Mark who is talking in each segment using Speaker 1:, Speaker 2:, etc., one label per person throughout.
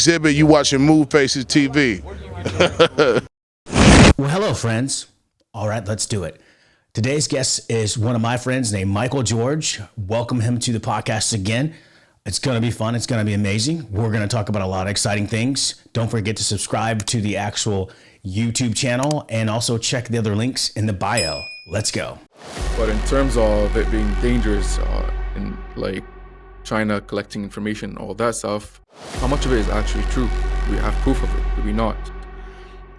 Speaker 1: Exhibit, you watching Move Faces TV.
Speaker 2: Well, hello, friends. All right, let's do it. Today's guest is one of my friends named Michael George. Welcome him to the podcast again. It's going to be fun. It's going to be amazing. We're going to talk about a lot of exciting things. Don't forget to subscribe to the actual YouTube channel and also check the other links in the bio. Let's go.
Speaker 3: But in terms of it being dangerous in like China collecting information, all that stuff, how much of it is actually true? Do we have proof of it? Do we not?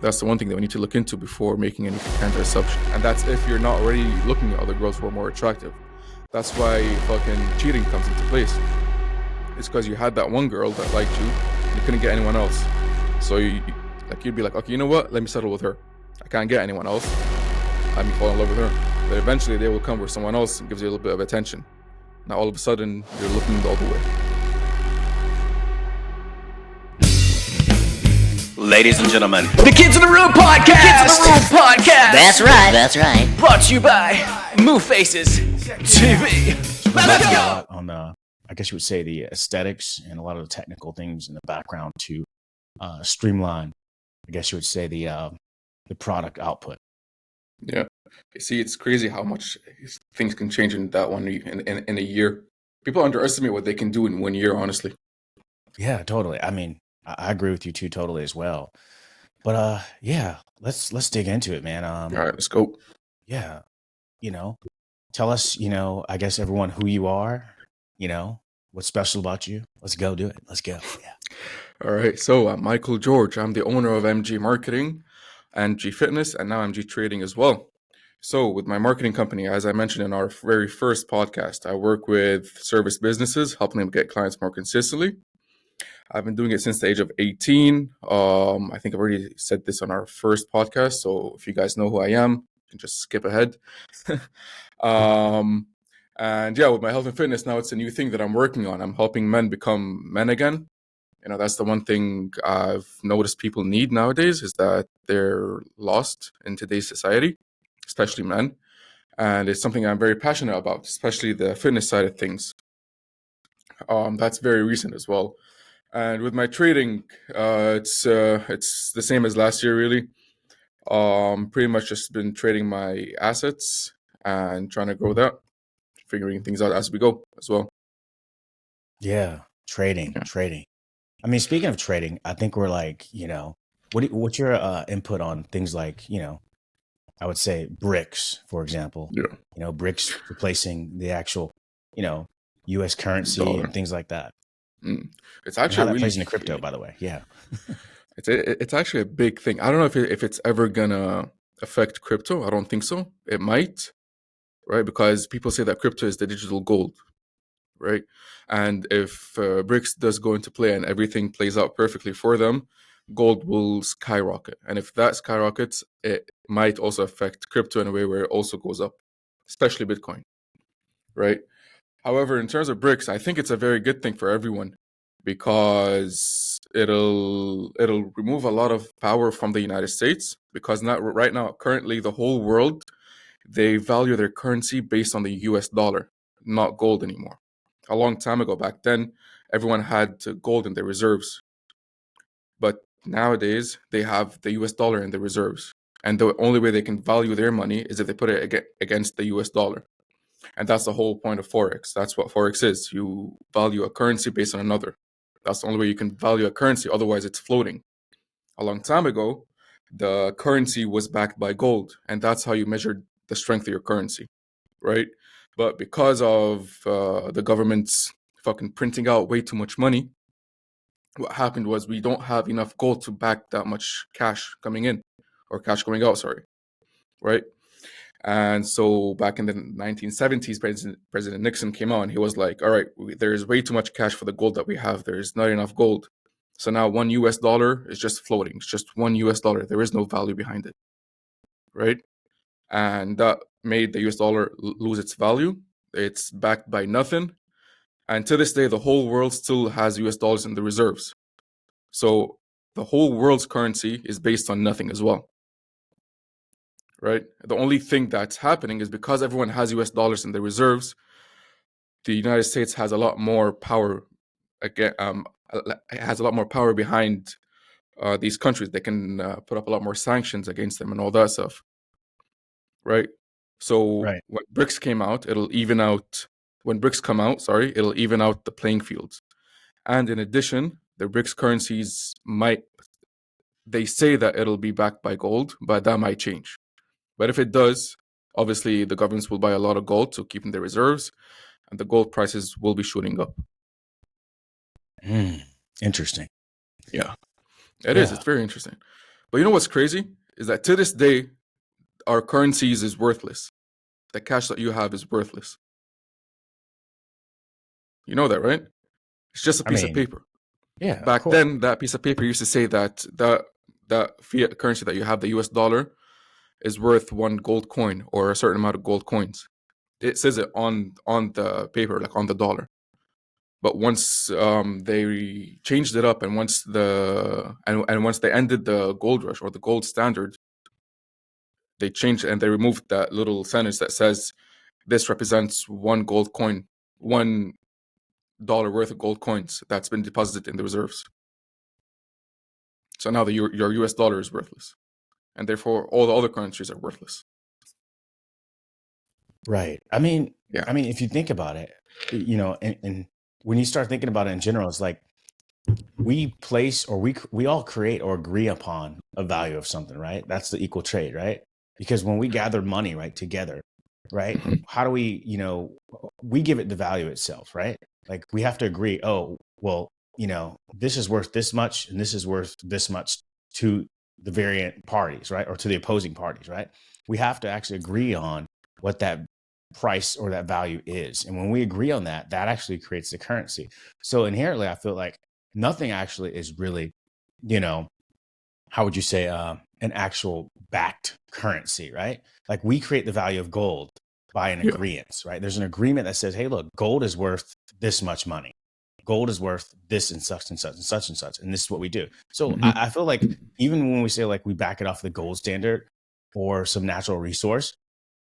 Speaker 3: That's the one thing that we need to look into before making any kind of assumption. And that's if you're not already looking at other girls who are more attractive. That's why fucking cheating comes into place. It's because you had that one girl that liked you and you couldn't get anyone else. So you'd be like, okay, you know what? Let me settle with her. I can't get anyone else. Let me fall in love with her. But eventually they will come where someone else gives you a little bit of attention. Now all of a sudden you're looking the other way.
Speaker 4: Ladies and gentlemen,
Speaker 5: the Kids in the Room podcast. Kids in the Room podcast.
Speaker 6: That's right. That's right.
Speaker 5: Brought to you by Move Faces TV. Let's go.
Speaker 2: On the, I guess you would say, the aesthetics and a lot of the technical things in the background to streamline, I guess you would say, the product output.
Speaker 3: Yeah. You see, it's crazy how much things can change in that one in a year. People underestimate what they can do in 1 year, honestly.
Speaker 2: Yeah, totally. I mean, I agree with you too, totally as well. But yeah, let's dig into it, man.
Speaker 3: All right, let's go.
Speaker 2: Yeah, tell us, I guess everyone who you are, what's special about you. Let's go do it. Let's go. Yeah.
Speaker 3: All right, so I'm Michael George. I'm the owner of MG Marketing, MG Fitness, and now MG Trading as well. So with my marketing company, as I mentioned in our very first podcast, I work with service businesses, helping them get clients more consistently. I've been doing it since the age of 18. I think I've already said this on our first podcast. So if you guys know who I am, you can just skip ahead. And yeah, with my health and fitness, now it's a new thing that I'm working on. I'm helping men become men again. That's the one thing I've noticed people need nowadays is that they're lost in today's society, especially men. And it's something I'm very passionate about, especially the fitness side of things. That's very recent as well. And with my trading, it's the same as last year, really. Pretty much just been trading my assets and trying to grow that, figuring things out as we go as well.
Speaker 2: Yeah, trading. I mean, speaking of trading, I think we're like, what's your input on things like, I would say BRICS, for example.
Speaker 3: Yeah.
Speaker 2: BRICS replacing the actual, U.S. currency
Speaker 3: Dollar.
Speaker 2: and things like that.
Speaker 3: It's actually
Speaker 2: really
Speaker 3: plays
Speaker 2: into crypto, by the way. Yeah.
Speaker 3: It's actually a big thing. I don't know if it's ever gonna affect crypto. I don't think so. It might, right? Because people say that crypto is the digital gold, right? And if BRICS does go into play and everything plays out perfectly for them, gold will skyrocket. And if that skyrockets, it might also affect crypto in a way where it also goes up, especially Bitcoin, right? However, in terms of BRICS, I think it's a very good thing for everyone because it'll remove a lot of power from the United States because right now, currently, the whole world, they value their currency based on the US dollar, not gold anymore. A long time ago, back then, everyone had gold in their reserves. But nowadays, they have the US dollar in their reserves. And the only way they can value their money is if they put it against the US dollar. And that's the whole point of Forex. That's what Forex is. You value a currency based on another. That's the only way you can value a currency. Otherwise, it's floating. A long time ago, the currency was backed by gold. And that's how you measured the strength of your currency, right? But because of the government's fucking printing out way too much money, what happened was we don't have enough gold to back that much cash coming in or cash going out, sorry, right? And so back in the 1970s, President Nixon came out and he was like, all right, there's way too much cash for the gold that we have. There's not enough gold. So now $1 US is just floating. It's just $1 US. There is no value behind it, right? And that made the US dollar lose its value. It's backed by nothing. And to this day, the whole world still has US dollars in the reserves. So the whole world's currency is based on nothing as well. Right? The only thing that's happening is because everyone has US dollars in their reserves, the United States has a lot more power it has a lot more power behind these countries. They can put up a lot more sanctions against them and all that stuff, right? So
Speaker 2: Right.
Speaker 3: when BRICS came out, it'll even out. When BRICS come out, sorry, it'll even out the playing fields. And in addition, the BRICS currencies might. They say that it'll be backed by gold, but that might change. But if it does, obviously the governments will buy a lot of gold to keep in their reserves, and the gold prices will be shooting up.
Speaker 2: Interesting.
Speaker 3: Yeah, it is. It's very interesting. But you know what's crazy is that to this day, our currencies is worthless. The cash that you have is worthless. You know that, right? It's just a piece of paper.
Speaker 2: Yeah.
Speaker 3: Back then, that piece of paper used to say that that fiat currency that you have, the US dollar, is worth one gold coin or a certain amount of gold coins. It says it on the paper, like on the dollar. But once they changed it up, and once once they ended the gold rush or the gold standard, they changed and they removed that little sentence that says this represents one gold coin, $1 worth of gold coins that's been deposited in the reserves. So now your US dollar is worthless, and therefore all the other currencies are worthless.
Speaker 2: Right. I mean,
Speaker 3: Yeah.
Speaker 2: if you think about it, and when you start thinking about it in general, it's like we place or we all create or agree upon a value of something, right? That's the equal trade, right? Because when we gather money, right, together, right, how do we, we give it the value itself, right? Like we have to agree, oh, well, this is worth this much and this is worth this much to the variant parties, right? Or to the opposing parties, right? We have to actually agree on what that price or that value is. And when we agree on that, that actually creates the currency. So inherently, I feel like nothing actually is really, how would you say, an actual backed currency, right? Like we create the value of gold by an agreement, right? There's an agreement that says, hey, look, gold is worth this much money. Gold is worth this and such and such and such and such. And this is what we do. So I feel like even when we say like we back it off the gold standard or some natural resource,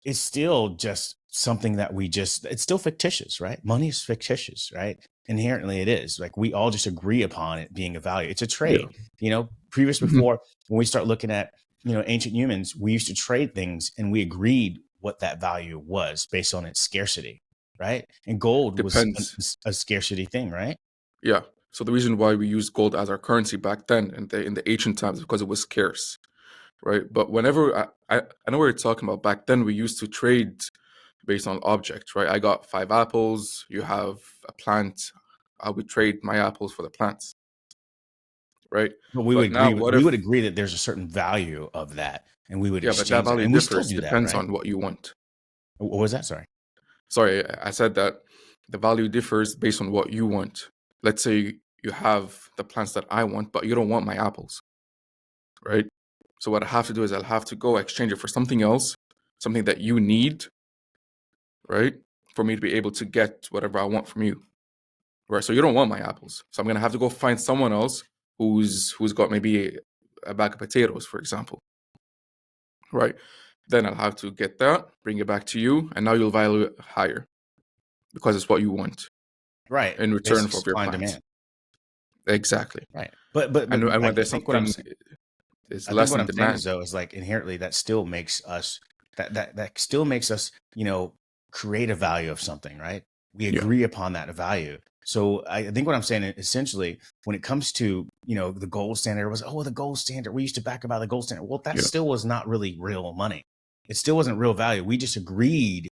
Speaker 2: it's still just something that it's still fictitious, right? Money is fictitious, right? Inherently it is. Like we all just agree upon it being a value. It's a trade. Before when we start looking at, ancient humans, we used to trade things and we agreed what that value was based on its scarcity, right? And gold was a scarcity thing, right?
Speaker 3: Yeah. So the reason why we used gold as our currency back then in the ancient times is because it was scarce, right? But whenever I know what you're talking about. Back then we used to trade based on objects, right? I got 5 apples. You have a plant. I would trade my apples for the plants, right?
Speaker 2: But we would agree that there's a certain value of that, and we would exchange.
Speaker 3: But that value
Speaker 2: and
Speaker 3: differs.
Speaker 2: We still do
Speaker 3: Depends
Speaker 2: that, right?
Speaker 3: on what you want.
Speaker 2: What was that?
Speaker 3: Sorry, I said that the value differs based on what you want. Let's say you have the plants that I want, but you don't want my apples, right? So what I have to do is I'll have to go exchange it for something else, something that you need, right? For me to be able to get whatever I want from you, right? So you don't want my apples, so I'm gonna have to go find someone else who's got maybe a bag of potatoes, for example, right? Then I'll have to get that, bring it back to you, and now you'll value it higher because it's what you want,
Speaker 2: right?
Speaker 3: In return for your
Speaker 2: supply and
Speaker 3: plants.
Speaker 2: demand.
Speaker 3: Exactly.
Speaker 2: Right. But
Speaker 3: and when there's something is less in demand,
Speaker 2: though, is like inherently that still makes us that still makes us, create a value of something, right? We agree upon that value. So I think what I'm saying essentially, when it comes to, the gold standard was, the gold standard, we used to back about the gold standard. Well, that still was not really real money. It still wasn't real value. We just agreed.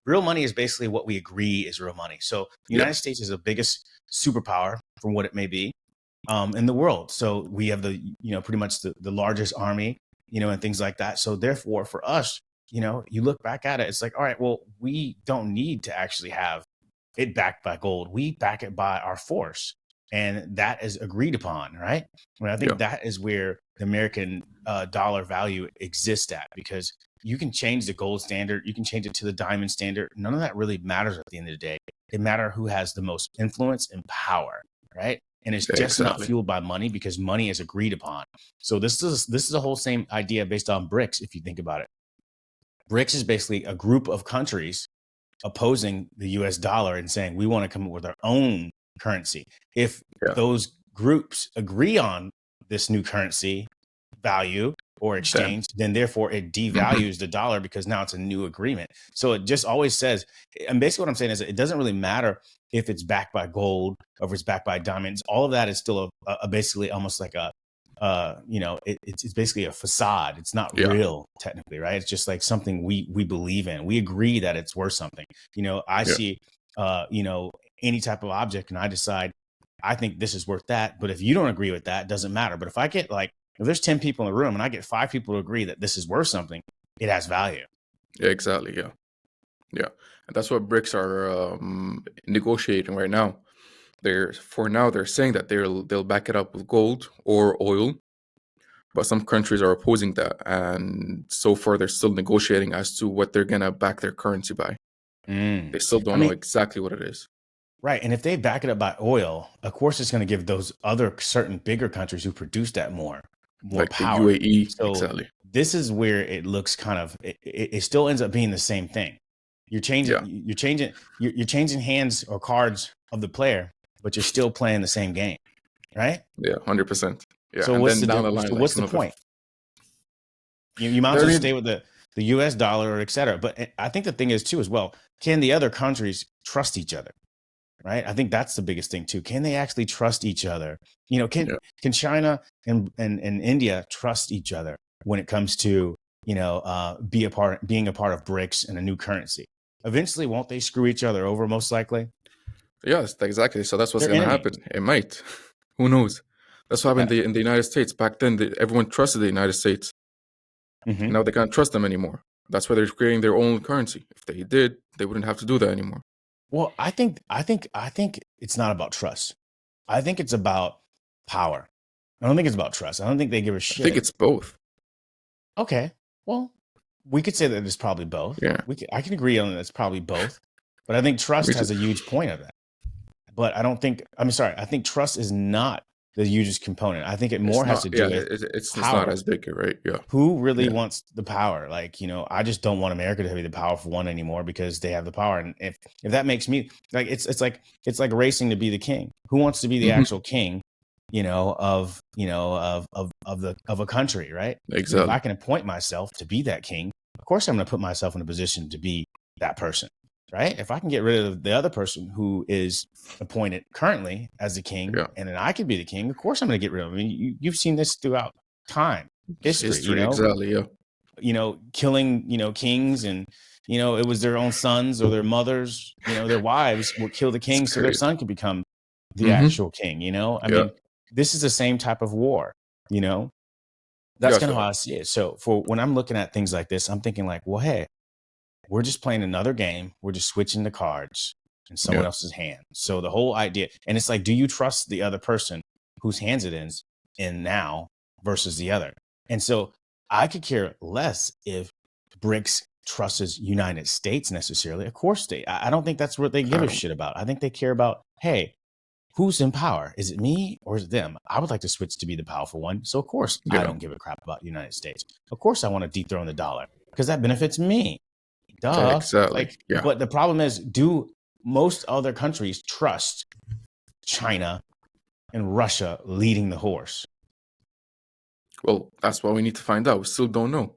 Speaker 2: Real money is basically what we agree is real money. So the United States is the biggest superpower from what it may be in the world. So we have the, pretty much the largest army, and things like that. So therefore for us, you look back at it, it's like, all right, well, we don't need to actually have it backed by gold. We back it by our force. And that is agreed upon, right? I think that is where the American dollar value exists at, because you can change the gold standard. You can change it to the diamond standard. None of that really matters at the end of the day. It matters who has the most influence and power, right? And it's just not fueled by money, because money is agreed upon. So this is the whole same idea based on BRICS, if you think about it. BRICS is basically a group of countries opposing the US dollar and saying we want to come up with our own currency. If those groups agree on this new currency value or exchange, then therefore it devalues the dollar because now it's a new agreement. So it just always says, and basically what I'm saying is it doesn't really matter if it's backed by gold or if it's backed by diamonds. All of that is still a basically almost like a, it's basically a facade. It's not real technically, right? It's just like something we believe in. We agree that it's worth something. I see, any type of object and I decide, I think this is worth that. But if you don't agree with that, it doesn't matter. But if I get if there's 10 people in the room and I get 5 people to agree that this is worth something, it has value.
Speaker 3: Yeah, exactly. Yeah. And that's what BRICS are negotiating right now. They're saying that they'll back it up with gold or oil, but some countries are opposing that, and so far they're still negotiating as to what they're gonna back their currency by. They still don't know exactly what it is.
Speaker 2: Right, and if they back it up by oil, of course it's going to give those other certain bigger countries who produce that more
Speaker 3: Like
Speaker 2: power.
Speaker 3: the UAE,
Speaker 2: So
Speaker 3: exactly.
Speaker 2: this is where it looks kind of it still ends up being the same thing. You're changing hands or cards of the player, but you're still playing the same game, right?
Speaker 3: Yeah, 100%. Yeah.
Speaker 2: So
Speaker 3: and
Speaker 2: what's
Speaker 3: then
Speaker 2: the
Speaker 3: down the
Speaker 2: difference?
Speaker 3: line,
Speaker 2: So
Speaker 3: like
Speaker 2: what's the
Speaker 3: some of the
Speaker 2: point? You might as well
Speaker 3: They're-
Speaker 2: stay with the US dollar or et cetera. But I think the thing is too as well, can the other countries trust each other? Right. I think that's the biggest thing too. Can they actually trust each other? Can China and India trust each other when it comes to, being a part of BRICS and a new currency? Eventually, won't they screw each other over most likely?
Speaker 3: Yes, exactly. So that's what's
Speaker 2: They're
Speaker 3: going to
Speaker 2: enemies.
Speaker 3: happen. It might. Who knows? That's what happened in the United States. Back then, everyone trusted the United States.
Speaker 2: Mhm.
Speaker 3: Now they can't trust them anymore. That's why they're creating their own currency. If they did, they wouldn't have to do that anymore.
Speaker 2: Well, I think it's not about trust. I think it's about power. I don't think it's about trust. I don't think they give a
Speaker 3: I
Speaker 2: shit.
Speaker 3: think it's both.
Speaker 2: Okay. Well, we could say that it's probably both.
Speaker 3: Yeah.
Speaker 2: I can agree on that it's probably both. But I think trust has a huge point of that. But I think trust is not the hugest component. I think it more has to do with
Speaker 3: it's
Speaker 2: power.
Speaker 3: not as big, right? Yeah.
Speaker 2: Who really wants the power? I just don't want America to be the powerful one anymore because they have the power. And if that makes me it's like racing to be the king. Who wants to be the actual king, of a country, right?
Speaker 3: Exactly.
Speaker 2: If I can appoint myself to be that king, of course I'm going to put myself in a position to be that person, right? If I can get rid of the other person who is appointed currently as the king, and then I could be the king, of course I'm going to get rid of him. I mean, you've seen this throughout time, history,
Speaker 3: exactly, yeah.
Speaker 2: Killing, kings, and it was their own sons or their mothers, their wives would kill the king so their son could become the actual king. I mean, this is the same type of war. That's kind of how I see it. So for when I'm looking at things like this, I'm thinking like, well, hey, we're just playing another game. We're just switching the cards in someone else's hand. So the whole idea, and it's like, do you trust the other person whose hands it is in now versus the other? And so I could care less if BRICS trusts United States necessarily. Of course I don't think that's what they give a shit about. I think they care about, hey, who's in power? Is it me or is it them? I would like to switch to be the powerful one. So of course I don't give a crap about the United States. Of course I want to dethrone the dollar because that benefits me. Duh.
Speaker 3: Exactly.
Speaker 2: But the problem is, do most other countries trust China and Russia leading the horse?
Speaker 3: Well, that's what we need to find out. We still don't know.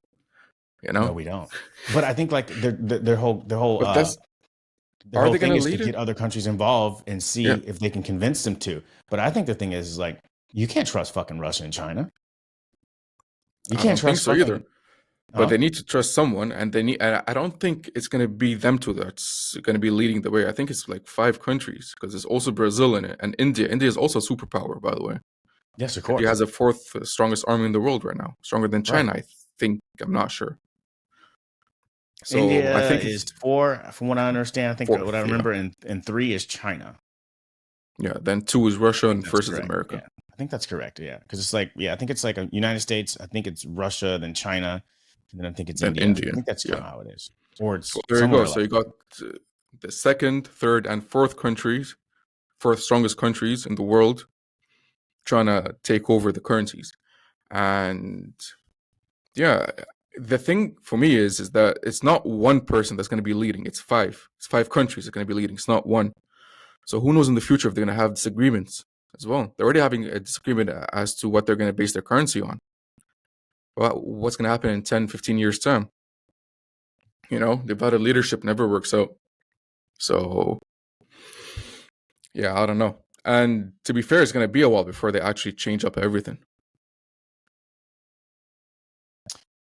Speaker 2: No, we don't. But I think like their whole
Speaker 3: But
Speaker 2: whole
Speaker 3: they
Speaker 2: thing
Speaker 3: gonna
Speaker 2: is to
Speaker 3: lead it?
Speaker 2: get other countries involved and see if they can convince them to. But I think the thing is like, you can't trust fucking Russia and China. You can't trust
Speaker 3: so either. But
Speaker 2: Huh?
Speaker 3: they need to trust someone, and they need. I don't think it's going to be them two that's going to be leading the way. I think it's like 5 countries because there's also Brazil in it and India. India is also a superpower, by the way.
Speaker 2: Yes, of course.
Speaker 3: India has the 4th strongest army in the world right now, stronger than China. I think. I'm not sure. So
Speaker 2: India
Speaker 3: I think
Speaker 2: is 4, from what I understand. I think
Speaker 3: 4th,
Speaker 2: what I remember, and 3 is China.
Speaker 3: Yeah, then 2 is Russia, and
Speaker 2: That's
Speaker 3: first is
Speaker 2: correct.
Speaker 3: America.
Speaker 2: Yeah, I think that's correct. Yeah, because it's like, I think it's like a United States. I think it's Russia, then China, and then I think it's
Speaker 3: Then
Speaker 2: India.
Speaker 3: India,
Speaker 2: I think that's kind of how it is. Or it's
Speaker 3: So there you
Speaker 2: somewhere
Speaker 3: go. So you
Speaker 2: like
Speaker 3: got the 2nd, 3rd, and 4th countries, 4th strongest countries in the world, trying to take over the currencies. And yeah, the thing for me is that it's not one person that's going to be leading. It's 5. It's 5 countries that are going to be leading. It's not one. So who knows in the future if they're going to have disagreements as well. They're already having a disagreement as to what they're going to base their currency on. Well, what's going to happen in 10, 15 years' time? Divided leadership never works out. So, yeah, I don't know. And to be fair, it's going to be a while before they actually change up everything.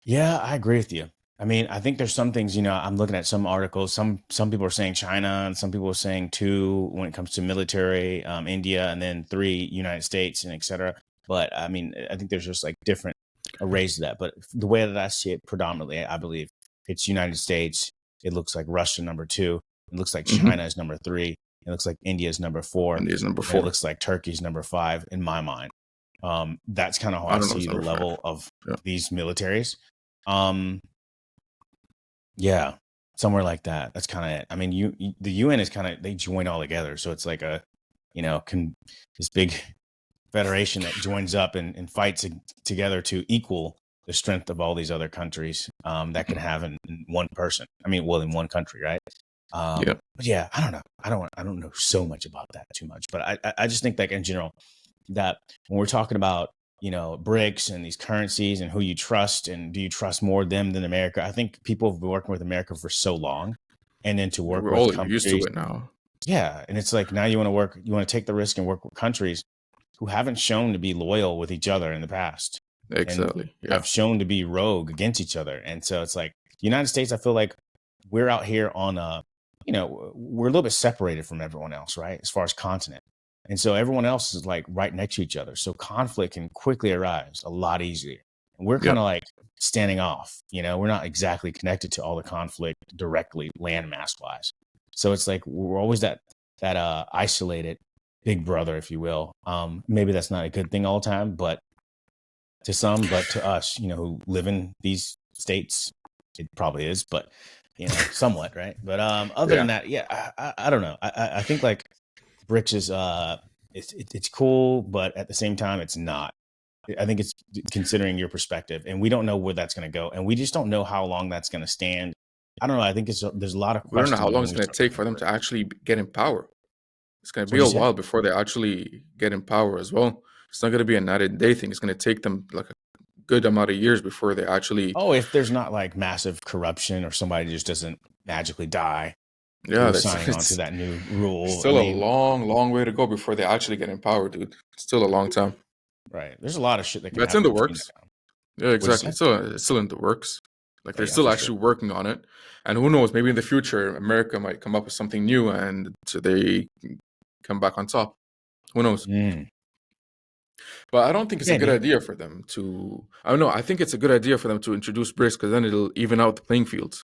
Speaker 2: Yeah, I agree with you. I mean, I think there's some things, I'm looking at some articles. Some people are saying China, and some people are saying 2 when it comes to military, India, and then 3 United States, and et cetera. But I mean, I think there's just like different arrays of that. But the way that I see it predominantly, I believe it's United States. It looks like Russia number 2. It looks like China is number 3. It looks like India is number 4.
Speaker 3: India's number
Speaker 2: And
Speaker 3: 4.
Speaker 2: it looks like Turkey's number 5 in my mind. That's kind of how
Speaker 3: I
Speaker 2: I
Speaker 3: don't know
Speaker 2: see
Speaker 3: what's
Speaker 2: the
Speaker 3: number
Speaker 2: level
Speaker 3: 5.
Speaker 2: of
Speaker 3: Yeah.
Speaker 2: these militaries. Yeah, somewhere like that. That's kind of it. I mean, the UN is kind of, they join all together. So it's like a, this big federation that joins up and fights together to equal the strength of all these other countries that can have in one person. I mean, well, in one country, right?
Speaker 3: Yeah.
Speaker 2: But yeah, I don't know. I don't know so much about that too much, but I just think like in general that when we're talking about, BRICS and these currencies and who you trust and do you trust more them than America? I think people have been working with America for so long, and then to work
Speaker 3: We're
Speaker 2: with
Speaker 3: all
Speaker 2: countries,
Speaker 3: used to it now.
Speaker 2: yeah. And it's like now you want to take the risk and work with countries who haven't shown to be loyal with each other in the past.
Speaker 3: Exactly.
Speaker 2: And
Speaker 3: Yeah.
Speaker 2: have shown to be rogue against each other. And so it's like the United States, I feel like we're out here on we're a little bit separated from everyone else, right? As far as continent. And so everyone else is like right next to each other. So conflict can quickly arise a lot easier. And we're kind of like standing off, we're not exactly connected to all the conflict directly landmass wise. So it's like we're always that isolated big brother, if you will. Maybe that's not a good thing all the time, but to some, but to us, who live in these states, it probably is, but somewhat, right? But other than that, yeah, I don't know. I think like BRICS is it's cool, but at the same time, it's not. I think it's considering your perspective, and we don't know where that's going to go, and we just don't know how long that's going to stand. I don't know. I think there's a lot of
Speaker 3: We don't know
Speaker 2: questions.
Speaker 3: how long
Speaker 2: when
Speaker 3: it's
Speaker 2: we
Speaker 3: going to
Speaker 2: start
Speaker 3: take
Speaker 2: looking
Speaker 3: for
Speaker 2: at
Speaker 3: them to actually get in power. It's going to
Speaker 2: So
Speaker 3: be
Speaker 2: what
Speaker 3: a
Speaker 2: you say?
Speaker 3: while before they actually get in power as well. It's not going to be a night and day thing. It's going to take them like a good amount of years before they actually.
Speaker 2: Oh, if there's not like massive corruption or somebody just doesn't magically die
Speaker 3: Yeah,
Speaker 2: through signing on to that new rule.
Speaker 3: still a long, long way to go before they actually get in power, dude. It's still a long time.
Speaker 2: Right. There's a lot of shit that can
Speaker 3: That's
Speaker 2: happen
Speaker 3: in the
Speaker 2: between
Speaker 3: works.
Speaker 2: that time.
Speaker 3: Yeah, exactly.
Speaker 2: say?
Speaker 3: It's still in the works. Like they're
Speaker 2: yeah,
Speaker 3: still
Speaker 2: for
Speaker 3: actually working on it. And who knows, maybe in the future, America might come up with something new and so they come back on top. Who knows? But I don't think it's a good idea for them to. I don't know. I think it's a good idea for them to introduce BRICS because then it'll even out the playing fields.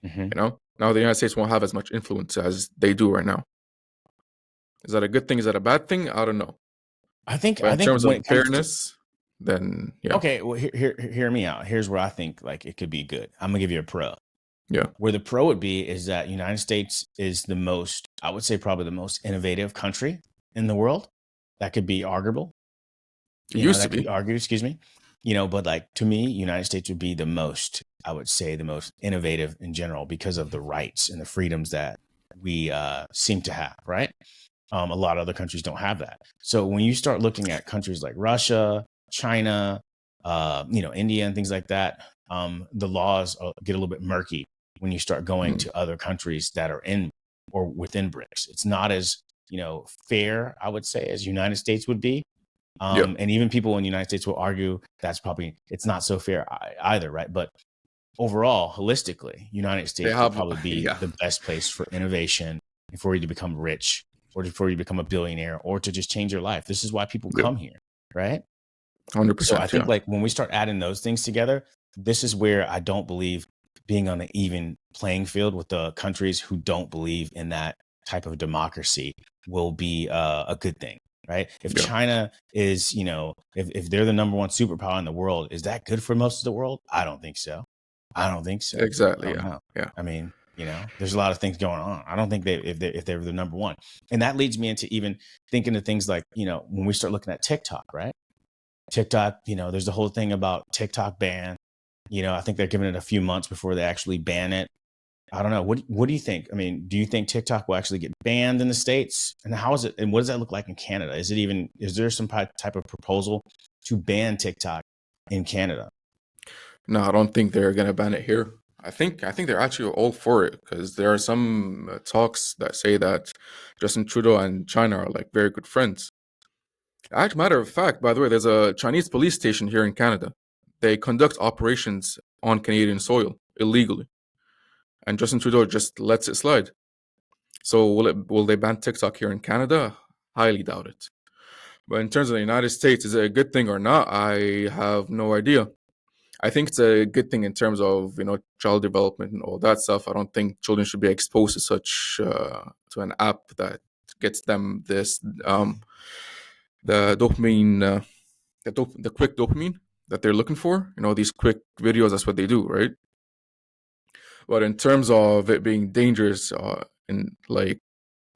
Speaker 3: Now the United States won't have as much influence as they do right now. Is that a good thing? Is that a bad thing? I don't know.
Speaker 2: I think
Speaker 3: But in terms
Speaker 2: when
Speaker 3: of
Speaker 2: it comes
Speaker 3: fairness, then yeah.
Speaker 2: Okay, well hear me out. Here's where I think like it could be good. I'm gonna give you a pro.
Speaker 3: Yeah.
Speaker 2: Where the pro would be is that United States is the most, I would say probably the most innovative country in the world. That could be arguable.
Speaker 3: It used to be.
Speaker 2: Argued, excuse me. But like to me, United States would be the most, I would say the most innovative in general because of the rights and the freedoms that we seem to have, right? A lot of other countries don't have that. So when you start looking at countries like Russia, China, India and things like that, the laws get a little bit murky when you start going to other countries that are in or within BRICS. It's not as, fair, I would say, as United States would be. And even people in the United States will argue it's not so fair either, right? But overall, holistically, United States would probably be the best place for innovation and for you to become rich or for you to become a billionaire or to just change your life. This is why people come here, right?
Speaker 3: 100%.
Speaker 2: So I think like when we start adding those things together, this is where I don't believe being on an even playing field with the countries who don't believe in that type of democracy will be a good thing. Right. If China is, if they're the number one superpower in the world, is that good for most of the world? I don't think so.
Speaker 3: Exactly. Yeah.
Speaker 2: I mean, there's a lot of things going on. I don't think if they were the number one. And that leads me into even thinking of things like, when we start looking at TikTok, right? TikTok, there's the whole thing about TikTok ban. I think they're giving it a few months before they actually ban it. I don't know. What do you think? I mean, do you think TikTok will actually get banned in the States? And how is it? And what does that look like in Canada? Is there some type of proposal to ban TikTok in Canada?
Speaker 3: No, I don't think they're gonna ban it here. I think they're actually all for it because there are some talks that say that Justin Trudeau and China are like very good friends. As a matter of fact, by the way, there's a Chinese police station here in Canada. They conduct operations on Canadian soil illegally, and Justin Trudeau just lets it slide. So will they ban TikTok here in Canada? Highly doubt it. But in terms of the United States, is it a good thing or not? I have no idea. I think it's a good thing in terms of child development and all that stuff. I don't think children should be exposed to such to an app that gets them this the dopamine the quick dopamine that they're looking for. These quick videos. That's what they do, right? But in terms of it being dangerous, in like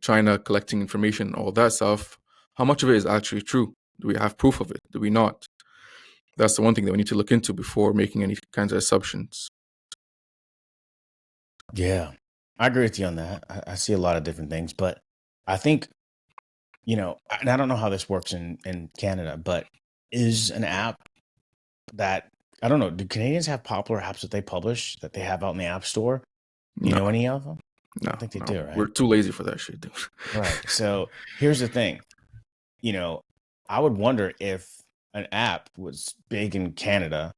Speaker 3: China collecting information, all that stuff, how much of it is actually true? Do we have proof of it? Do we not? That's the one thing that we need to look into before making any kinds of assumptions.
Speaker 2: Yeah, I agree with you on that. I see a lot of different things, but I think, and I don't know how this works in Canada, but is an app that, I don't know, do Canadians have popular apps that they publish that they have out in the App Store? You know any of them?
Speaker 3: No,
Speaker 2: I think they do, right?
Speaker 3: We're too lazy for that shit, dude.
Speaker 2: Right. So here's the thing. I would wonder if an app was big in Canada,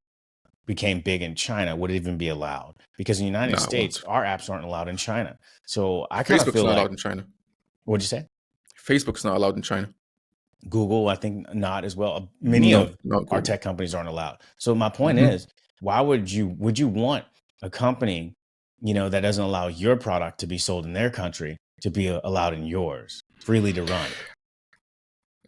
Speaker 2: became big in China, would it even be allowed? Because in the United
Speaker 3: No, it
Speaker 2: States,
Speaker 3: won't.
Speaker 2: our apps aren't allowed in China. So I kind of
Speaker 3: Facebook's
Speaker 2: feel
Speaker 3: not
Speaker 2: like,
Speaker 3: allowed in China.
Speaker 2: what'd you say?
Speaker 3: Facebook's not allowed in China.
Speaker 2: Google, I think not as well. Many
Speaker 3: No,
Speaker 2: of
Speaker 3: not
Speaker 2: our
Speaker 3: Google.
Speaker 2: tech companies aren't allowed. So my point
Speaker 3: Mhm.
Speaker 2: is, why would you want a company, that doesn't allow your product to be sold in their country to be allowed in yours freely to run?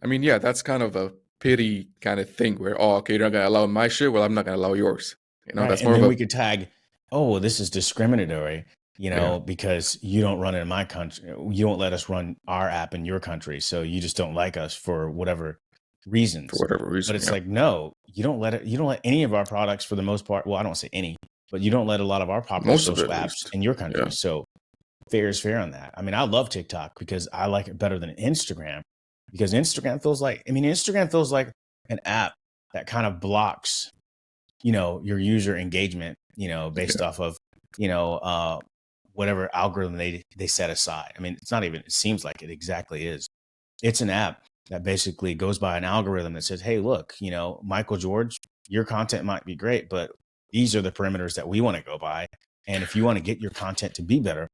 Speaker 3: I mean, yeah, that's kind of a pity kind of thing where, okay, you're not gonna allow my shit, well, I'm not gonna allow yours.
Speaker 2: Right.
Speaker 3: That's
Speaker 2: And
Speaker 3: more of
Speaker 2: then
Speaker 3: a
Speaker 2: we could tag, oh, well, this is discriminatory,
Speaker 3: yeah,
Speaker 2: because you don't run it in my country. You don't let us run our app in your country. So you just don't like us for whatever
Speaker 3: for
Speaker 2: reasons.
Speaker 3: whatever
Speaker 2: But
Speaker 3: reason.
Speaker 2: it's
Speaker 3: Yeah,
Speaker 2: like, no, you don't let any of our products for the most part. Well, I don't say any, but you don't let a lot of our popular
Speaker 3: most of it
Speaker 2: social
Speaker 3: at
Speaker 2: apps
Speaker 3: least.
Speaker 2: in your country.
Speaker 3: Yeah,
Speaker 2: So fair is fair on that. I mean, I love TikTok because I like it better than Instagram because Instagram feels like an app that kind of blocks, your user engagement, based
Speaker 3: yeah,
Speaker 2: off of, whatever algorithm they set aside. I mean, it's not even, it seems like it exactly is. It's an app that basically goes by an algorithm that says, hey, look, Michael George, your content might be great, but these are the parameters that we want to go by. And if you want to get your content to be better,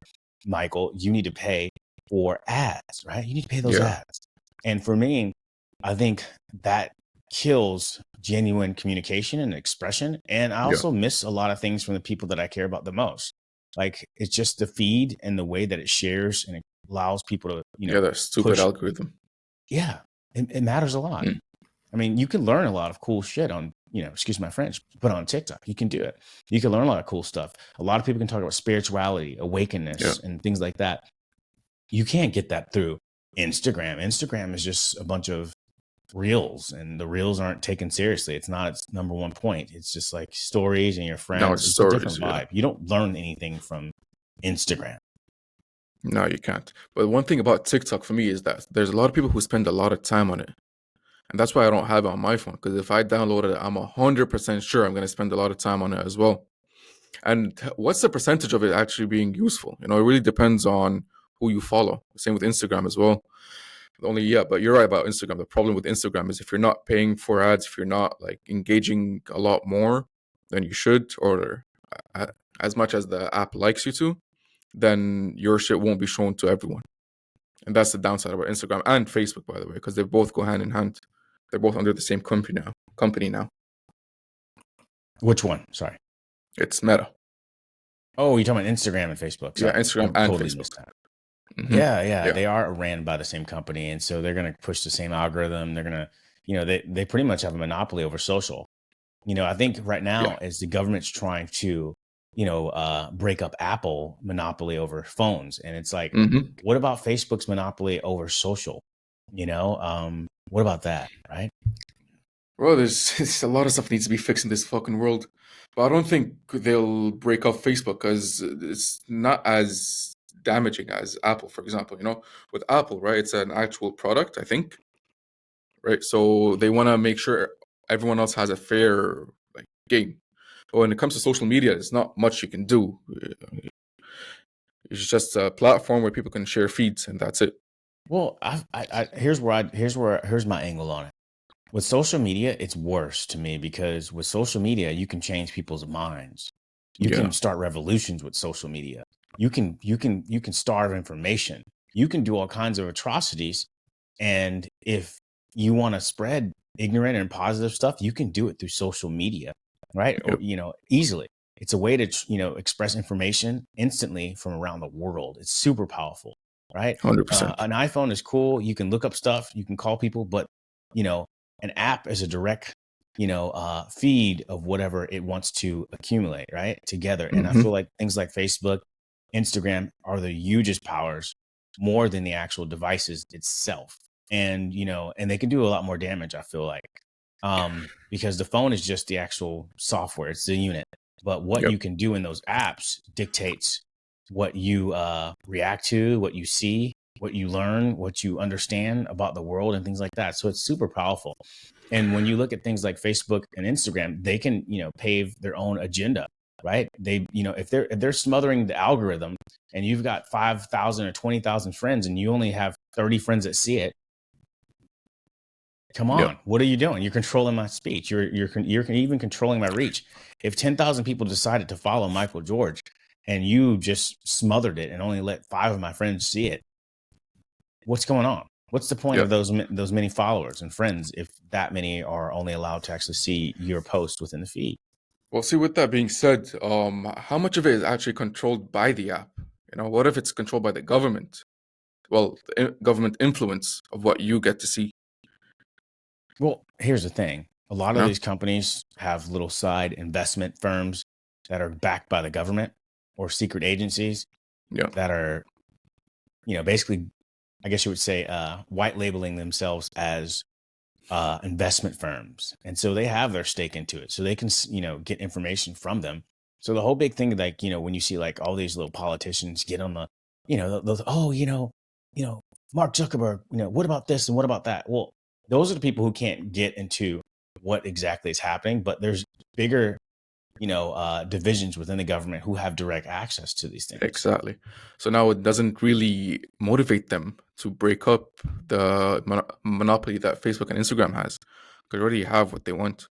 Speaker 2: Michael, you need to pay for ads, right? You need to pay those
Speaker 3: yeah,
Speaker 2: ads. And for me, I think that kills genuine communication and expression. And I
Speaker 3: yeah,
Speaker 2: also miss a lot of things from the people that I care about the most. Like it's just the feed and the way that it shares and it allows people to,
Speaker 3: yeah. That stupid
Speaker 2: push.
Speaker 3: algorithm.
Speaker 2: Yeah, it matters a lot.
Speaker 3: Mm.
Speaker 2: I mean, you can learn a lot of cool shit on, excuse my French, but on TikTok, you can do it. You can learn a lot of cool stuff. A lot of people can talk about spirituality,
Speaker 3: Yeah,
Speaker 2: awakeness, and things like that. You can't get that through Instagram. Instagram is just a bunch of reels, and the reels aren't taken seriously. It's not its number one point. It's just like stories and your
Speaker 3: no,
Speaker 2: friends.
Speaker 3: it's
Speaker 2: It's a different
Speaker 3: stories. Yeah,
Speaker 2: vibe. You don't learn anything from Instagram.
Speaker 3: no, you can't. But one thing about TikTok for me is that there's a lot of people who spend a lot of time on it. And that's why I don't have it on my phone. Because if I downloaded it, I'm 100% sure I'm going to spend a lot of time on it as well. And what's the percentage of it actually being useful? It really depends on who you follow. Same with Instagram as well. But you're right about Instagram. The problem with Instagram is if you're not paying for ads, if you're not like engaging a lot more than you should, or uh, as much as the app likes you to, then your shit won't be shown to everyone. And that's the downside about Instagram and Facebook, by the way, because they both go hand in hand. They're both under the same company now.
Speaker 2: Which one? Sorry.
Speaker 3: It's Meta.
Speaker 2: Oh, you're talking about Instagram and Facebook.
Speaker 3: Yeah,
Speaker 2: Sorry,
Speaker 3: Instagram
Speaker 2: I
Speaker 3: and
Speaker 2: totally
Speaker 3: Facebook.
Speaker 2: missed that.
Speaker 3: Hmm.
Speaker 2: Yeah,
Speaker 3: Yeah,
Speaker 2: they are ran by the same company, and so they're going to push the same algorithm. They're going to, they pretty much have a monopoly over social. I think right
Speaker 3: yeah.
Speaker 2: now as the government's trying to, break up Apple monopoly over phones, and it's like,
Speaker 3: Hmm.
Speaker 2: what about Facebook's monopoly over social? What about that, right?
Speaker 3: Well, there's a lot of stuff needs to be fixed in this fucking world, but I don't think they'll break up Facebook because it's not as damaging as Apple, for example. With Apple, right? It's an actual product, I think, right? So they want to make sure everyone else has a fair like game. But when it comes to social media, there's not much you can do. It's just a platform where people can share feeds, and that's it.
Speaker 2: Well, here's my angle on it. With social media, it's worse to me because with social media, you can change people's minds. You
Speaker 3: Yeah.
Speaker 2: can start revolutions with social media. You can starve information. You can do all kinds of atrocities. And if you want to spread ignorant and positive stuff, you can do it through social media, right? Or,
Speaker 3: Yep.
Speaker 2: easily. It's a way to, express information instantly from around the world. It's super powerful, right?
Speaker 3: 100%.
Speaker 2: An iPhone is cool. You can look up stuff. You can call people, but, an app is a direct, feed of whatever it wants to accumulate, right? Together. And I
Speaker 3: hmm
Speaker 2: feel like things like Facebook, Instagram are the hugest powers more than the actual devices itself. And, and they can do a lot more damage, I feel like. Because the phone is just the actual software, it's the unit. But what
Speaker 3: Yep.
Speaker 2: you can do in those apps dictates what you react to, what you see, what you learn, what you understand about the world and things like that. So it's super powerful. And when you look at things like Facebook and Instagram, they can, pave their own agenda, right? They, if they're smothering the algorithm and you've got 5,000 or 20,000 friends and you only have 30 friends that see it, come on,
Speaker 3: Yep.
Speaker 2: what are you doing? You're controlling my speech. You're even controlling my reach. If 10,000 people decided to follow Michael George and you just smothered it and only let 5 of my friends see it, what's going on? What's the point of
Speaker 3: Yep.
Speaker 2: those many followers and friends if that many are only allowed to actually see your post within the feed?
Speaker 3: Well, see, with that being said, how much of it is actually controlled by the app? What if it's controlled by the government? Well, the government influence of what you get to see.
Speaker 2: Well, here's the thing. A lot of
Speaker 3: Yeah.
Speaker 2: these companies have little side investment firms that are backed by the government or secret agencies
Speaker 3: Yeah.
Speaker 2: that are, basically, I guess you would say, white labeling themselves as investment firms. And so they have their stake into it. So they can, get information from them. So the whole big thing, like, when you see like all these little politicians get on the, those, Mark Zuckerberg, what about this and what about that? Well, those are the people who can't get into what exactly is happening, but there's bigger, divisions within the government who have direct access to these things.
Speaker 3: Exactly. So now it doesn't really motivate them to break up the monopoly that Facebook and Instagram has. They already have what they want.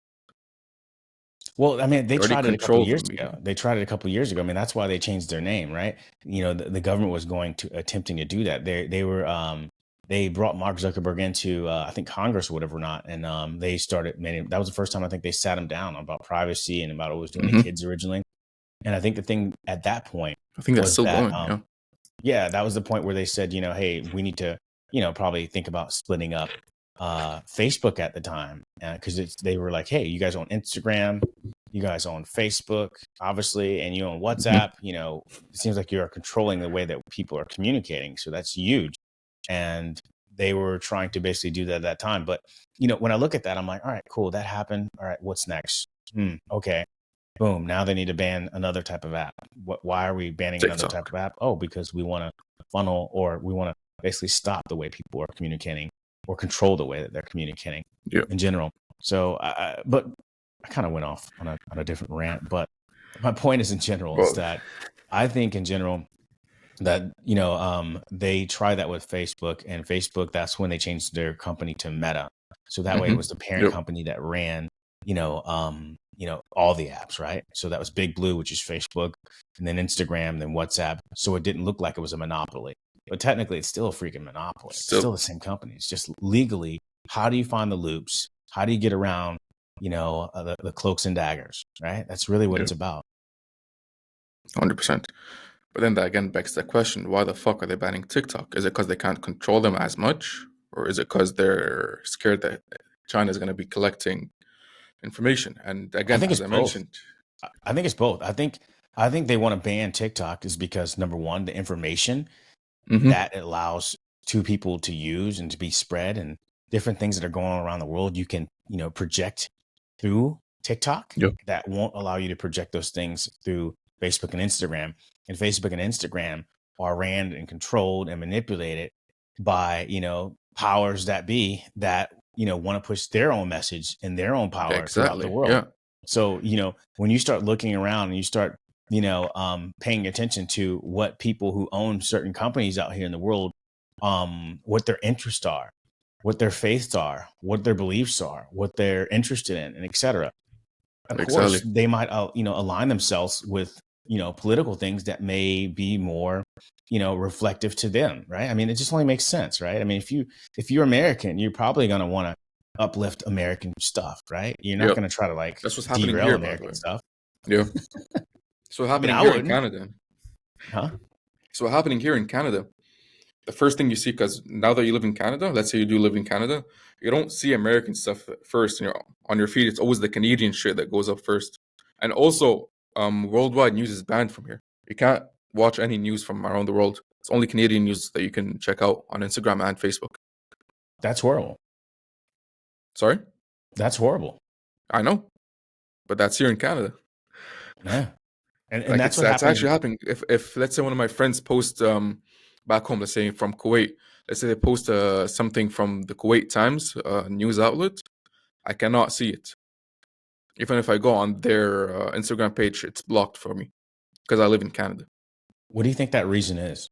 Speaker 2: Well, I mean, they
Speaker 3: They already
Speaker 2: tried it a couple
Speaker 3: control the
Speaker 2: years
Speaker 3: media.
Speaker 2: ago. I mean, that's why they changed their name, right? The government was attempting to do that. They brought Mark Zuckerberg into, I think Congress or whatever, not, and they that was the first time I think they sat him down about privacy and about what was doing to
Speaker 3: hmm
Speaker 2: kids originally. And I think the thing at that point
Speaker 3: I think that's
Speaker 2: was
Speaker 3: still
Speaker 2: that,
Speaker 3: going. Yeah.
Speaker 2: yeah, that was the point where they said, hey, we need to, probably think about splitting up Facebook at the time, because they were like, hey, you guys own Instagram, you guys own Facebook, obviously, and you own WhatsApp. It seems like you are controlling the way that people are communicating. So that's huge. And they were trying to basically do that at that time. But, when I look at that, I'm like, all right, cool, that happened. All right, what's next? Okay. Boom. Now they need to ban another type of app. Why are we banning another type
Speaker 3: TikTok.
Speaker 2: of app? Oh, because we want to funnel, or we want to basically stop the way people are communicating or control the way that they're communicating
Speaker 3: Yeah.
Speaker 2: in general. So, but I kind of went off on a different rant, but my point is in general is that I think in general that, they tried that with Facebook, and Facebook, that's when they changed their company to Meta. So that way it was the parent
Speaker 3: Yep.
Speaker 2: company that ran, all the apps, right? So that was Big Blue, which is Facebook, and then Instagram, then WhatsApp. So it didn't look like it was a monopoly, but technically it's still a freaking monopoly. It's still the same company. It's just legally, how do you find the loops? How do you get around, the cloaks and daggers, right? That's really what it's about.
Speaker 3: 100%. But then that again begs the question, why the fuck are they banning TikTok? Is it because they can't control them as much? Or is it because they're scared that China is going to be collecting information? And again, as I mentioned,
Speaker 2: I think it's both. I think they want to ban TikTok is because, number one, the information that it allows two people to use and to be spread and different things that are going on around the world, you can, project through TikTok
Speaker 3: Yep.
Speaker 2: that won't allow you to project those things through Facebook and Instagram. And Facebook and Instagram are ran and controlled and manipulated by, powers that be that, want to push their own message and their own power throughout the world.
Speaker 3: Yeah.
Speaker 2: So, when you start looking around and you start, paying attention to what people who own certain companies out here in the world, what their interests are, what their faiths are, what their beliefs are, what they're interested in, and et cetera. Of course, they might, align themselves with, political things that may be more, reflective to them, right? I mean, it just only makes sense, right? I mean, if you're American, you're probably going to want to uplift American stuff, right? You're not going to try to
Speaker 3: that's what's happening
Speaker 2: derail
Speaker 3: here,
Speaker 2: American stuff.
Speaker 3: Yeah. So happening
Speaker 2: I
Speaker 3: here in
Speaker 2: wouldn't.
Speaker 3: Canada.
Speaker 2: Huh?
Speaker 3: So happening here in Canada, the first thing you see, because now that you live in Canada, let's say you do live in Canada, you don't see American stuff first. On your feed, it's always the Canadian shit that goes up first. And also, worldwide news is banned from here. You can't watch any news from around the world. It's only Canadian news that you can check out on Instagram and Facebook.
Speaker 2: That's horrible.
Speaker 3: Sorry?
Speaker 2: That's horrible.
Speaker 3: I know. But that's here in Canada.
Speaker 2: Yeah. And
Speaker 3: Like
Speaker 2: that's
Speaker 3: that's actually happening. If let's say one of my friends posts back home, let's say from Kuwait, let's say they post something from the Kuwait Times news outlet, I cannot see it. Even if I go on their Instagram page, it's blocked for me because I live in Canada.
Speaker 2: What do you think that reason is?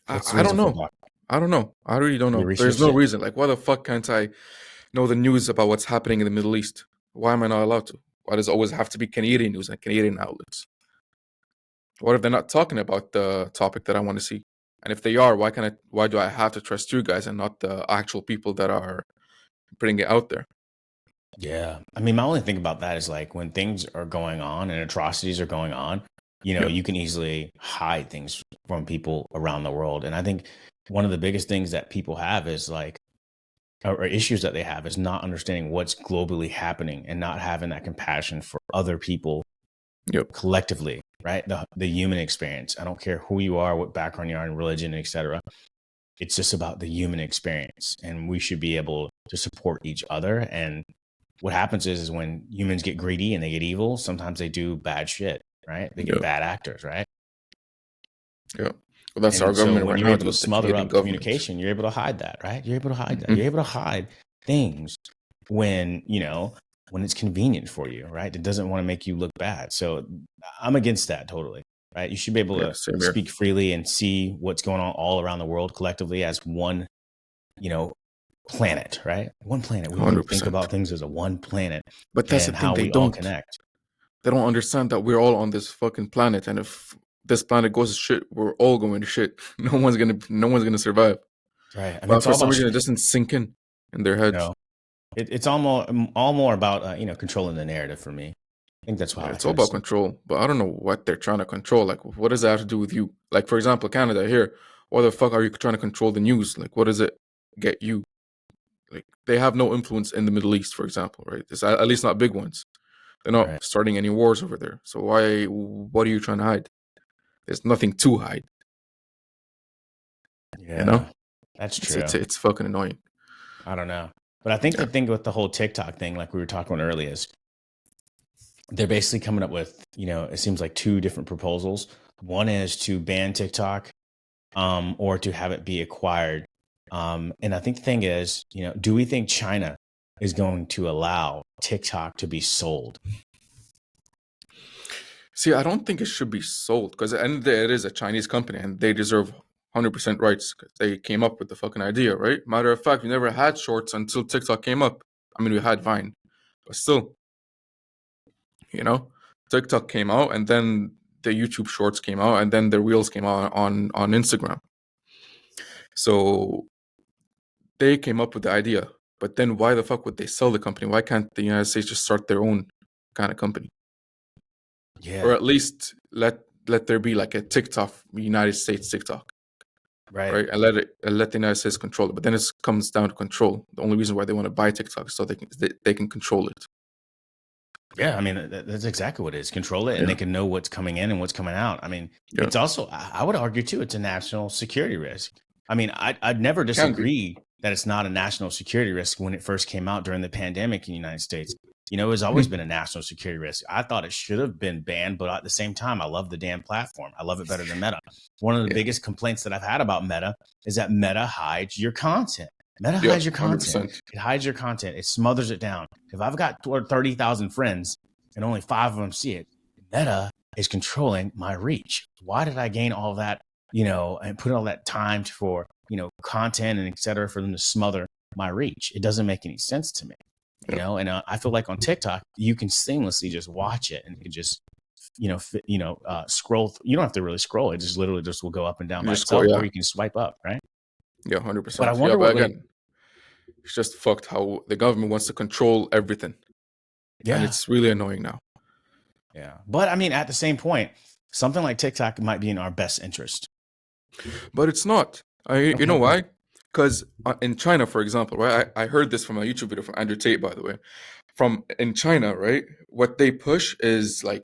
Speaker 3: I don't know. I don't know. I really don't know. There's no reason. Like, why the fuck can't I know the news about what's happening in the Middle East? Why am I not allowed to? Why does it always have to be Canadian news and Canadian outlets? What if they're not talking about the topic that I want to see? And if they are, why do I have to trust you guys and not the actual people that are putting it out there?
Speaker 2: Yeah. I mean, my only thing about that is like when things are going on and atrocities are going on, you can easily hide things from people around the world. And I think one of the biggest things that people have is like, or issues that they have is not understanding what's globally happening and not having that compassion for other people collectively, right? The human experience. I don't care who you are, what background you are in religion, et cetera. It's just about the human experience. And we should be able to support each other. And what happens is when humans get greedy and they get evil, sometimes they do bad shit, right? They get bad actors, right?
Speaker 3: Yeah. Well, that's our government
Speaker 2: when
Speaker 3: right
Speaker 2: you're
Speaker 3: now.
Speaker 2: able to smother up communication, you're able to hide that, right? You're able to hide that. You're able to hide things when it's convenient for you, right? It doesn't want to make you look bad. So I'm against that totally, right? You should be able to speak freely and see what's going on all around the world collectively as one, planet, right? One planet. We don't think about things as a one planet.
Speaker 3: But that's the thing, they don't connect. They don't understand that we're all on this fucking planet, and if this planet goes to shit, we're all going to shit. No one's gonna survive.
Speaker 2: Right. I mean,
Speaker 3: but for some reason, it doesn't sink in their heads.
Speaker 2: No. It's all more about controlling the narrative for me. I think that's why
Speaker 3: it's all about control. But I don't know what they're trying to control. Like, what does that have to do with you? Like, for example, Canada here. Why the fuck are you trying to control the news? Like, what does it get you? Like, they have no influence in the Middle East, for example, right? It's at least not big ones. They're not starting any wars over there. So what are you trying to hide? There's nothing to hide.
Speaker 2: Yeah, that's true.
Speaker 3: It's fucking annoying.
Speaker 2: I don't know. But I think the thing with the whole TikTok thing, like we were talking about earlier, is they're basically coming up with, it seems like two different proposals. One is to ban TikTok or to have it be acquired. And I think the thing is, do we think China is going to allow TikTok to be sold?
Speaker 3: See, I don't think it should be sold because at the end of the day, it is a Chinese company and they deserve 100% rights because they came up with the fucking idea, right? Matter of fact, we never had shorts until TikTok came up. I mean, we had Vine, but still, TikTok came out and then the YouTube shorts came out and then the reels came out on Instagram. So they came up with the idea, but then why the fuck would they sell the company? Why can't the United States just start their own kind of company?
Speaker 2: Yeah.
Speaker 3: Or at least let there be like a TikTok, United States TikTok. Right. And let the United States control it. But then it comes down to control. The only reason why they want to buy TikTok is so they can control it.
Speaker 2: Yeah, I mean, that's exactly what it is. Control it, and they can know what's coming in and what's coming out. I mean, it's also, I would argue too, it's a national security risk. I mean, I'd never disagree that it's not a national security risk when it first came out during the pandemic in the United States. You know, it's always been a national security risk. I thought it should have been banned, but at the same time, I love the damn platform. I love it better than Meta. One of the biggest complaints that I've had about Meta is that Meta hides your content. Meta hides your content.
Speaker 3: 100%.
Speaker 2: It hides your content. It smothers it down. If I've got 30,000 friends and only 5 of them see it, Meta is controlling my reach. Why did I gain all that, and put all that time for, content and et cetera for them to smother my reach? It doesn't make any sense to me. And I feel like on TikTok, you can seamlessly just watch it and you can just, scroll. You don't have to really scroll. It just literally just will go up and down by itself, or you can swipe up, right?
Speaker 3: Yeah, 100%.
Speaker 2: But I wonder what
Speaker 3: again, it's just fucked how the government wants to control everything.
Speaker 2: Yeah.
Speaker 3: And it's really annoying now.
Speaker 2: Yeah. But I mean, at the same point, something like TikTok might be in our best interest.
Speaker 3: But it's not. You know why? Because in China, for example, right? I heard this from a YouTube video from Andrew Tate, by the way. In China, right? What they push is like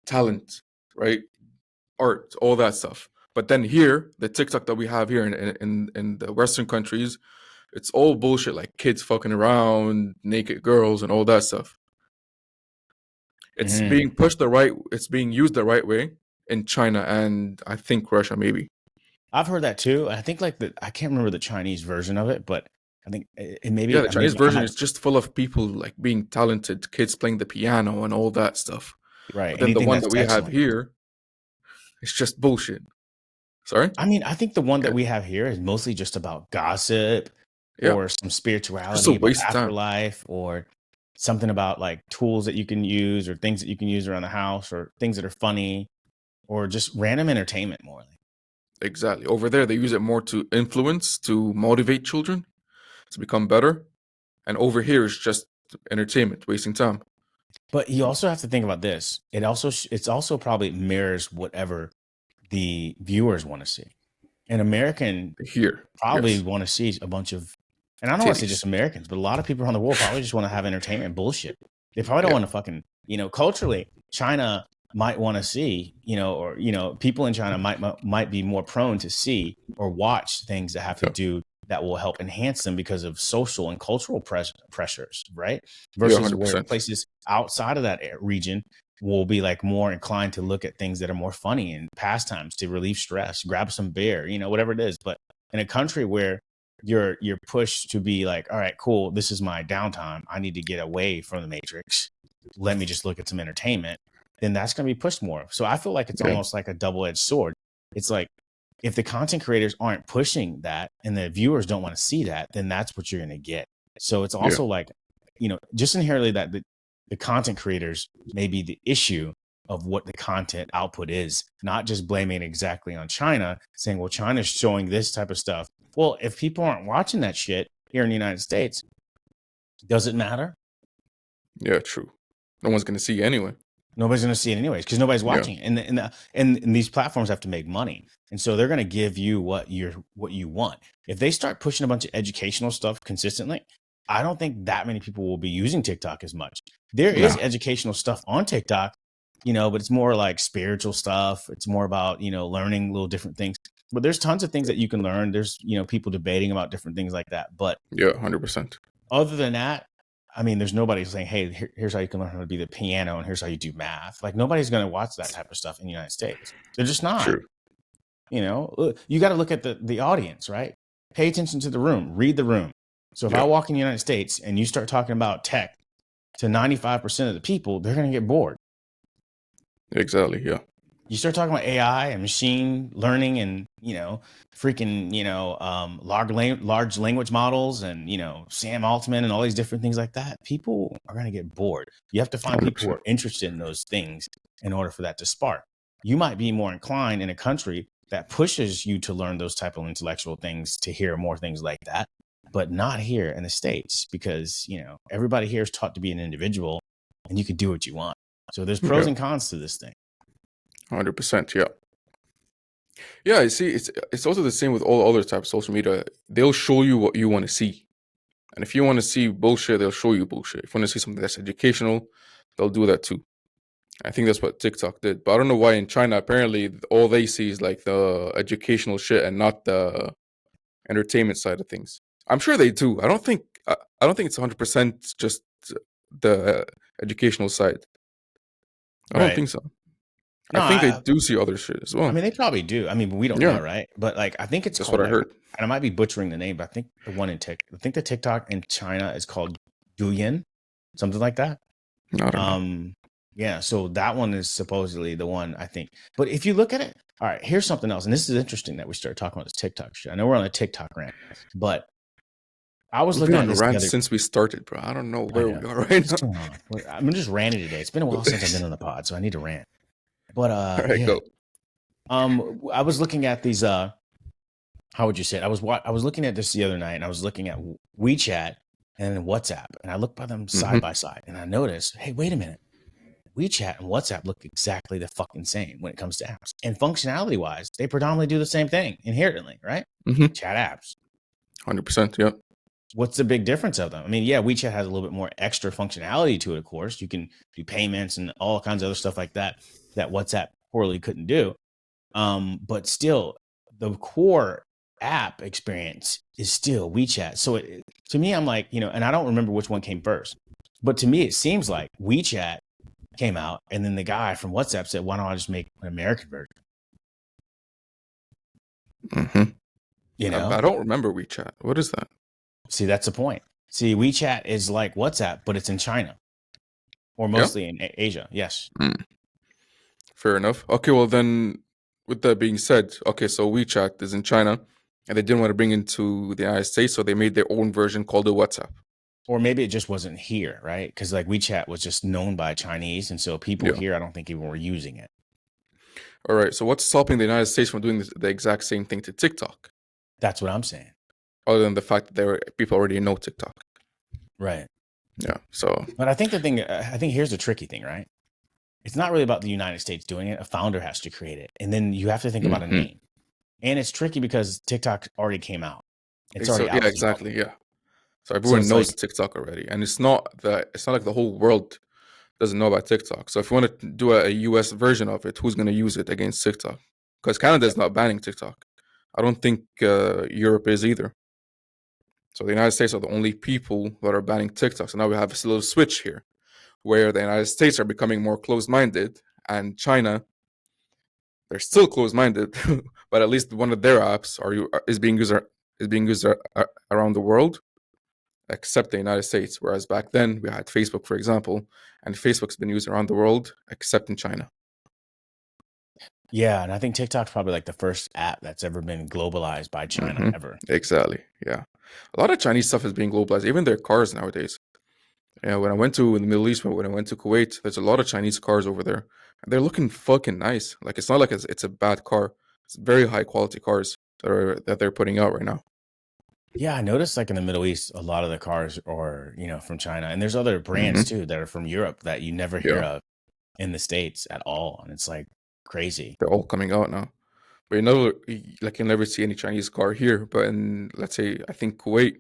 Speaker 3: talent, right? Art, all that stuff. But then here, the TikTok that we have here in the Western countries, it's all bullshit, like kids fucking around, naked girls, and all that stuff. It's being pushed it's being used the right way in China and I think Russia, maybe.
Speaker 2: I've heard that too. I think I can't remember the Chinese version of it, but I think it maybe.
Speaker 3: Yeah, the Chinese version is just full of people like being talented, kids playing the piano and all that stuff.
Speaker 2: Right.
Speaker 3: But then the one that we have here, it's just bullshit. Sorry?
Speaker 2: I mean, I think the one that we have here is mostly just about gossip or some spirituality about afterlife or something about like tools that you can use or things that you can use around the house or things that are funny or just random entertainment more.
Speaker 3: Exactly. Over there, they use it more to influence, to motivate children to become better. And over here, it's just entertainment, wasting time.
Speaker 2: But you also have to think about this. It's also probably mirrors whatever the viewers want to see. An American probably want to see a bunch of, and I don't want to say just Americans, but a lot of people around the world probably just want to have entertainment bullshit. They probably don't want to fucking, culturally, China might want to see, people in China might be more prone to see or watch things that have to do that will help enhance them because of social and cultural pressures, right? Versus where places outside of that region will be like more inclined to look at things that are more funny and pastimes to relieve stress, grab some beer, whatever it is. But in a country where you're pushed to be like, all right, cool, this is my downtime. I need to get away from the matrix. Let me just look at some entertainment. Then that's going to be pushed more. So I feel like it's almost like a double-edged sword. It's like if the content creators aren't pushing that and the viewers don't want to see that, then that's what you're going to get. So it's also like, just inherently that the content creators may be the issue of what the content output is, not just blaming exactly on China, saying, well, China's showing this type of stuff. Well, if people aren't watching that shit here in the United States, does it matter?
Speaker 3: Yeah, true. No one's going to see it anyway.
Speaker 2: Nobody's going to see it anyways because nobody's watching it. And these platforms have to make money. And so they're going to give you what you want. If they start pushing a bunch of educational stuff consistently, I don't think that many people will be using TikTok as much. There is educational stuff on TikTok, but it's more like spiritual stuff. It's more about, learning little different things. But there's tons of things that you can learn. There's, people debating about different things like that. But
Speaker 3: 100%.
Speaker 2: Other than that, I mean, there's nobody saying, hey, here's how you can learn how to be the piano and here's how you do math. Like nobody's going to watch that type of stuff in the United States. They're just not.
Speaker 3: True.
Speaker 2: You got to look at the audience, right? Pay attention to the room, read the room. So if I walk in the United States and you start talking about tech to 95% of the people, they're going to get bored.
Speaker 3: Exactly. Yeah.
Speaker 2: You start talking about AI and machine learning and, large language models and, Sam Altman and all these different things like that. People are going to get bored. You have to find 100%. People who are interested in those things in order for that to spark. You might be more inclined in a country that pushes you to learn those type of intellectual things to hear more things like that, but not here in the States because, everybody here is taught to be an individual and you can do what you want. So there's pros and cons to this thing.
Speaker 3: 100%. Yeah. Yeah. You see, it's also the same with all other types of social media. They'll show you what you want to see. And if you want to see bullshit, they'll show you bullshit. If you want to see something that's educational, they'll do that too. I think that's what TikTok did. But I don't know why in China, apparently all they see is like the educational shit and not the entertainment side of things. I'm sure they do. I don't think it's 100% just the educational side. I don't
Speaker 2: Right.
Speaker 3: think so.
Speaker 2: No,
Speaker 3: I think they do see other shit as well.
Speaker 2: I mean, they probably do. I mean, we don't
Speaker 3: Yeah.
Speaker 2: know, right? But like, I think it's
Speaker 3: That's
Speaker 2: called
Speaker 3: what I heard.
Speaker 2: and I might be butchering the name, but I think the one in I think the TikTok in China is called Douyin, something like that.
Speaker 3: I don't know.
Speaker 2: Yeah, so that one is supposedly the one, I think. But if you look at it, all right, here's something else, and this is interesting that we started talking about this TikTok shit. I know we're on a TikTok rant, but I was
Speaker 3: We've
Speaker 2: looking
Speaker 3: been
Speaker 2: at
Speaker 3: on a
Speaker 2: this the
Speaker 3: rant
Speaker 2: other.
Speaker 3: since we started, bro. I don't know
Speaker 2: I
Speaker 3: where
Speaker 2: know.
Speaker 3: we are right
Speaker 2: What's
Speaker 3: now.
Speaker 2: going on? I'm just ranting today. It's been a while since I've been on the pod, so I need to rant. But
Speaker 3: All right,
Speaker 2: yeah,
Speaker 3: go.
Speaker 2: I was looking at these. How would you say it? I was looking at this the other night, and I was looking at WeChat and WhatsApp, and I looked by them side by side, and I noticed, hey, wait a minute. WeChat and WhatsApp look exactly the fucking same when it comes to apps. And functionality wise, they predominantly do the same thing inherently, right?
Speaker 3: Mm-hmm.
Speaker 2: Chat apps.
Speaker 3: 100%. Yeah.
Speaker 2: What's the big difference of them? I mean, yeah, WeChat has a little bit more extra functionality to it, of course. You can do payments and all kinds of other stuff like that WhatsApp poorly couldn't do. But still, the core app experience is still WeChat. So to me, I'm like, and I don't remember which one came first, but to me, it seems like WeChat came out, and then the guy from WhatsApp said, "Why don't I just make an American version?"
Speaker 3: Mm-hmm. I don't remember WeChat. What is that?
Speaker 2: See, that's the point. See, WeChat is like WhatsApp, but it's in China, or mostly in Asia. Yes.
Speaker 3: Fair enough. Okay, well then, with that being said, okay, so WeChat is in China, and they didn't want to bring it into the United States, so they made their own version called the WhatsApp.
Speaker 2: Or maybe it just wasn't here, right? Because like WeChat was just known by Chinese, and so people here, I don't think even were using it.
Speaker 3: All right. So what's stopping the United States from doing the exact same thing to TikTok?
Speaker 2: That's what I'm saying.
Speaker 3: Other than the fact that people already know TikTok.
Speaker 2: Right.
Speaker 3: Yeah. So.
Speaker 2: But I think here's the tricky thing, right? It's not really about the United States doing it. A founder has to create it, and then you have to think about a name. And it's tricky because TikTok already came out. It's already out.
Speaker 3: Yeah, exactly. Yeah. So everyone knows TikTok already, and it's not like the whole world doesn't know about TikTok. So if you want to do a US version of it, who's going to use it against TikTok? Because Canada is not banning TikTok. I don't think Europe is either. So the United States are the only people that are banning TikTok. So now we have this little switch here, where the United States are becoming more closed-minded, and China, they're still closed-minded, but at least one of their apps is being used around the world, except the United States. Whereas back then we had Facebook, for example, and Facebook's been used around the world, except in China.
Speaker 2: Yeah, and I think TikTok's probably like the first app that's ever been globalized by China ever.
Speaker 3: Exactly. Yeah, a lot of Chinese stuff is being globalized. Even their cars nowadays. Yeah, when I went to the Middle East, when I went to Kuwait, there's a lot of Chinese cars over there. And they're looking fucking nice. Like it's not like it's a bad car. It's very high quality cars that they're putting out right now.
Speaker 2: Yeah, I noticed like in the Middle East, a lot of the cars are, from China. And there's other brands too that are from Europe that you never hear of in the States at all. And it's like crazy.
Speaker 3: They're all coming out now. But you never see any Chinese car here. But in, let's say, I think Kuwait,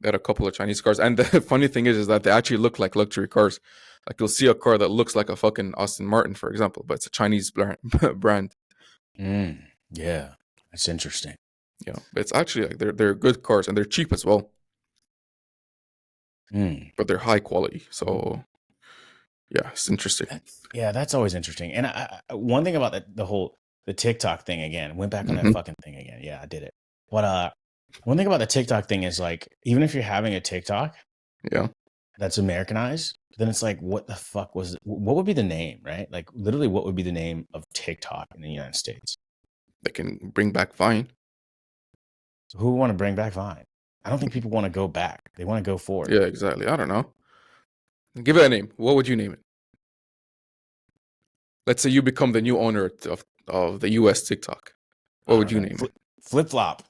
Speaker 3: they had a couple of Chinese cars. And the funny thing is that they actually look like luxury cars. Like you'll see a car that looks like a fucking Aston Martin, for example, but it's a Chinese brand.
Speaker 2: Yeah, that's interesting.
Speaker 3: Yeah, but it's actually like they're good cars and they're cheap as well. But they're high quality. So yeah, it's interesting.
Speaker 2: That's always interesting. And one thing about the TikTok thing again, went back on that fucking thing again. Yeah, I did it. But one thing about the TikTok thing is like, even if you're having a TikTok, that's Americanized, then it's like, what the fuck what would be the name, right? Like literally, what would be the name of TikTok in the United States?
Speaker 3: They can bring back Vine.
Speaker 2: So who would want to bring back Vine? I don't think people want to go back. They want to go forward.
Speaker 3: Yeah, exactly. I don't know. Give it a name. What would you name it? Let's say you become the new owner of the US TikTok. What would you name it?
Speaker 2: Flip Flop.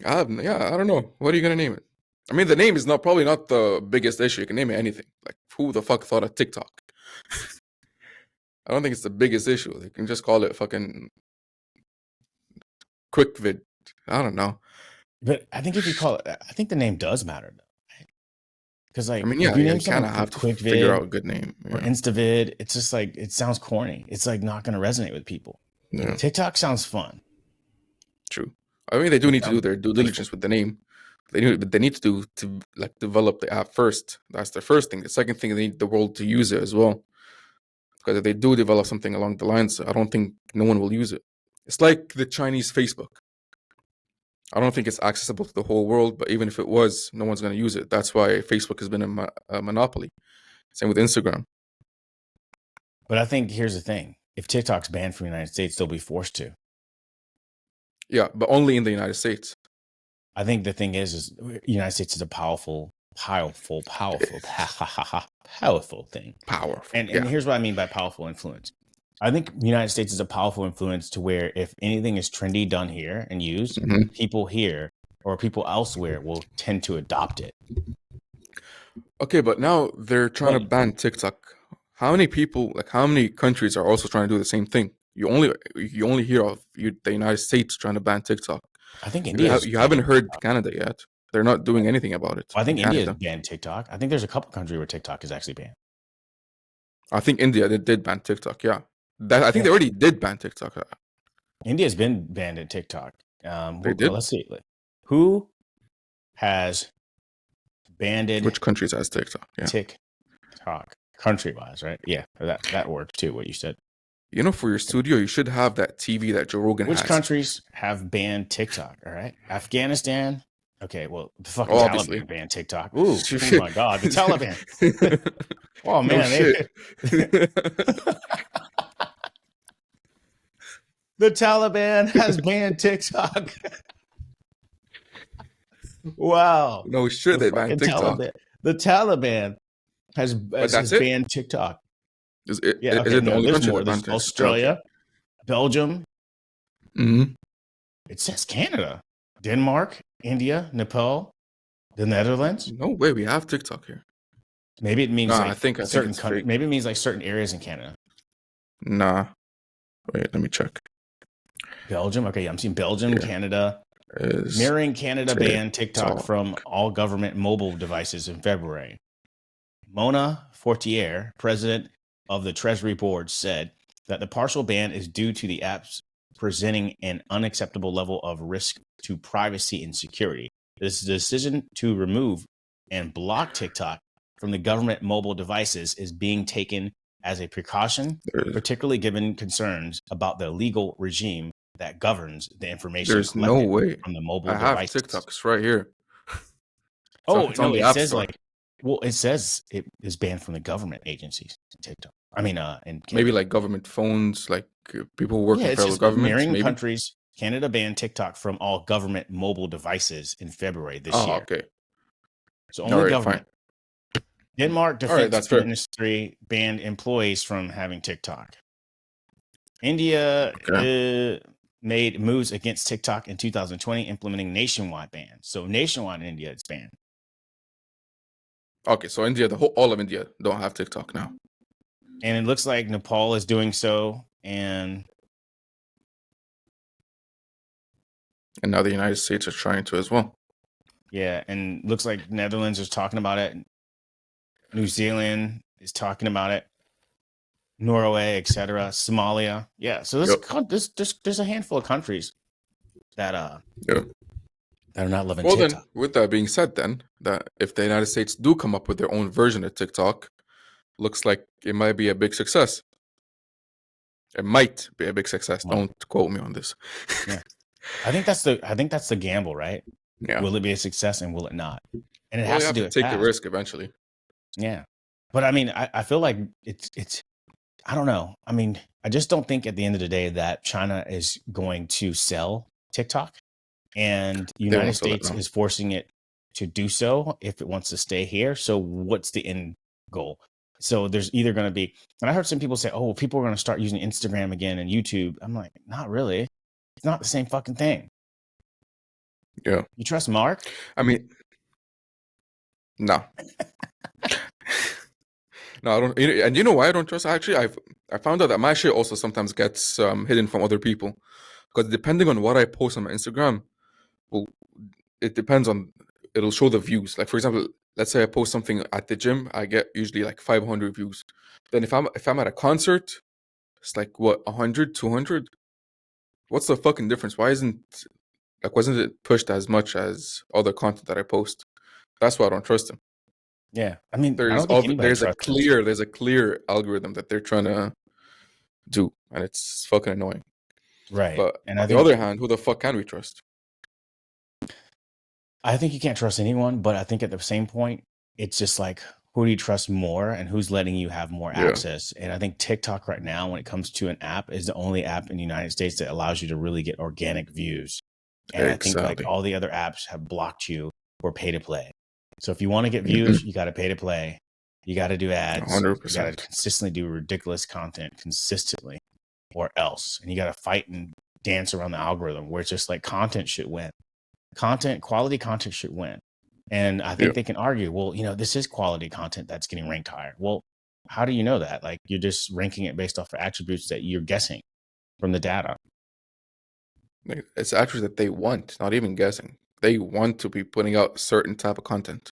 Speaker 3: I don't know. What are you gonna name it? I mean, the name is probably not the biggest issue. You can name it anything. Like, who the fuck thought of TikTok? I don't think it's the biggest issue. They can just call it fucking Quick Vid. I don't know.
Speaker 2: But I think if you call it, I think the name does matter, though. Because like,
Speaker 3: you kind of have to figure out a good name.
Speaker 2: Or InstaVid, it's just like, it sounds corny. It's like not going to resonate with people.
Speaker 3: Yeah.
Speaker 2: TikTok sounds fun.
Speaker 3: True. I mean, they do need to do their due diligence with the name. They need to do to like develop the app first. That's the first thing. The second thing, they need the world to use it as well. Because if they do develop something along the lines, I don't think no one will use it. It's like the Chinese Facebook. I don't think it's accessible to the whole world, but even if it was, no one's going to use it. That's why Facebook has been a monopoly. Same with Instagram.
Speaker 2: But I think here's the thing: if TikTok's banned from the United States, they'll be forced to.
Speaker 3: Yeah, but only in the United States.
Speaker 2: I think the thing is the United States is a powerful thing.
Speaker 3: Powerful.
Speaker 2: And here's what I mean by powerful influence. I think the United States is a powerful influence to where if anything is trendy done here and used, people here or people elsewhere will tend to adopt it.
Speaker 3: Okay, but now they're trying to ban TikTok. How many people, like how many countries are also trying to do the same thing? You only hear of the United States trying to ban TikTok.
Speaker 2: I think India.
Speaker 3: You haven't heard Canada yet. They're not doing anything about it.
Speaker 2: Well, I think India has banned TikTok. I think there's a couple countries where TikTok is actually banned.
Speaker 3: I think India did ban TikTok. Yeah, I think they already did ban TikTok.
Speaker 2: India's been banned at TikTok.
Speaker 3: They did.
Speaker 2: Let's see. Who has banned
Speaker 3: Which countries has TikTok? Yeah.
Speaker 2: TikTok country-wise, right? Yeah, that works too. What you said.
Speaker 3: You know, for your studio, you should have that TV that Joe Rogan has.
Speaker 2: Which countries have banned TikTok? All right, Afghanistan. Okay, well, the fucking
Speaker 3: obviously.
Speaker 2: Taliban banned TikTok. Ooh, oh my God, the Taliban. Oh man, the Taliban has banned TikTok. Wow.
Speaker 3: No shit, they banned TikTok.
Speaker 2: The Taliban has banned TikTok.
Speaker 3: Is it the only country that banned TikTok?
Speaker 2: Australia, Belgium.
Speaker 3: Mm-hmm.
Speaker 2: It says Canada, Denmark, India, Nepal, the Netherlands.
Speaker 3: No way, we have TikTok here.
Speaker 2: Maybe it means
Speaker 3: I think
Speaker 2: certain
Speaker 3: it's
Speaker 2: countries.
Speaker 3: fake.
Speaker 2: Maybe it means like certain areas in Canada.
Speaker 3: Nah. Wait, let me check.
Speaker 2: Belgium. Okay, I'm seeing Belgium, Canada. Mirroring Canada banned TikTok from all government mobile devices in February. Mona Fortier, president of the Treasury Board, said that the partial ban is due to the apps presenting an unacceptable level of risk to privacy and security. This decision to remove and block TikTok from the government mobile devices is being taken as a precaution, particularly given concerns about the legal regime that governs the information
Speaker 3: There's no way
Speaker 2: from the mobile
Speaker 3: I have
Speaker 2: devices.
Speaker 3: TikToks right here.
Speaker 2: Oh,
Speaker 3: it's
Speaker 2: no,
Speaker 3: on the
Speaker 2: it
Speaker 3: App
Speaker 2: says
Speaker 3: Store.
Speaker 2: it says it is banned from the government agencies. TikTok. I mean, and
Speaker 3: Maybe like government phones, like people who work in federal government.
Speaker 2: Mirroring
Speaker 3: Maybe.
Speaker 2: countries. Canada banned TikTok from all government mobile devices in February this year.
Speaker 3: Okay.
Speaker 2: So only government.
Speaker 3: Fine.
Speaker 2: Denmark Defense
Speaker 3: that's fair.
Speaker 2: Ministry banned employees from having TikTok. India made moves against TikTok in 2020, implementing nationwide bans. So nationwide in India, it's banned.
Speaker 3: Okay, so India, all of India don't have TikTok now.
Speaker 2: And it looks like Nepal is doing so, and
Speaker 3: now the United States are trying to as well.
Speaker 2: Yeah, and looks like Netherlands is talking about it. New Zealand is talking about it. Norway, etc. Somalia. Yeah, so there's a handful of countries that are not loving TikTok.
Speaker 3: Then, with that being said, then that if the United States do come up with their own version of TikTok, looks like it might be a big success. It might be a big success. Don't quote me on this.
Speaker 2: Yeah, I think that's the gamble, right?
Speaker 3: Yeah.
Speaker 2: Will it be a success and will it not? And it has to do it
Speaker 3: take
Speaker 2: fast.
Speaker 3: the risk eventually.
Speaker 2: Yeah, but I mean, I feel like it's. I don't know. I mean, I just don't think at the end of the day that China is going to sell TikTok, and the United States is forcing it to do so if it wants to stay here. So what's the end goal? So there's either going to be, and I heard some people say, oh, people are going to start using Instagram again and YouTube. I'm like, not really. It's not the same fucking thing.
Speaker 3: Yeah.
Speaker 2: You trust Mark?
Speaker 3: I mean, no. No, I don't. And you know why I don't trust? Actually, I found out that my shit also sometimes gets hidden from other people, because depending on what I post on my Instagram, well, it depends on. It'll show the views. Like for example, let's say I post something at the gym, I get usually like 500 views. Then if I'm at a concert, it's like what 100, 200. What's the fucking difference? Wasn't it pushed as much as other content that I post? That's why I don't trust them.
Speaker 2: Yeah. I mean, I don't think anybody trusts them.
Speaker 3: There's a clear algorithm that they're trying to do, and it's fucking annoying.
Speaker 2: Right.
Speaker 3: But
Speaker 2: And
Speaker 3: on the other hand, who the fuck can we trust?
Speaker 2: I think you can't trust anyone, but I think at the same point, it's just like, who do you trust more and who's letting you have more
Speaker 3: Yeah.
Speaker 2: access? And I think TikTok right now, when it comes to an app, is the only app in the United States that allows you to really get organic views. And I think like
Speaker 3: Exactly.
Speaker 2: all the other apps have blocked you for pay to play. So if you want to get views, you got to pay to play. You got to do ads. You got to
Speaker 3: 100%.
Speaker 2: consistently do ridiculous content consistently, or else. And you got to fight and dance around the algorithm where it's just like content should win. Quality content should win. And I think
Speaker 3: Yeah.
Speaker 2: they can argue, well, this is quality content that's getting ranked higher. Well, how do you know that? Like, you're just ranking it based off of attributes that you're guessing from the data.
Speaker 3: It's actually that they want, not even guessing. They want to be putting out certain type of content.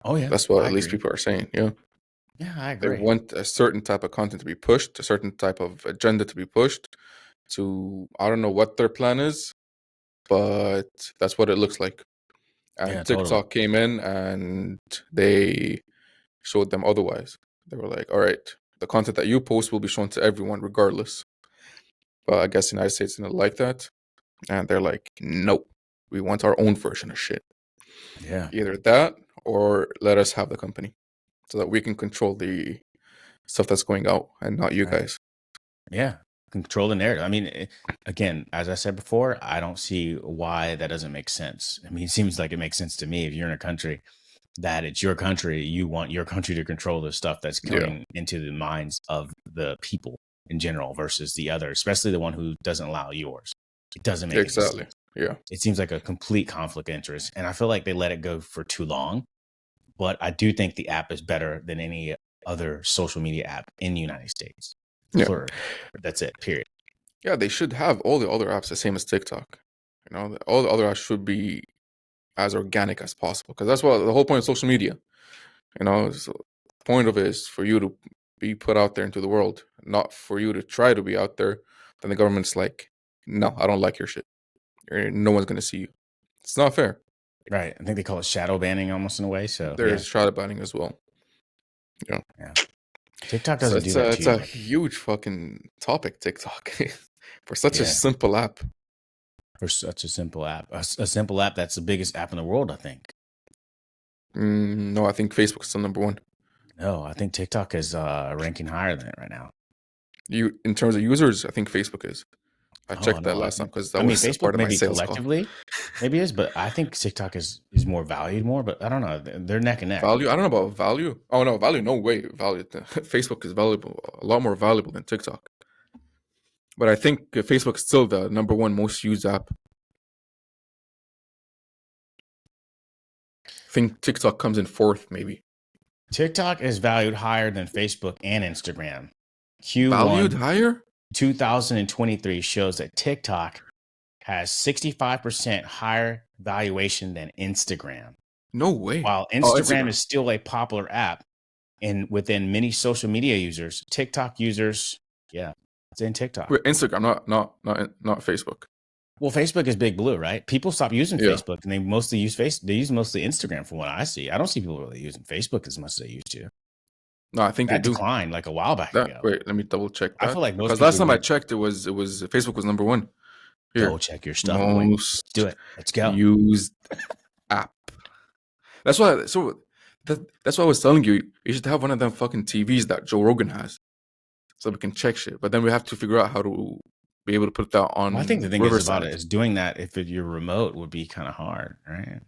Speaker 2: Oh yeah,
Speaker 3: That's what
Speaker 2: I
Speaker 3: at least
Speaker 2: agree.
Speaker 3: people are saying. Yeah.
Speaker 2: Yeah, I
Speaker 3: They
Speaker 2: agree.
Speaker 3: want a certain type of content to be pushed, a certain type of agenda to be pushed. I don't know what their plan is, but that's what it looks like. And
Speaker 2: Yeah,
Speaker 3: TikTok
Speaker 2: totally.
Speaker 3: came in and they showed them otherwise. They were like, all right, the content that you post will be shown to everyone regardless. But I guess the United States didn't like that. And they're like, nope, we want our own version of shit.
Speaker 2: Yeah.
Speaker 3: Either that or let us have the company so that we can control the stuff that's going out and not you
Speaker 2: Right.
Speaker 3: guys.
Speaker 2: Yeah. Control the narrative. I mean, again, as I said before, I don't see why that doesn't make sense. I mean, it seems like it makes sense to me. If you're in a country that it's your country, you want your country to control the stuff that's
Speaker 3: Yeah.
Speaker 2: coming into the minds of the people in general versus the other, especially the one who doesn't allow yours. It doesn't make any
Speaker 3: Exactly.
Speaker 2: sense.
Speaker 3: Yeah.
Speaker 2: It seems like a complete conflict of interest. And I feel like they let it go for too long. But I do think the app is better than any other social media app in the United States.
Speaker 3: Yeah.
Speaker 2: Plural. That's it, period.
Speaker 3: Yeah, they should have all the other apps the same as TikTok. All the other apps should be as organic as possible because that's what the whole point of social media. So the point of it is for you to be put out there into the world, not for you to try to be out there. Then the government's like, no, I don't like your shit. No one's gonna see you. It's not fair.
Speaker 2: Right. I think they call it shadow banning almost in a way. So
Speaker 3: There's shadow banning as well.
Speaker 2: yeah. TikTok
Speaker 3: So
Speaker 2: doesn't do that
Speaker 3: it's
Speaker 2: to
Speaker 3: a
Speaker 2: you.
Speaker 3: huge fucking topic, TikTok, for such a
Speaker 2: Yeah.
Speaker 3: simple app.
Speaker 2: For such a simple app. A simple app that's the biggest app in the world, I think.
Speaker 3: No, I think Facebook is still number one.
Speaker 2: No, I think TikTok is ranking higher than it right now.
Speaker 3: In terms of users, I think Facebook is. I checked that
Speaker 2: no,
Speaker 3: last time because that
Speaker 2: I mean,
Speaker 3: was a
Speaker 2: Facebook
Speaker 3: part of my
Speaker 2: maybe
Speaker 3: sales call.
Speaker 2: collectively, maybe is, but I think TikTok is more valued more. But I don't know. They're neck and neck.
Speaker 3: Value? I don't know about value. Oh no, value? No way. Value. Facebook is valuable, a lot more valuable than TikTok. But I think Facebook is still the number one most used app. I think TikTok comes in fourth, maybe.
Speaker 2: TikTok is valued higher than Facebook and Instagram. Q1
Speaker 3: Valued higher?
Speaker 2: 2023 shows that TikTok has 65% higher valuation than Instagram.
Speaker 3: No way.
Speaker 2: While Instagram is still a popular app and within many social media users, TikTok users, it's in TikTok.
Speaker 3: Wait, Instagram, not Facebook.
Speaker 2: Well, Facebook is big blue, right? People stop using
Speaker 3: Yeah.
Speaker 2: Facebook and they mostly use They use mostly Instagram from what I see. I don't see people really using Facebook as much as they used to.
Speaker 3: No, I think
Speaker 2: That
Speaker 3: they do.
Speaker 2: declined like a while back ago.
Speaker 3: Wait, let me double check that.
Speaker 2: I feel like most
Speaker 3: because last
Speaker 2: people
Speaker 3: time I checked, it was Facebook was number one. Here,
Speaker 2: Go check your stuff. Boy.
Speaker 3: most
Speaker 2: Let's do it. Let's go.
Speaker 3: used app. That's why I was telling you should have one of them fucking TVs that Joe Rogan has, so we can check shit. But then we have to figure out how to be able to put that on.
Speaker 2: Well, I think the thing
Speaker 3: Riverside.
Speaker 2: is about it is doing that if you're remote would be kind of hard, right?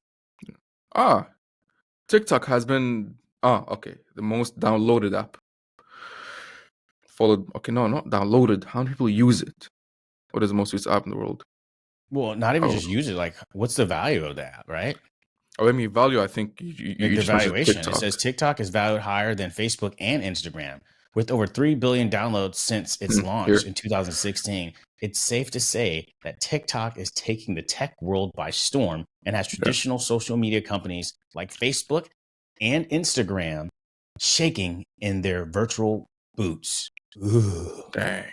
Speaker 3: TikTok has been okay, the most downloaded app. Followed, okay, no, not downloaded. How many people use it? What is the most used app in the world?
Speaker 2: Well, not even just use it. Like, what's the value of that, right?
Speaker 3: Oh, I mean, value. I think you
Speaker 2: The
Speaker 3: just mentioned
Speaker 2: valuation.
Speaker 3: TikTok.
Speaker 2: It says TikTok is valued higher than Facebook and Instagram, with over 3 billion downloads since its launch in 2016. It's safe to say that TikTok is taking the tech world by storm and has traditional social media companies like Facebook and Instagram shaking in their virtual boots. Ooh.
Speaker 3: Dang.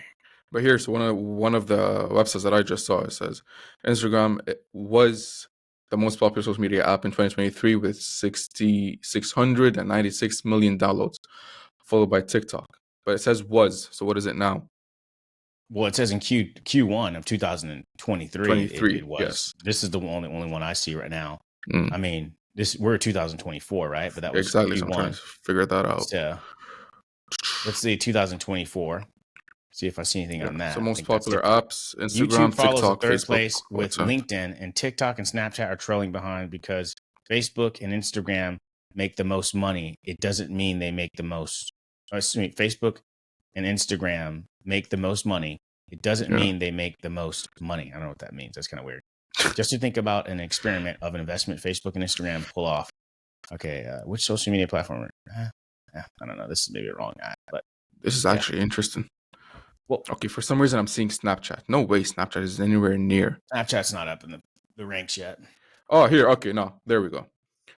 Speaker 3: But here's one of the websites that I just saw. It says Instagram was the most popular social media app in 2023 with 696 million downloads, followed by TikTok. But it says was, so what is it now?
Speaker 2: Well, it says in Q1 of 2023,
Speaker 3: 23,
Speaker 2: it was.
Speaker 3: yes.
Speaker 2: This is the only one I see right now.
Speaker 3: Mm.
Speaker 2: I mean, we're 2024, right? But that was
Speaker 3: Exactly.
Speaker 2: Q1.
Speaker 3: So I'm trying to figure that out.
Speaker 2: So let's see 2024. See if I see anything on that.
Speaker 3: So most popular apps: Instagram,
Speaker 2: YouTube follows
Speaker 3: TikTok,
Speaker 2: in third
Speaker 3: Facebook,
Speaker 2: place with
Speaker 3: WhatsApp.
Speaker 2: LinkedIn, and TikTok and Snapchat are trailing behind because Facebook and Instagram make the most money. It doesn't mean they make the most. Facebook and Instagram make the most money. It doesn't mean they make the most money. I don't know what that means. That's kind of weird. Just to think about an experiment of an investment Facebook and Instagram pull off. Okay, which social media platform? I don't know. This is maybe a wrong guy, but
Speaker 3: this is actually interesting.
Speaker 2: Well,
Speaker 3: okay, for some reason I'm seeing Snapchat. No way Snapchat is anywhere near.
Speaker 2: Snapchat's not up in the ranks yet.
Speaker 3: Oh, here. Okay, no, there we go.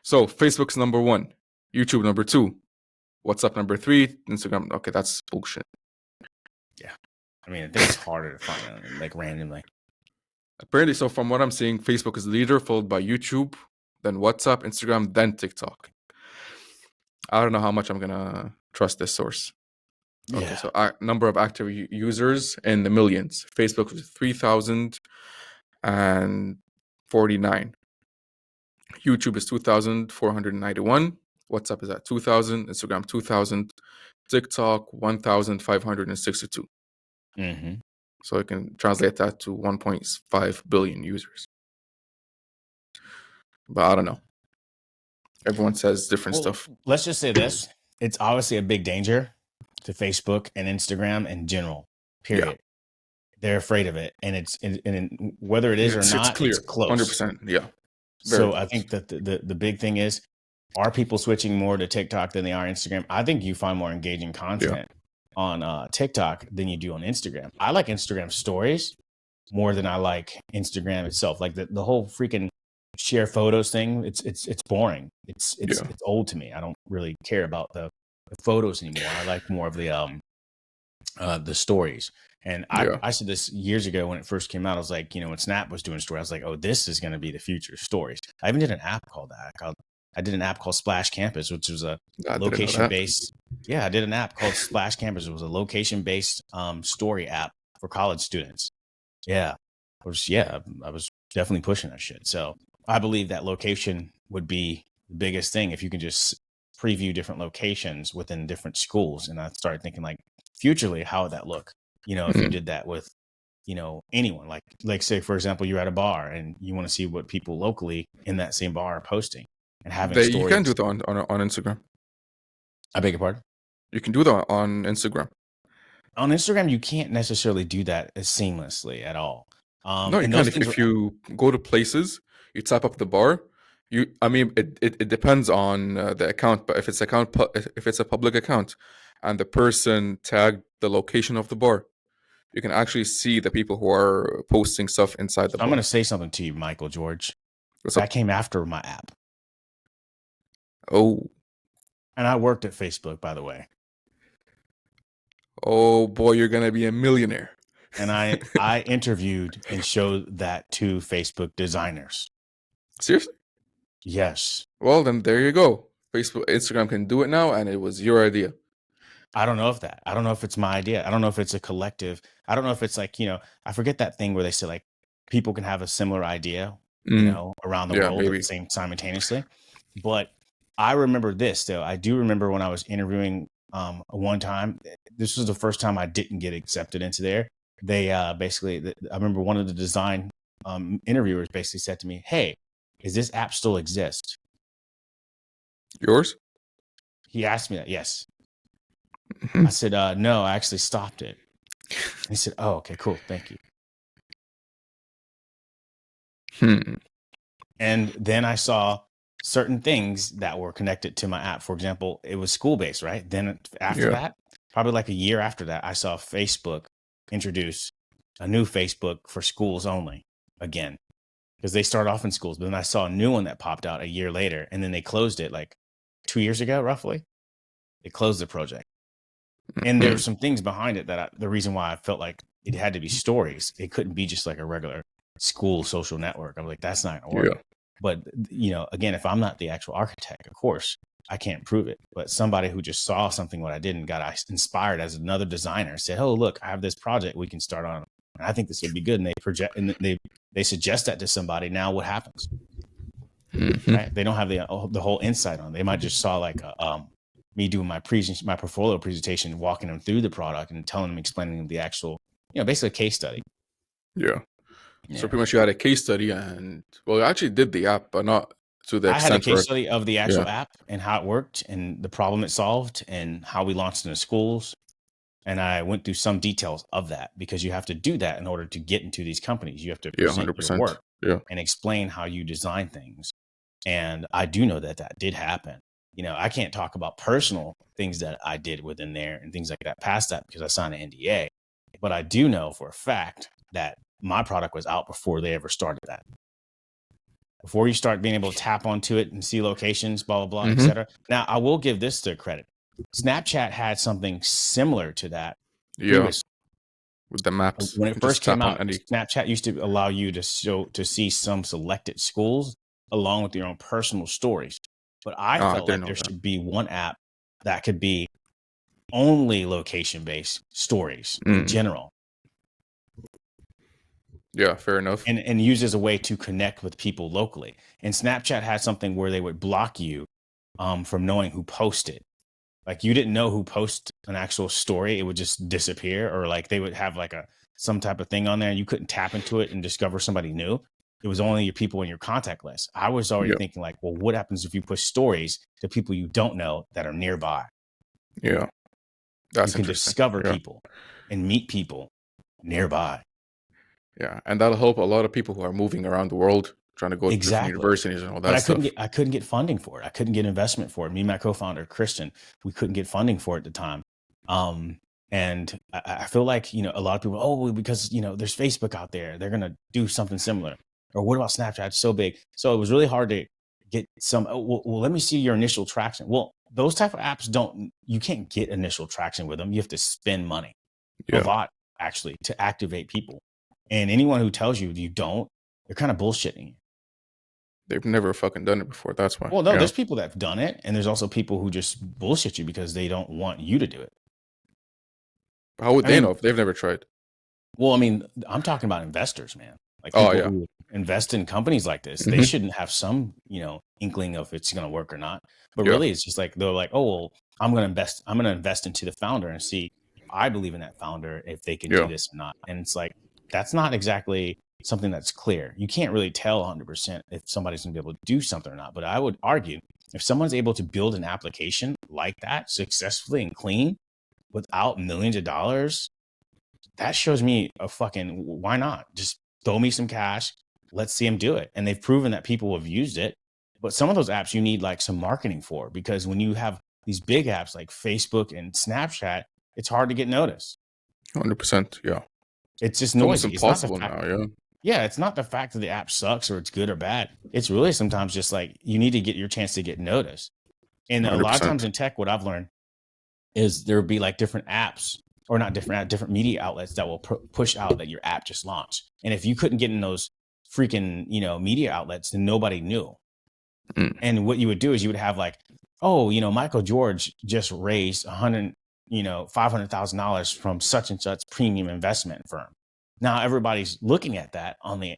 Speaker 3: So Facebook's number 1, YouTube number 2, WhatsApp number 3, Instagram. Okay, that's bullshit.
Speaker 2: Yeah, I mean, I think it's harder to find like randomly.
Speaker 3: Apparently, so from what I'm seeing, Facebook is the leader, followed by YouTube, then WhatsApp, Instagram, then TikTok. I don't know how much I'm gonna trust this source. Okay, so number of active users in the millions. Facebook was 3,049. YouTube is 2,491. WhatsApp is at 2,000. Instagram 2,000. TikTok 1,562.
Speaker 2: Mm-hmm.
Speaker 3: So I can translate that to 1.5 billion users. But I don't know. Everyone says different stuff.
Speaker 2: Let's just say this. It's obviously a big danger to Facebook and Instagram in general, period. Yeah. They're afraid of it. And and whether it is or not,
Speaker 3: clear.
Speaker 2: It's close.
Speaker 3: 100%. Yeah.
Speaker 2: So I think that the big thing is, are people switching more to TikTok than they are Instagram? I think you find more engaging content on TikTok than you do on Instagram. I like Instagram stories more than I like Instagram itself. Like the whole freaking share photos thing. It's boring. It's old to me. I don't really care about the photos anymore. I like more of the stories. And I said this years ago when it first came out. I was like, when Snap was doing stories, I was like, oh, this is going to be the future of stories. I even did an app called that. I did an app called Splash Campus, which was a location-based. Yeah, I did an app called Splash Campus. It was a location-based story app for college students. Yeah, I was definitely pushing that shit. So I believe that location would be the biggest thing if you can just preview different locations within different schools. And I started thinking, like, futurely, how would that look? If you did that with, anyone, like say, for example, you're at a bar and you want to see what people locally in that same bar are posting and having stories.
Speaker 3: You can do that on Instagram.
Speaker 2: I beg your pardon?
Speaker 3: You can do that on Instagram.
Speaker 2: On Instagram, you can't necessarily do that as seamlessly at all.
Speaker 3: No, you can. If you go to places, you tap up the bar. It depends on the account, but if it's a public account, and the person tagged the location of the bar, you can see the people who are posting stuff inside the bar.
Speaker 2: I'm going to say something to you, Michael George. That came after my app.
Speaker 3: Oh.
Speaker 2: And I worked at Facebook, by the way.
Speaker 3: Oh boy, you're going to be a millionaire.
Speaker 2: And I interviewed and showed that to Facebook designers.
Speaker 3: Seriously?
Speaker 2: Yes.
Speaker 3: Well, then there you go. Instagram can do it now, and it was your idea.
Speaker 2: I don't know if it's my idea. I don't know if it's a collective. I don't know if it's like, I forget that thing where they say like people can have a similar idea, around the world at the same simultaneously. But I remember this though. I do remember when I was interviewing one time, this was the first time I didn't get accepted into there. They I remember one of the design interviewers basically said to me, "Hey, is this app still exist?"
Speaker 3: Yours?
Speaker 2: He asked me that. Yes. I said, no, I actually stopped it. And he said, oh, okay, cool. Thank you. And then I saw certain things that were connected to my app. For example, it was school-based, right? Then after that, probably like a year after that, I saw Facebook introduce a new Facebook for schools only again, because they start off in schools. But then I saw a new one that popped out a year later, and then they closed it like 2 years ago, roughly. They closed the project. And there were some things behind it that the reason why I felt like it had to be stories. It couldn't be just like a regular school social network. I'm like, that's not gonna work.
Speaker 3: Yeah.
Speaker 2: But again, if I'm not the actual architect, of course I can't prove it. But somebody who just saw something what I did and got inspired as another designer said, "Oh, look, I have this project we can start on. And I think this would be good." And they project and they suggest that to somebody. Now what happens? Right? They don't have the whole insight on it. They might just saw like me doing my portfolio presentation, walking them through the product and telling them, explaining them the actual, basically a case study.
Speaker 3: Yeah. So pretty much you had a case study and, well, you actually did the app, but not to the
Speaker 2: I had
Speaker 3: extent
Speaker 2: a case study of the actual app and how it worked and the problem it solved and how we launched into schools. And I went through some details of that because you have to do that in order to get into these companies. You have to present
Speaker 3: 100%.
Speaker 2: your work
Speaker 3: Yeah.
Speaker 2: and explain how you design things. And I do know that did happen. I can't talk about personal things that I did within there and things like that past that because I signed an NDA. But I do know for a fact that my product was out before they ever started that. Before you start being able to tap onto it and see locations, blah, blah, blah, etc. Now, I will give this to credit. Snapchat had something similar to that.
Speaker 3: Yeah. With the maps.
Speaker 2: When it first came out, Snapchat used to allow you to see some selected schools along with your own personal stories. But I felt like there should be one app that could be only location-based stories in general.
Speaker 3: Yeah, fair enough.
Speaker 2: And use as a way to connect with people locally. And Snapchat had something where they would block you from knowing who posted. Like you didn't know who posted an actual story. It would just disappear, or like they would have like some type of thing on there and you couldn't tap into it and discover somebody new. It was only your people in your contact list. I was already thinking like, well, what happens if you push stories to people you don't know that are nearby?
Speaker 3: Yeah. That's
Speaker 2: you can discover people and meet people nearby.
Speaker 3: Yeah. And that'll help a lot of people who are moving around the world trying to go to different universities and all that stuff.
Speaker 2: I couldn't get funding for it. I couldn't get investment for it. Me and my co-founder, Christian, we couldn't get funding for it at the time. And I feel like, a lot of people, because, there's Facebook out there, they're going to do something similar. Or what about Snapchat? It's so big. So it was really hard to get some, let me see your initial traction. Well, those type of apps you can't get initial traction with them. You have to spend money, a lot actually, to activate people. And anyone who tells you don't, they're kind of bullshitting you.
Speaker 3: They've never fucking done it before. That's why.
Speaker 2: Well, no, there's people that have done it. And there's also people who just bullshit you because they don't want you to do it.
Speaker 3: How would they know if they've never tried?
Speaker 2: Well, I'm talking about investors, man. Like people who invest in companies like this, they shouldn't have some, inkling of it's going to work or not. But really, it's just like they're like, oh, well, I'm going to invest into the founder and see if I believe in that founder if they can do this or not. And it's like that's not exactly something that's clear. You can't really tell 100% if somebody's going to be able to do something or not. But I would argue if someone's able to build an application like that successfully and clean without millions of dollars, that shows me why not? Just throw me some cash. Let's see them do it. And they've proven that people have used it. But some of those apps you need like some marketing for, because when you have these big apps like Facebook and Snapchat, it's hard to get noticed.
Speaker 3: 100%. Yeah.
Speaker 2: It's just noisy.
Speaker 3: It's impossible now. Yeah.
Speaker 2: Yeah. It's not the fact that the app sucks or it's good or bad. It's really sometimes just like you need to get your chance to get noticed. And 100%. A lot of times in tech, what I've learned is there'll be like different apps, or not different media outlets that will push out that your app just launched. And if you couldn't get in those freaking, media outlets, then nobody knew. And what you would do is you would have like, Michael George just raised $500,000 from such and such premium investment firm. Now everybody's looking at that on the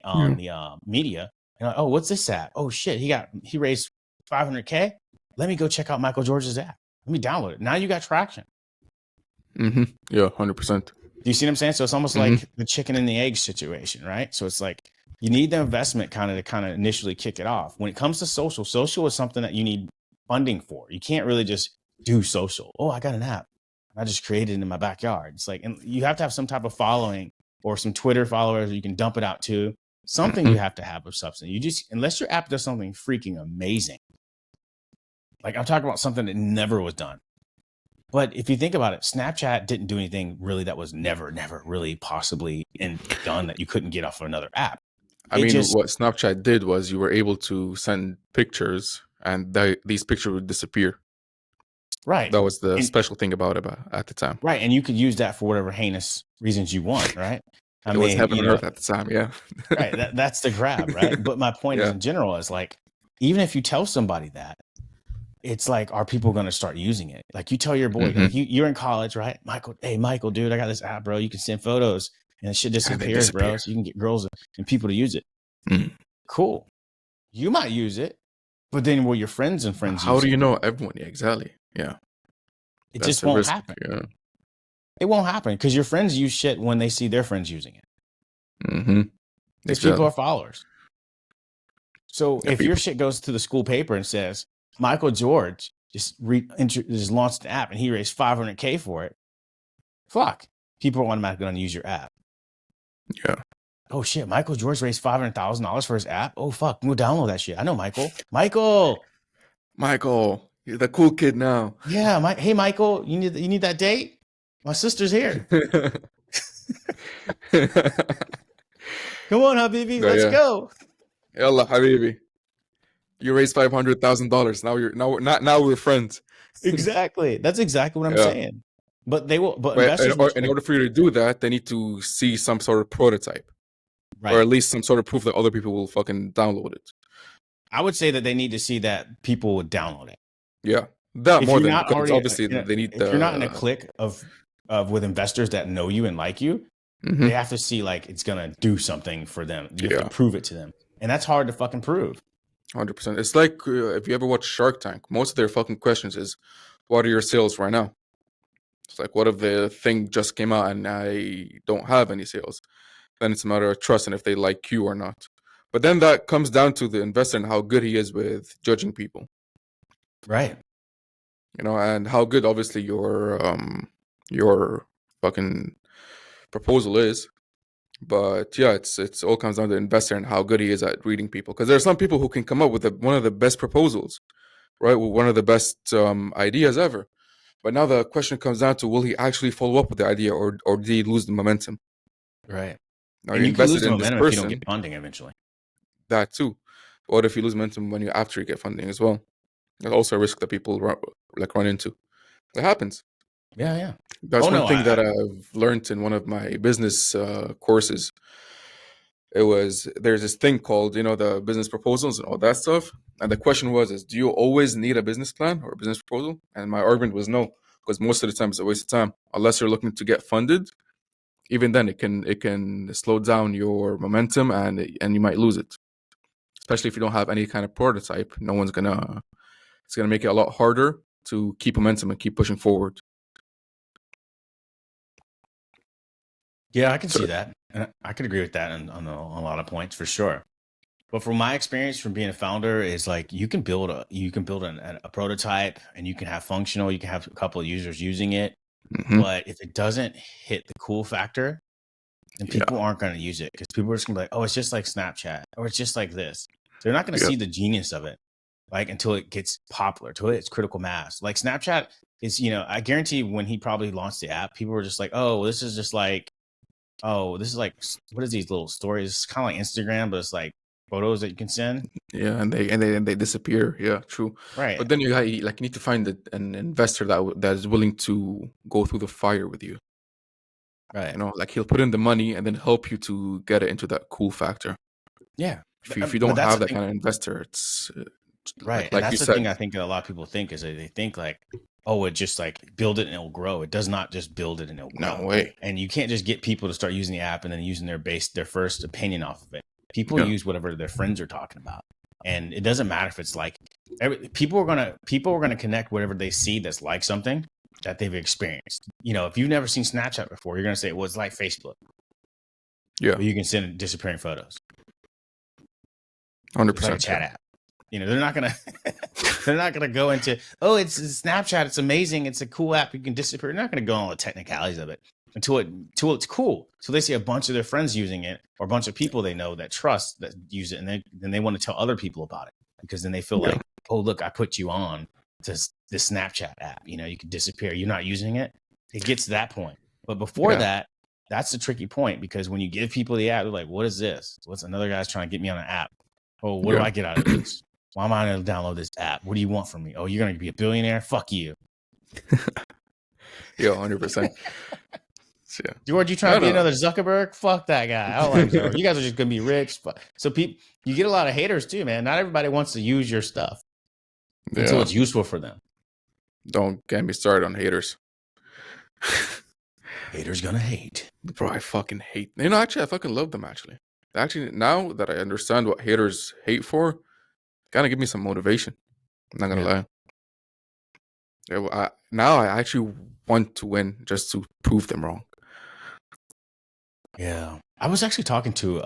Speaker 2: media and like, oh, what's this app? Oh shit, he raised $500K. Let me go check out Michael George's app. Let me download it. Now you got traction.
Speaker 3: Yeah, 100%.
Speaker 2: Do you see what I'm saying? So it's almost like the chicken and the egg situation, right? So it's like you need the investment to initially kick it off. When it comes to social is something that you need funding for. You can't really just do social. Oh, I got an app. I just created it in my backyard. It's like, and you have to have some type of following or some Twitter followers you can dump it out to. Something you have to have of substance. Unless your app does something freaking amazing. Like I'm talking about something that never was done. But if you think about it, Snapchat didn't do anything really that was never really possibly done that you couldn't get off of another app.
Speaker 3: What Snapchat did was you were able to send pictures and these pictures would disappear.
Speaker 2: Right.
Speaker 3: That was the
Speaker 2: And,
Speaker 3: special thing about it at the time.
Speaker 2: right. And you could use that for whatever heinous reasons you want, right? I
Speaker 3: It was
Speaker 2: mean,
Speaker 3: heaven
Speaker 2: you
Speaker 3: on
Speaker 2: know,
Speaker 3: earth at the time, yeah.
Speaker 2: right. That's the grab, right? But my point is
Speaker 3: Yeah.
Speaker 2: in general is like, even if you tell somebody that, it's like, are people going to start using it? Like you tell your boy,
Speaker 3: Mhm.
Speaker 2: like you're in college, right? Michael, hey, Michael, dude, I got this app, bro. You can send photos and it shit
Speaker 3: they
Speaker 2: disappears, bro.
Speaker 3: disappear.
Speaker 2: So you can get girls and people to use it.
Speaker 3: Mm.
Speaker 2: Cool. You might use it, but then will your friends and friends
Speaker 3: How
Speaker 2: use
Speaker 3: do
Speaker 2: it?
Speaker 3: you know everyone? Yeah, exactly. Yeah.
Speaker 2: It
Speaker 3: That's
Speaker 2: just
Speaker 3: the
Speaker 2: won't
Speaker 3: risk.
Speaker 2: happen.
Speaker 3: Yeah.
Speaker 2: It won't happen because your friends use shit when they see their friends using it.
Speaker 3: Mm-hmm.
Speaker 2: Because people
Speaker 3: Exactly.
Speaker 2: are followers. So
Speaker 3: Yeah,
Speaker 2: if your shit goes to the school paper and says Michael George just launched an app and he raised $500K for it, fuck, people are automatically going to use your app.
Speaker 3: Yeah.
Speaker 2: Oh shit, Michael George raised $500,000 for his app. Oh fuck, we'll download that shit. I know Michael.
Speaker 3: Michael, you're the cool kid now.
Speaker 2: Yeah, hey Michael, you need that date? My sister's here. Come on, Habibi,
Speaker 3: No,
Speaker 2: let's
Speaker 3: yeah.
Speaker 2: go.
Speaker 3: Yalla, habibi. You raised $500,000. Now we're friends.
Speaker 2: Exactly. That's exactly what I'm
Speaker 3: Yeah.
Speaker 2: saying. But they will. But
Speaker 3: But
Speaker 2: investors will.
Speaker 3: in order for you to do that, they need to see some sort of prototype,
Speaker 2: Right.
Speaker 3: or at least some sort of proof that other people will fucking download it.
Speaker 2: I would say that they need to see that people would download it.
Speaker 3: Yeah, that
Speaker 2: If
Speaker 3: more
Speaker 2: you're
Speaker 3: than
Speaker 2: not
Speaker 3: because
Speaker 2: already,
Speaker 3: obviously they need
Speaker 2: if you're not in a
Speaker 3: the.
Speaker 2: clique of with investors that know you and like you,
Speaker 3: Mhm.
Speaker 2: they have to see like it's gonna do something for them. You have
Speaker 3: Yeah.
Speaker 2: to prove it to them, and that's hard to fucking prove.
Speaker 3: 100%. It's like if you ever watch Shark Tank, most of their fucking questions is, "What are your sales right now?" It's like, what if the thing just came out and I don't have any sales? Then it's a matter of trust and if they like you or not. But then that comes down to the investor and how good he is with judging people,
Speaker 2: Right.
Speaker 3: you know, and how good obviously your fucking proposal is. But yeah, it's all comes down to the investor and how good he is at reading people. Because there are some people who can come up with one of the best proposals, right? With one of the best ideas ever. But now the question comes down to, will he actually follow up with the idea, or did he lose the momentum?
Speaker 2: Right.
Speaker 3: Now
Speaker 2: And
Speaker 3: you
Speaker 2: you can lose
Speaker 3: invested
Speaker 2: the
Speaker 3: in this
Speaker 2: momentum if you don't
Speaker 3: person,
Speaker 2: get funding eventually.
Speaker 3: that too. What if you lose momentum when you after you get funding as well? There's also a risk that people run into. It happens.
Speaker 2: Yeah. Yeah.
Speaker 3: That's
Speaker 2: Oh,
Speaker 3: one
Speaker 2: no,
Speaker 3: thing that I've learned in one of my business courses. There's this thing called, the business proposals and all that stuff. And the question was, do you always need a business plan or a business proposal? And my argument was no, because most of the time it's a waste of time. Unless you're looking to get funded, even then it can slow down your momentum and you might lose it. Especially if you don't have any kind of prototype, it's gonna make it a lot harder to keep momentum and keep pushing forward.
Speaker 2: Yeah, I can see
Speaker 3: Sure.
Speaker 2: that. And I could agree with that on a lot of points for sure. But from my experience from being a founder is like you can build a prototype and you can have functional, you can have a couple of users using it.
Speaker 3: Mhm.
Speaker 2: But if it doesn't hit the cool factor, then people aren't going to use it because people are just going to be like, oh, it's just like Snapchat or it's just like this. They're not going to
Speaker 3: Yeah.
Speaker 2: see the genius of it like until it gets popular, until it's critical mass. Like Snapchat is, I guarantee when he probably launched the app, people were just like, oh, this is just like, this is like, what is these little stories? It's kind of like Instagram, but it's like photos that you can send.
Speaker 3: Yeah, and they disappear. Yeah, true.
Speaker 2: Right.
Speaker 3: But then you need to find an investor that is willing to go through the fire with you.
Speaker 2: Right.
Speaker 3: Like he'll put in the money and then help you to get it into that cool factor.
Speaker 2: Yeah.
Speaker 3: If you don't have that kind of investor, it's
Speaker 2: right.
Speaker 3: like
Speaker 2: and
Speaker 3: you
Speaker 2: that's the
Speaker 3: said.
Speaker 2: thing I think that a lot of people think is that they think like, oh, it just like build it and it'll grow. It does not just build it and it'll grow.
Speaker 3: No way.
Speaker 2: And you can't just get people to start using the app and then using their first opinion off of it. People use whatever their friends are talking about. And it doesn't matter if it's like people are gonna connect whatever they see that's like something that they've experienced. If you've never seen Snapchat before, you're gonna say, well, it's like Facebook.
Speaker 3: Yeah.
Speaker 2: But you can send disappearing photos.
Speaker 3: 100%.
Speaker 2: It's like a chat app. They're not gonna go into, oh, it's Snapchat, it's amazing, it's a cool app, you can disappear. They're not gonna go on all the technicalities of it until it's cool. So they see a bunch of their friends using it or a bunch of people they know that trust that use it, and then they want to tell other people about it because then they feel like, oh, look, I put you on to this Snapchat app. You can disappear. You're not using it. It gets to that point. But before that, that's the tricky point because when you give people the app, they're like, what is this? What's another guy's trying to get me on an app? Oh, what do I get out of this? Why am I going to download this app? What do you want from me? Oh, you're going to be a billionaire? Fuck you.
Speaker 3: Yeah, 100%. So, yeah.
Speaker 2: George, you trying to be another Zuckerberg? Fuck that guy. I don't like George. You guys are just gonna be rich. So people, you get a lot of haters too, man. Not everybody wants to use your stuff until it's useful for them.
Speaker 3: Don't get me started on haters.
Speaker 2: Haters gonna hate.
Speaker 3: Bro, I fucking hate. Actually, I fucking love them. Actually, now that I understand what haters hate for, kind of give me some motivation. I'm not gonna lie. Now I actually want to win just to prove them wrong.
Speaker 2: Yeah, I was actually talking to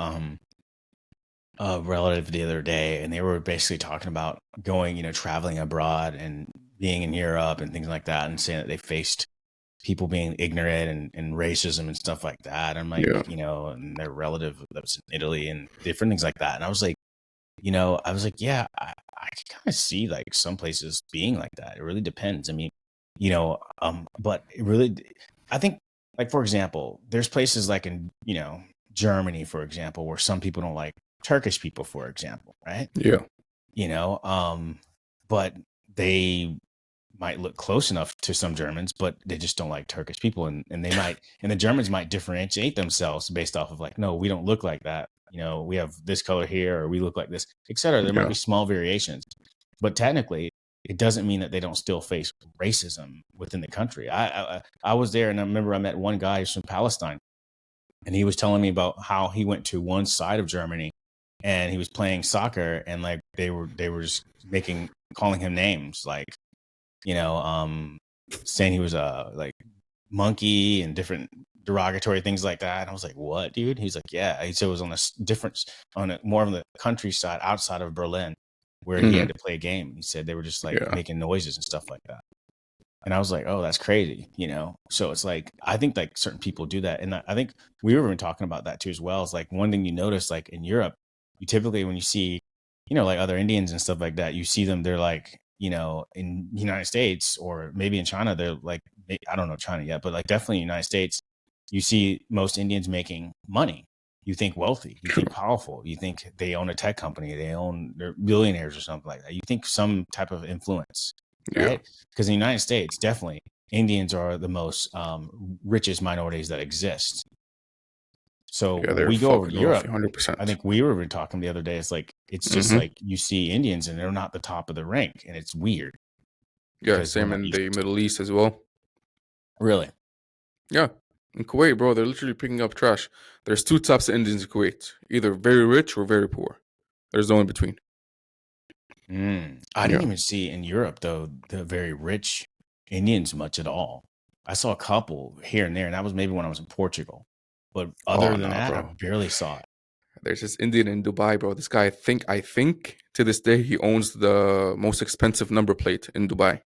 Speaker 2: a relative the other day, and they were basically talking about going, traveling abroad and being in Europe and things like that, and saying that they faced people being ignorant and racism and stuff like that. I'm like, and their relative that was in Italy and different things like that. And I was like, yeah, I can kind of see like some places being like that. It really depends. I mean, but it really, I think, like, for example, there's places like in, Germany, for example, where some people don't like Turkish people, for example, right?
Speaker 3: Yeah.
Speaker 2: But they might look close enough to some Germans, but they just don't like Turkish people. And the Germans might differentiate themselves based off of like, no, we don't look like that. We have this color here, or we look like this, etc. There might be small variations, but technically it doesn't mean that they don't still face racism within the country. I was there, and I remember I met one guy who's from Palestine, and he was telling me about how he went to one side of Germany and he was playing soccer, and like they were just calling him names, like, saying he was a like monkey and different derogatory things like that. And I was like, what, dude? He's like, yeah. He said it was on more of the countryside outside of Berlin, where he had to play a game. He said they were just like making noises and stuff like that. And I was like, oh, that's crazy, So it's like, I think like certain people do that. And I think we were even talking about that too as well. It's like one thing you notice, like in Europe, you typically, when you see, like other Indians and stuff like that, you see them, they're like, in the United States or maybe in China, they're like, I don't know China yet, but like definitely in the United States, you see most Indians making money. You think wealthy, you think powerful, you think they own a tech company, they're billionaires or something like that. You think some type of influence, right? Because in the United States, definitely Indians are the most richest minorities that exist. So when we go over to Europe, 100%. I think we were talking the other day. It's like, it's just like you see Indians and they're not the top of the rank, and it's weird.
Speaker 3: Yeah, same in the Middle East as well.
Speaker 2: Really?
Speaker 3: Yeah. In Kuwait, bro, they're literally picking up trash. There's two types of Indians in Kuwait, either very rich or very poor. There's no in between.
Speaker 2: I didn't even see in Europe, though, the very rich Indians much at all. I saw a couple here and there, and that was maybe when I was in Portugal. But other than that, bro, I barely saw it.
Speaker 3: There's this Indian in Dubai, bro. This guy, I think to this day, he owns the most expensive number plate in Dubai.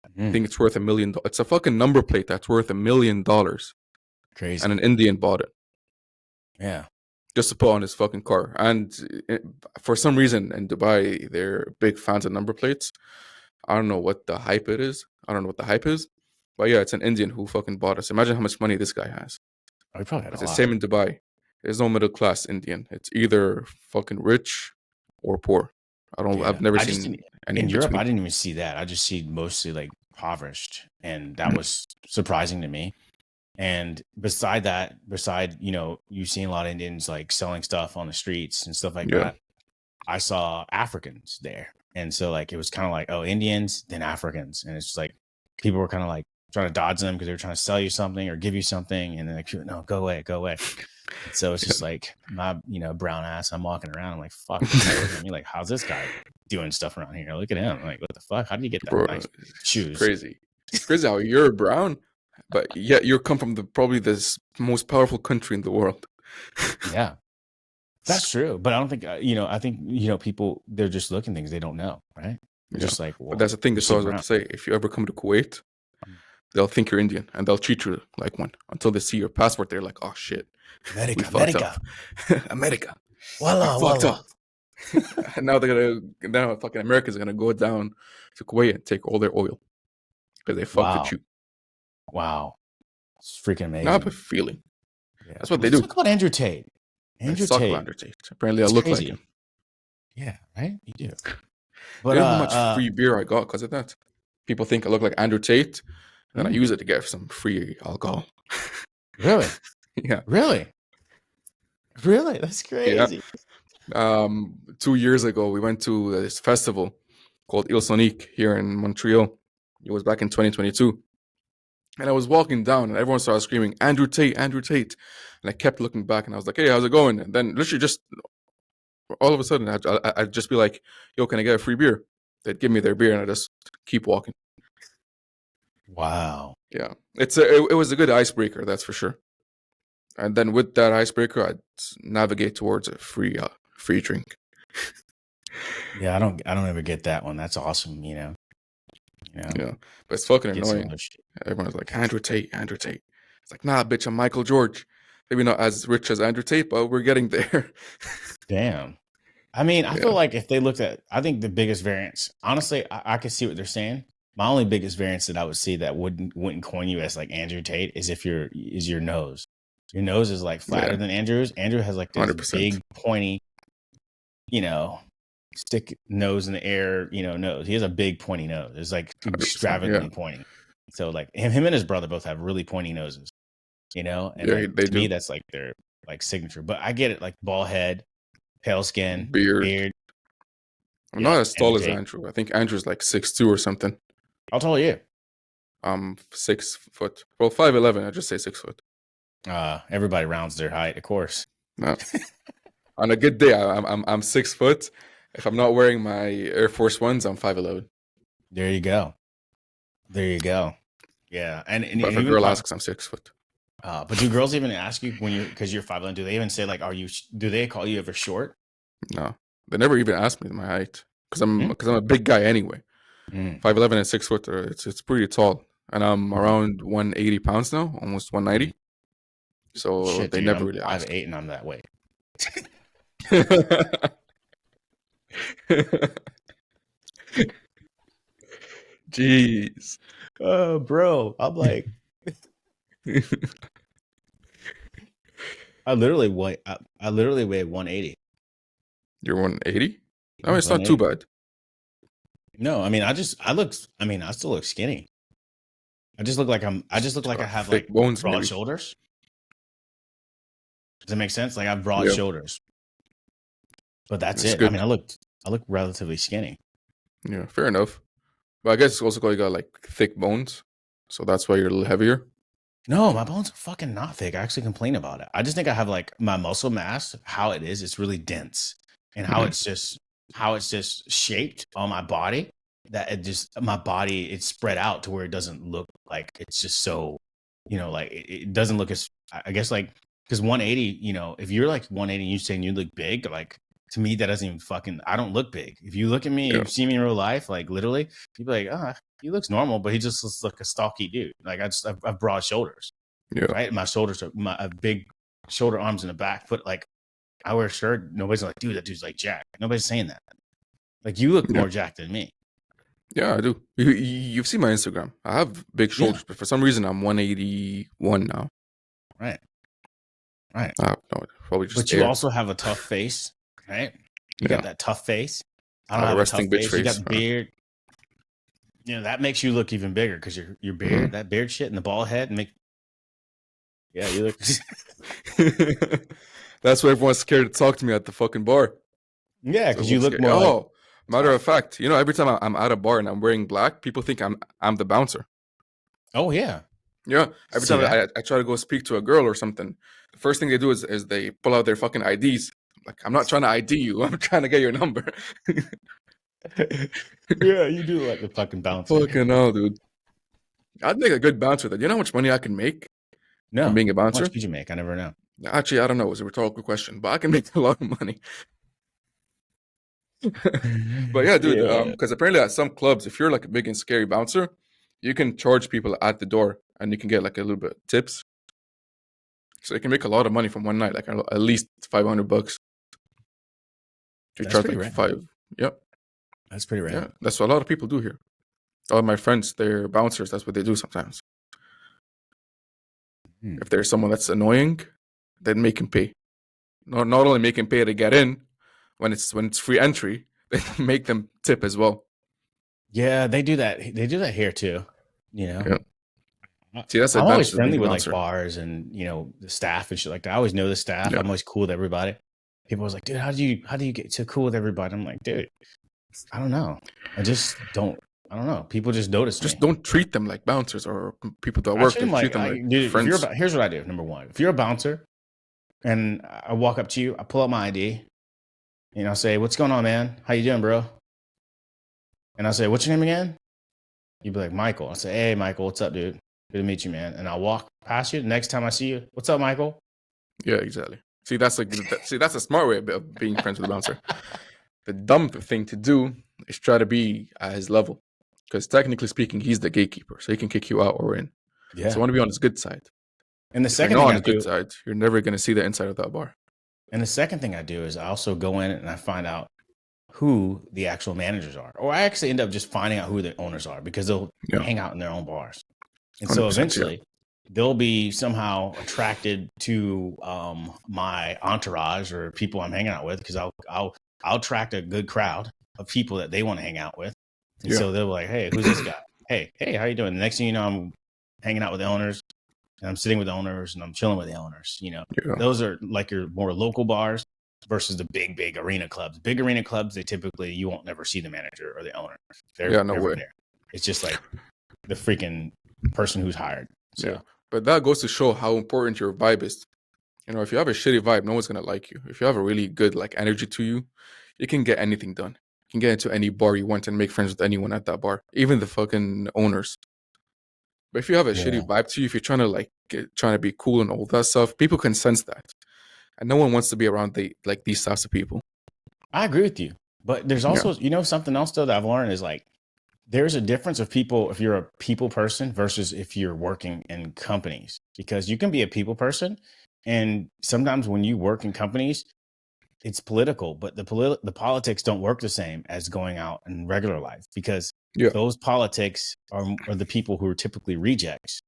Speaker 3: I think it's worth $1 million. It's a fucking number plate that's worth $1 million.
Speaker 2: Crazy.
Speaker 3: And an Indian bought it.
Speaker 2: Yeah.
Speaker 3: Just to put on his fucking car. And for some reason in Dubai, they're big fans of number plates. I don't know what the hype is. But yeah, it's an Indian who fucking bought us. Imagine how much money this guy has.
Speaker 2: Oh, he probably had
Speaker 3: it's the same in Dubai. There's no middle class Indian. It's either fucking rich or poor. I've never seen any
Speaker 2: in Europe.
Speaker 3: between.
Speaker 2: I didn't even see that. I just see mostly like impoverished, and that was surprising to me. And beside you seeing a lot of Indians like selling stuff on the streets and stuff like that. I saw Africans there, and so like it was kind of like, oh, Indians, then Africans, and it's like people were kind of like trying to dodge them because they were trying to sell you something or give you something, and then like, no, go away. So it's just like my, brown ass. I'm walking around. I'm like, fuck. I mean, like, how's this guy doing stuff around here? Look at him. I'm like, what the fuck? How did you get that nice shoes?
Speaker 3: Crazy. It's crazy how you're brown, but yet you come from probably the most powerful country in the world.
Speaker 2: Yeah, that's true. But I don't think, I think, people, they're just looking things they don't know, right? They're just like, well,
Speaker 3: but that's the thing. That's what I was about to say. If you ever come to Kuwait, they'll think you're Indian and they'll treat you like one until they see your passport. They're like, oh shit. America.
Speaker 2: Voila.
Speaker 3: And now fucking America's gonna go down to Kuwait and take all their oil because they fucked with you.
Speaker 2: Wow, it's freaking amazing.
Speaker 3: Now I have a feeling. Yeah. That's what they do.
Speaker 2: Talk about Andrew Tate.
Speaker 3: Andrew Tate. Apparently, I look like him.
Speaker 2: Yeah, right. You do.
Speaker 3: But you know how much free beer I got because of that? people think I look like Andrew Tate, and I use it to get some free alcohol.
Speaker 2: Really?
Speaker 3: Yeah.
Speaker 2: Really? That's crazy.
Speaker 3: 2 years ago, we went to this festival called Il Sonique here in Montreal. It was back in 2022. And I was walking down and everyone started screaming, Andrew Tate, Andrew Tate. And I kept looking back and I was like, hey, how's it going? And then literally just all of a sudden, I'd just be like, yo, can I get a free beer? They'd give me their beer and I just keep walking.
Speaker 2: Wow.
Speaker 3: Yeah. It was a good icebreaker, that's for sure. And then with that icebreaker, I'd navigate towards a free drink.
Speaker 2: Yeah, I don't ever get that one. That's awesome,
Speaker 3: Yeah. But it's fucking
Speaker 2: Get some
Speaker 3: annoying.
Speaker 2: other shit.
Speaker 3: Everyone's like, Andrew Tate, Andrew Tate. It's like, nah, bitch, I'm Michael George. Maybe not as rich as Andrew Tate, but we're getting there.
Speaker 2: Damn. I mean, I
Speaker 3: Yeah.
Speaker 2: feel like if they looked at, I think the biggest variance, honestly, I can see what they're saying. My only biggest variance that I would see that wouldn't coin you as like Andrew Tate is your nose. Your nose is like flatter
Speaker 3: Yeah.
Speaker 2: than Andrew's. Andrew has like this
Speaker 3: 100%.
Speaker 2: big pointy, stick nose in the air, nose. He has a big pointy nose. It's like
Speaker 3: 100%,
Speaker 2: extravagantly pointy. So like him and his brother both have really pointy noses, and
Speaker 3: Yeah,
Speaker 2: like,
Speaker 3: they
Speaker 2: to me
Speaker 3: do.
Speaker 2: that's like their like signature. But I get it, like bald head, pale skin,
Speaker 3: Beard. I'm
Speaker 2: Yeah,
Speaker 3: not as tall
Speaker 2: Andrew
Speaker 3: as
Speaker 2: Tate.
Speaker 3: Andrew. I think Andrew's like 6'2" or something.
Speaker 2: How tall are you?
Speaker 3: I'm 6 foot. Well, 5'11". I just say 6 foot.
Speaker 2: Everybody rounds their height, of course.
Speaker 3: No. On a good day, I'm 6 foot. If I'm not wearing my Air Force Ones, I'm 5'11".
Speaker 2: There you go. Yeah, and
Speaker 3: But if a
Speaker 2: even
Speaker 3: girl asks, I'm 6 foot.
Speaker 2: but do girls even ask you because you're 5'11"? Do they even say like, do they call you ever short?
Speaker 3: No, they never even asked me my height because I'm a big guy anyway. 5'11" and 6 foot. It's pretty tall, and I'm around 180 pounds now, almost 190. So
Speaker 2: Shit,
Speaker 3: they
Speaker 2: dude,
Speaker 3: never
Speaker 2: I'm
Speaker 3: really asked.
Speaker 2: 5'8" and I'm that weight.
Speaker 3: Jeez.
Speaker 2: Bro, I'm like, I literally weigh 180.
Speaker 3: You're 180? I mean, it's not too bad.
Speaker 2: No, I mean, I still look skinny. I just look like I have
Speaker 3: Thick
Speaker 2: like
Speaker 3: bones,
Speaker 2: broad
Speaker 3: maybe.
Speaker 2: shoulders. Does that make sense? Like I have broad
Speaker 3: Yeah.
Speaker 2: shoulders, but that's
Speaker 3: That's
Speaker 2: it.
Speaker 3: good.
Speaker 2: I mean, I look relatively skinny.
Speaker 3: Yeah, fair enough. But I guess it's also because you got like thick bones, so that's why you're a little heavier.
Speaker 2: No, my bones are fucking not thick. I actually complain about it. I just think I have like my muscle mass, how it is, it's really dense. And how it's just shaped on my body that it's spread out to where it doesn't look like it's just so, like it doesn't look as, I guess like, because 180, if you're like 180 and you're saying you look big, like to me, that doesn't even I don't look big. If you look at me, you see me in real life, like literally, you'd be like, he looks normal, but he just looks like a stocky dude. Like I have broad shoulders,
Speaker 3: Yeah.
Speaker 2: right? My shoulders are I have big shoulder arms in the back, but like I wear a shirt, nobody's like, dude, that dude's like jacked. Nobody's saying that. Like you look more jacked than me.
Speaker 3: Yeah, I do. You've seen my Instagram. I have big shoulders, but for some reason I'm 181 now.
Speaker 2: Right.
Speaker 3: I have no idea. Probably just
Speaker 2: But you
Speaker 3: air.
Speaker 2: also have a tough face, right? You
Speaker 3: Yeah.
Speaker 2: got that tough face. I
Speaker 3: I
Speaker 2: don't
Speaker 3: have
Speaker 2: have
Speaker 3: a
Speaker 2: a
Speaker 3: resting
Speaker 2: tough
Speaker 3: bitch
Speaker 2: face. You got
Speaker 3: face.
Speaker 2: the beard. That makes you look even bigger because your beard, that beard shit and the bald head you look.
Speaker 3: That's why everyone's scared to talk to me at the fucking bar.
Speaker 2: Yeah, because you
Speaker 3: Everyone's
Speaker 2: look
Speaker 3: scared.
Speaker 2: more like.
Speaker 3: Oh, matter of fact, every time I'm at a bar and I'm wearing black, people think I'm the bouncer.
Speaker 2: Oh yeah.
Speaker 3: Yeah. Every
Speaker 2: See
Speaker 3: time
Speaker 2: that?
Speaker 3: I try to go speak to a girl or something, the first thing they do is they pull out their fucking IDs. Like, I'm not trying to ID you. I'm trying to get your number.
Speaker 2: Yeah, you do like the fucking bouncer.
Speaker 3: Fucking hell, dude. I'd make a good bouncer. Then you know how much money I can make
Speaker 2: No,
Speaker 3: from being a
Speaker 2: how
Speaker 3: bouncer?
Speaker 2: much could you make? I never know.
Speaker 3: Actually, I don't know. It was a rhetorical question, but I can make a lot of money. But yeah, dude, because apparently at some clubs, if you're like a big and scary bouncer, you can charge people at the door and you can get like a little bit of tips. So you can make a lot of money from one night, like at least $500. You
Speaker 2: That's
Speaker 3: charge
Speaker 2: pretty
Speaker 3: like
Speaker 2: rad.
Speaker 3: 5. Yep.
Speaker 2: That's pretty rad.
Speaker 3: Yeah. That's what a lot of people do here. All my friends, they're bouncers. That's what they do sometimes. If there's someone that's annoying, then make him pay. Not only make him pay to get in, when it's free entry, they make them tip as well.
Speaker 2: Yeah, they do that. They do that here too. You know,
Speaker 3: Yeah. See, that's the
Speaker 2: I'm always
Speaker 3: advantage of being
Speaker 2: friendly
Speaker 3: a
Speaker 2: with like
Speaker 3: bouncer.
Speaker 2: bars and the staff and shit like that. I always know the staff.
Speaker 3: Yeah.
Speaker 2: I'm always cool with everybody. People was like, dude, how do you get so cool with everybody? I'm like, dude, I don't know. I just don't. I don't know. People just notice
Speaker 3: Just
Speaker 2: me.
Speaker 3: don't treat them like bouncers or people that
Speaker 2: I
Speaker 3: work
Speaker 2: treat
Speaker 3: there.
Speaker 2: them
Speaker 3: Treat
Speaker 2: like,
Speaker 3: them like
Speaker 2: dude. If you're
Speaker 3: friends.
Speaker 2: about, here's what I do. Number one, if you're a bouncer and I walk up to you, I pull out my ID, and I say, "What's going on, man? How you doing, bro?" And I say, "What's your name again?" You'd be like, "Michael." I say, "Hey, Michael, what's up, dude? Good to meet you, man." And I'll walk past you. The next time I see you, "What's up, Michael?"
Speaker 3: Yeah, exactly. See, that's that's a smart way of being friends with a bouncer. The dumb thing to do is try to be at his level, because technically speaking, he's the gatekeeper, so he can kick you out or in. So
Speaker 2: Yeah.
Speaker 3: I want to be on his good side.
Speaker 2: And the
Speaker 3: If you're
Speaker 2: second
Speaker 3: not
Speaker 2: thing
Speaker 3: on
Speaker 2: I
Speaker 3: his good
Speaker 2: do,
Speaker 3: side, you're never going to see the inside of that bar.
Speaker 2: and the second thing I do is I also go in and I find out who the actual managers are, or I actually end up just finding out who the owners are because they'll
Speaker 3: Yeah,
Speaker 2: hang out in their own bars. And so
Speaker 3: 100%. Yeah.
Speaker 2: eventually they'll be somehow attracted to my entourage or people I'm hanging out with because I'll attract a good crowd of people that they want to hang out with. And
Speaker 3: Yeah.
Speaker 2: so they're like, hey, who's this guy? Hey, how you doing? The next thing you know, I'm hanging out with the owners and I'm sitting with the owners and I'm chilling with the owners.
Speaker 3: Yeah.
Speaker 2: Those are like your more local bars versus the big arena clubs. Big arena clubs, they typically, you won't never see the manager or the owner. They're
Speaker 3: Yeah, no
Speaker 2: never
Speaker 3: way.
Speaker 2: there. It's just like the freaking person who's hired. So
Speaker 3: Yeah. But that goes to show how important your vibe is. If you have a shitty vibe, no one's going to like you. If you have a really good like energy to you, you can get anything done. You can get into any bar you want and make friends with anyone at that bar, even the fucking owners. But if you have a shitty vibe to you, if you're trying to trying to be cool and all that stuff, people can sense that, and no one wants to be around these types of people.
Speaker 2: I agree with you. But there's also, something else though that I've learned is like, there's a difference of people if you're a people person versus if you're working in companies, because you can be a people person. And sometimes when you work in companies, it's political, but the politics don't work the same as going out in regular life because those politics are the people who are typically rejects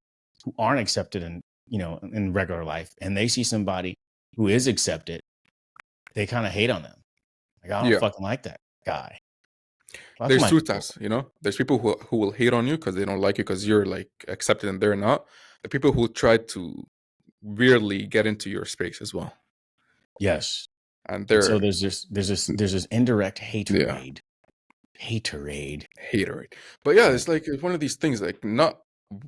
Speaker 2: who aren't accepted in regular life. And they see somebody who is accepted, they kind of hate on them. Like, I don't fucking like that guy. Well,
Speaker 3: there's two types, There's people who will hate on you because they don't like you because you're like accepted and they're not. The people who try to weirdly get into your space as well.
Speaker 2: Yes.
Speaker 3: And
Speaker 2: so there's this indirect haterade. Haterade.
Speaker 3: But yeah, it's like it's one of these things like not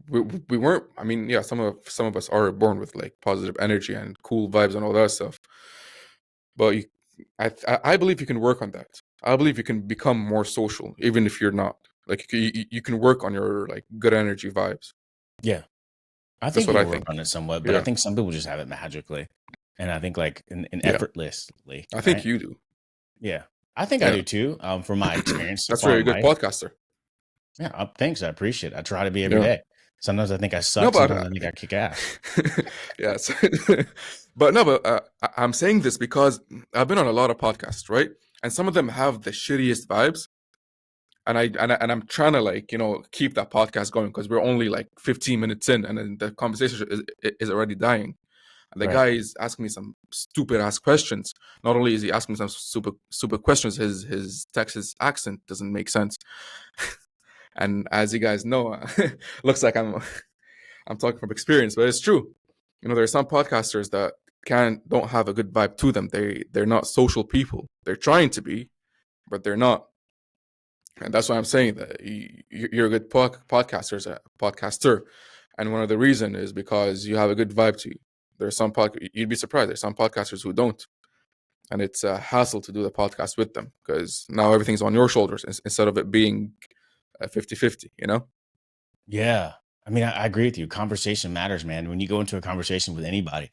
Speaker 3: we weren't, I mean, yeah, some of us are born with like positive energy and cool vibes and all that stuff. But I believe you can work on that. I believe you can become more social, even if you're not. Like you can work on your like good energy vibes.
Speaker 2: Yeah, I think you can work on it somewhat, but I think some people just have it magically, and I think like in effortlessly.
Speaker 3: I think you do.
Speaker 2: Yeah, I think I do too. From my experience,
Speaker 3: that's why you're a good podcaster.
Speaker 2: Yeah, thanks. I appreciate it. I try to be every day. Sometimes I think I suck. Sometimes I think I kick ass.
Speaker 3: Yes. But I'm saying this because I've been on a lot of podcasts, right? And some of them have the shittiest vibes. And I'm trying to keep that podcast going because we're only like 15 minutes in and then the conversation is already dying. And the guy is asking me some stupid ass questions. Not only is he asking me some super questions, his Texas accent doesn't make sense. And as you guys know, looks like I'm talking from experience, but it's true. There are some podcasters that don't have a good vibe to them. They're not social people. They're trying to be, but they're not. And that's why I'm saying that you're a good podcaster. And one of the reasons is because you have a good vibe to you. There's some you'd be surprised. There's some podcasters who don't. And it's a hassle to do the podcast with them because now everything's on your shoulders instead of it being 50-50,
Speaker 2: Yeah. I mean, I agree with you. Conversation matters, man. When you go into a conversation with anybody,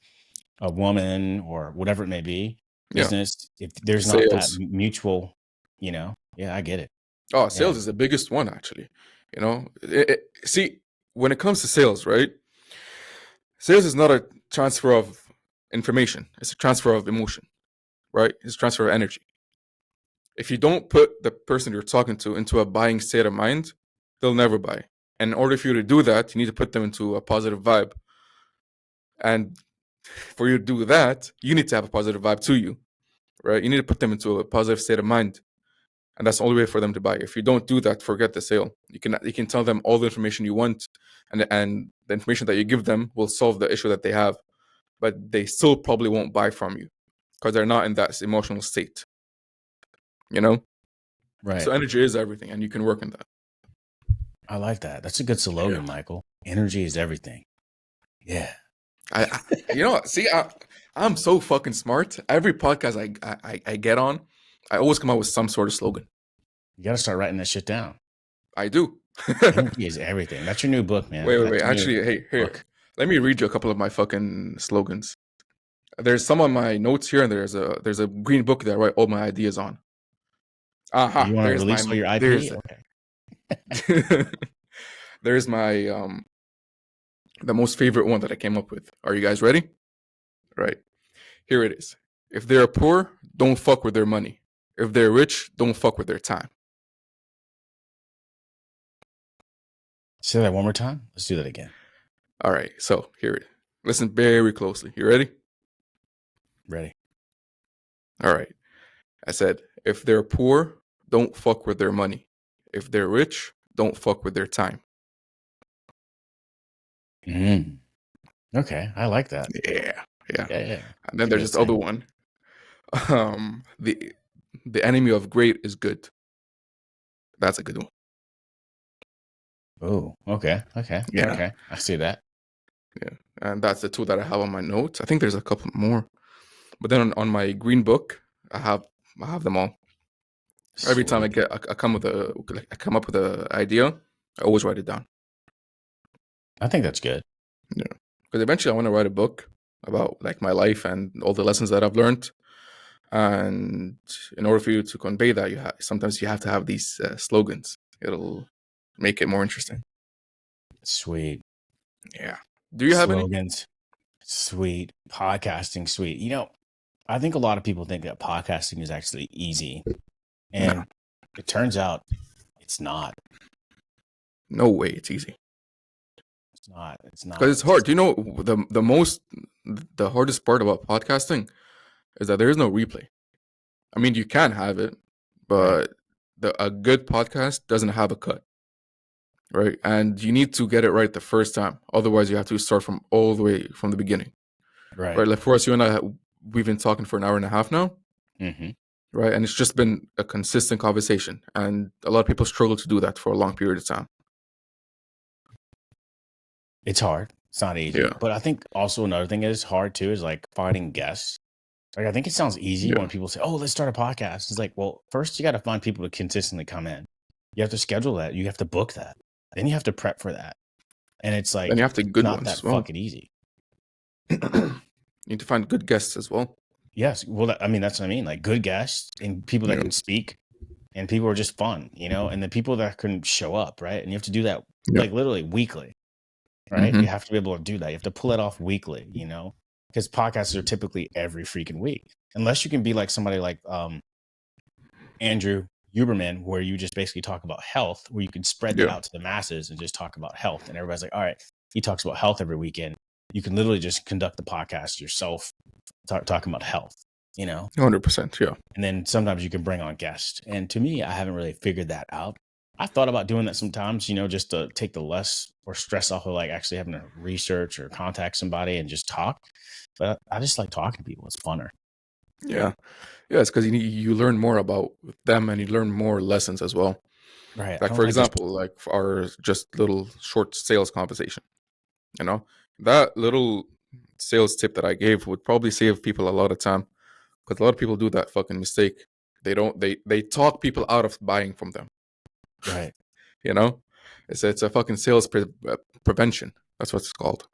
Speaker 2: a woman or whatever it may be, business, if there's not that mutual, yeah, I get it.
Speaker 3: Oh, sales is the biggest one, actually. See, when it comes to sales, right? Sales is not a transfer of information. It's a transfer of emotion, right? It's a transfer of energy. If you don't put the person you're talking to into a buying state of mind, they'll never buy. And in order for you to do that, you need to put them into a positive vibe. And for you to do that, you need to have a positive vibe to you, right? You need to put them into a positive state of mind. and that's the only way for them to buy. If you don't do that, forget the sale. You can tell them all the information you want, and the information that you give them will solve the issue that they have, but they still probably won't buy from you because they're not in that emotional state.
Speaker 2: Right.
Speaker 3: So energy is everything, and you can work on that.
Speaker 2: I like that. That's a good slogan, Michael. Energy is everything. Yeah.
Speaker 3: I'm so fucking smart. Every podcast I get on, I always come out with some sort of slogan.
Speaker 2: You got to start writing that shit down.
Speaker 3: I do.
Speaker 2: Energy is everything. That's your new book, man.
Speaker 3: Wait. Actually, hey, here. Let me read you a couple of my fucking slogans. There's some on my notes here, and there's a green book that I write all my ideas on.
Speaker 2: You want to release all your IP?
Speaker 3: Okay. There's my the most favorite one that I came up with. Are you guys ready? Right. Here it is. If they're poor, don't fuck with their money. If they're rich, don't fuck with their time.
Speaker 2: Say that one more time. Let's do that again.
Speaker 3: All right. So here it is. Listen very closely. You ready?
Speaker 2: Ready.
Speaker 3: All right. I said, if they're poor, don't fuck with their money. If they're rich, don't fuck with their time.
Speaker 2: Okay, I like that.
Speaker 3: Yeah.
Speaker 2: Yeah.
Speaker 3: And then there's this other one. The enemy of great is good. That's a good one.
Speaker 2: Oh, okay.
Speaker 3: Yeah.
Speaker 2: Okay, I see that.
Speaker 3: Yeah, and that's the two that I have on my notes. I think there's a couple more, but then on my green book, I have them all. Every time I come up with an idea, I always write it down.
Speaker 2: I think that's good.
Speaker 3: Yeah, because eventually I want to write a book about like my life and all the lessons that I've learned. And in order for you to convey that, sometimes you have to have these slogans. It'll make it more interesting.
Speaker 2: Sweet.
Speaker 3: Yeah. Do you have
Speaker 2: slogans? Sweet. Podcasting, sweet. I think a lot of people think that podcasting is actually easy. And it turns out it's not.
Speaker 3: No way it's easy.
Speaker 2: It's not.
Speaker 3: Because it's hard. The hardest part about podcasting is that there is no replay. I mean, you can have it, but a good podcast doesn't have a cut. Right? And you need to get it right the first time. Otherwise, you have to start from all the way from the beginning.
Speaker 2: Right.
Speaker 3: Like for us, you and I, we've been talking for an hour and a half now.
Speaker 2: Mm-hmm.
Speaker 3: Right? And it's just been a consistent conversation. And a lot of people struggle to do that for a long period of time.
Speaker 2: It's hard. It's not easy.
Speaker 3: Yeah.
Speaker 2: But I think also another thing is hard too is like finding guests. Like I think it sounds easy when people say, "Oh, let's start a podcast." It's like, well, first you got to find people to consistently come in. You have to schedule that. You have to book that. Then you have to prep for that. And it's like,
Speaker 3: and you have to good
Speaker 2: not
Speaker 3: ones
Speaker 2: that
Speaker 3: as well.
Speaker 2: fucking easy.
Speaker 3: You need to find good guests as well.
Speaker 2: Yes. Well, that's what I mean. Like good guests and people that can speak and people are just fun, and the people that can show up. Right. And you have to do that like literally weekly. Right.
Speaker 3: Mm-hmm.
Speaker 2: You have to be able to do that. You have to pull it off weekly, because podcasts are typically every freaking week, unless you can be like somebody like Andrew Huberman, where you just basically talk about health, where you can spread that out to the masses and just talk about health. And everybody's like, all right, he talks about health every weekend. You can literally just conduct the podcast yourself, talking about health,
Speaker 3: 100%. Yeah.
Speaker 2: And then sometimes you can bring on guests. And to me, I haven't really figured that out. I thought about doing that sometimes, just to take the less or stress off of like actually having to research or contact somebody and just talk. But I just like talking to people. It's funner.
Speaker 3: Yeah. Yeah, it's because you learn more about them and you learn more lessons as well.
Speaker 2: Right.
Speaker 3: Like, for example, like our just little short sales conversation, that little sales tip that I gave would probably save people a lot of time, because a lot of people do that fucking mistake. They talk people out of buying from them.
Speaker 2: Right.
Speaker 3: It's a fucking sales prevention. That's what it's called.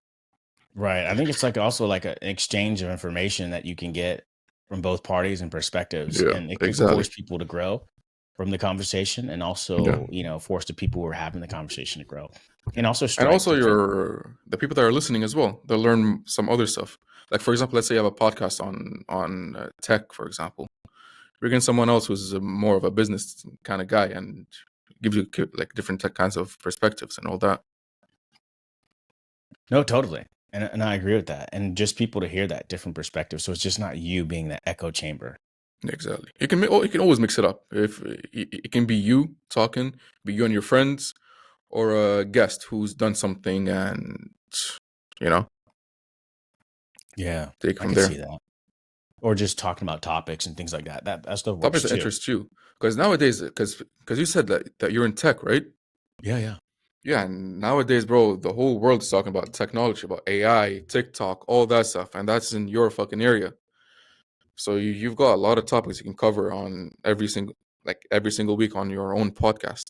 Speaker 2: Right. I think it's like also like an exchange of information that you can get from both parties and perspectives, and it can force people to grow from the conversation, and also force the people who are having the conversation to grow, and also
Speaker 3: the people that are listening as well. They'll learn some other stuff. Like for example, let's say you have a podcast on tech, for example. Bring in someone else who's more of a business kind of guy and gives you like different kinds of perspectives and all that.
Speaker 2: No, totally. And I agree with that. And just people to hear that different perspective. So it's just not you being that echo chamber.
Speaker 3: Exactly. You can always mix it up. If it can be you talking, be you and your friends, or a guest who's done something, and you know,
Speaker 2: Yeah,
Speaker 3: take it
Speaker 2: I
Speaker 3: from
Speaker 2: could
Speaker 3: there.
Speaker 2: see that. Or just talking about topics and things like that. That stuff works
Speaker 3: Topics that
Speaker 2: too.
Speaker 3: interest you, because nowadays, because you said that you're in tech, right?
Speaker 2: Yeah.
Speaker 3: Yeah, and nowadays, bro, the whole world is talking about technology, about AI, TikTok, all that stuff, and that's in your fucking area. So you've got a lot of topics you can cover on every single week on your own podcast.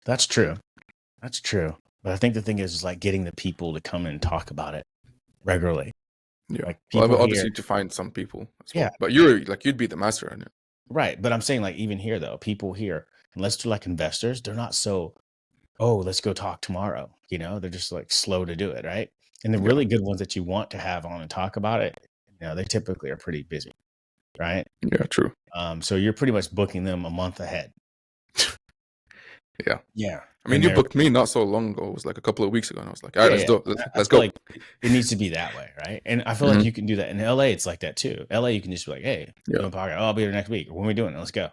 Speaker 2: That's true. That's true. But I think the thing is like getting the people to come and talk about it regularly.
Speaker 3: Yeah.
Speaker 2: Like
Speaker 3: Well,
Speaker 2: people
Speaker 3: obviously
Speaker 2: here.
Speaker 3: to find some people as
Speaker 2: Yeah,
Speaker 3: well. But you'd be the master in it.
Speaker 2: right. But I'm saying like even here though, people here, unless they're like investors, they're not so, oh, let's go talk tomorrow. They're just like slow to do it, right? And the
Speaker 3: Yeah.
Speaker 2: really good ones that you want to have on and talk about it, they typically are pretty busy, right?
Speaker 3: Yeah, true.
Speaker 2: So you're pretty much booking them a month ahead.
Speaker 3: Yeah.
Speaker 2: Yeah.
Speaker 3: I mean,
Speaker 2: And
Speaker 3: you
Speaker 2: they're
Speaker 3: booked me not so long ago. It was like a couple of weeks ago, and I was like, all right, let's do it.
Speaker 2: I
Speaker 3: Let's
Speaker 2: feel
Speaker 3: go.
Speaker 2: like it needs to be that way, right? And I feel like
Speaker 3: Mhm.
Speaker 2: you can do that in LA. It's like that too. LA, you can just be like, "Hey,
Speaker 3: Yeah.
Speaker 2: doing a podcast. Oh, I'll be there next week. When are we doing it? Let's go."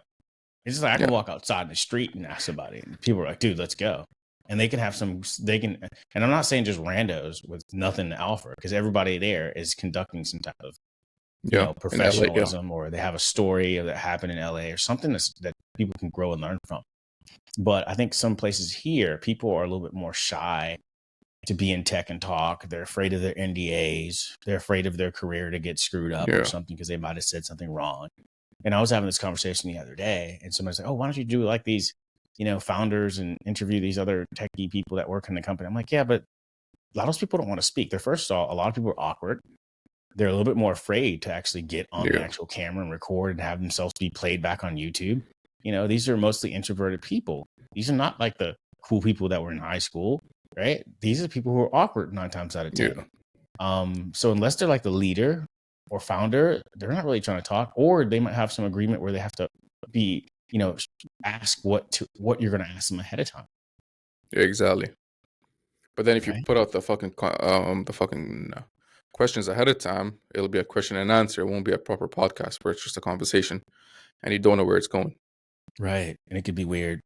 Speaker 2: It's just like I can
Speaker 3: Yeah.
Speaker 2: walk outside in the street and ask somebody, and people are like, "Dude, let's go." And they can have some. They can, and I'm not saying just randos with nothing to offer, because everybody there is conducting some type of
Speaker 3: Yeah. In LA, yeah.
Speaker 2: professionalism, or they have a story that happened in LA or something that people can grow and learn from. But I think some places here, people are a little bit more shy to be in tech and talk. They're afraid of their NDAs. They're afraid of their career to get screwed up
Speaker 3: Yeah.
Speaker 2: or something because they might have said something wrong. And I was having this conversation the other day, and somebody's like, "Oh, why don't you do like these, founders and interview these other techie people that work in the company?" I'm like, "Yeah, but a lot of those people don't want to speak. They're first of all, a lot of people are awkward. They're a little bit more afraid to actually get on the
Speaker 3: Yeah.
Speaker 2: actual camera and record and have themselves be played back on YouTube. These are mostly introverted people. These are not like the cool people that were in high school, right? These are people who are awkward 9 times out of 10.
Speaker 3: Yeah.
Speaker 2: So unless they're like the leader or founder, they're not really trying to talk, or they might have some agreement where they have to be, ask what you're going to ask them ahead of time.
Speaker 3: Yeah, exactly. But then if you
Speaker 2: Right.
Speaker 3: put out the fucking questions ahead of time, it'll be a question and answer. It won't be a proper podcast where it's just a conversation, and you don't know where it's going.
Speaker 2: Right. And it could be weird.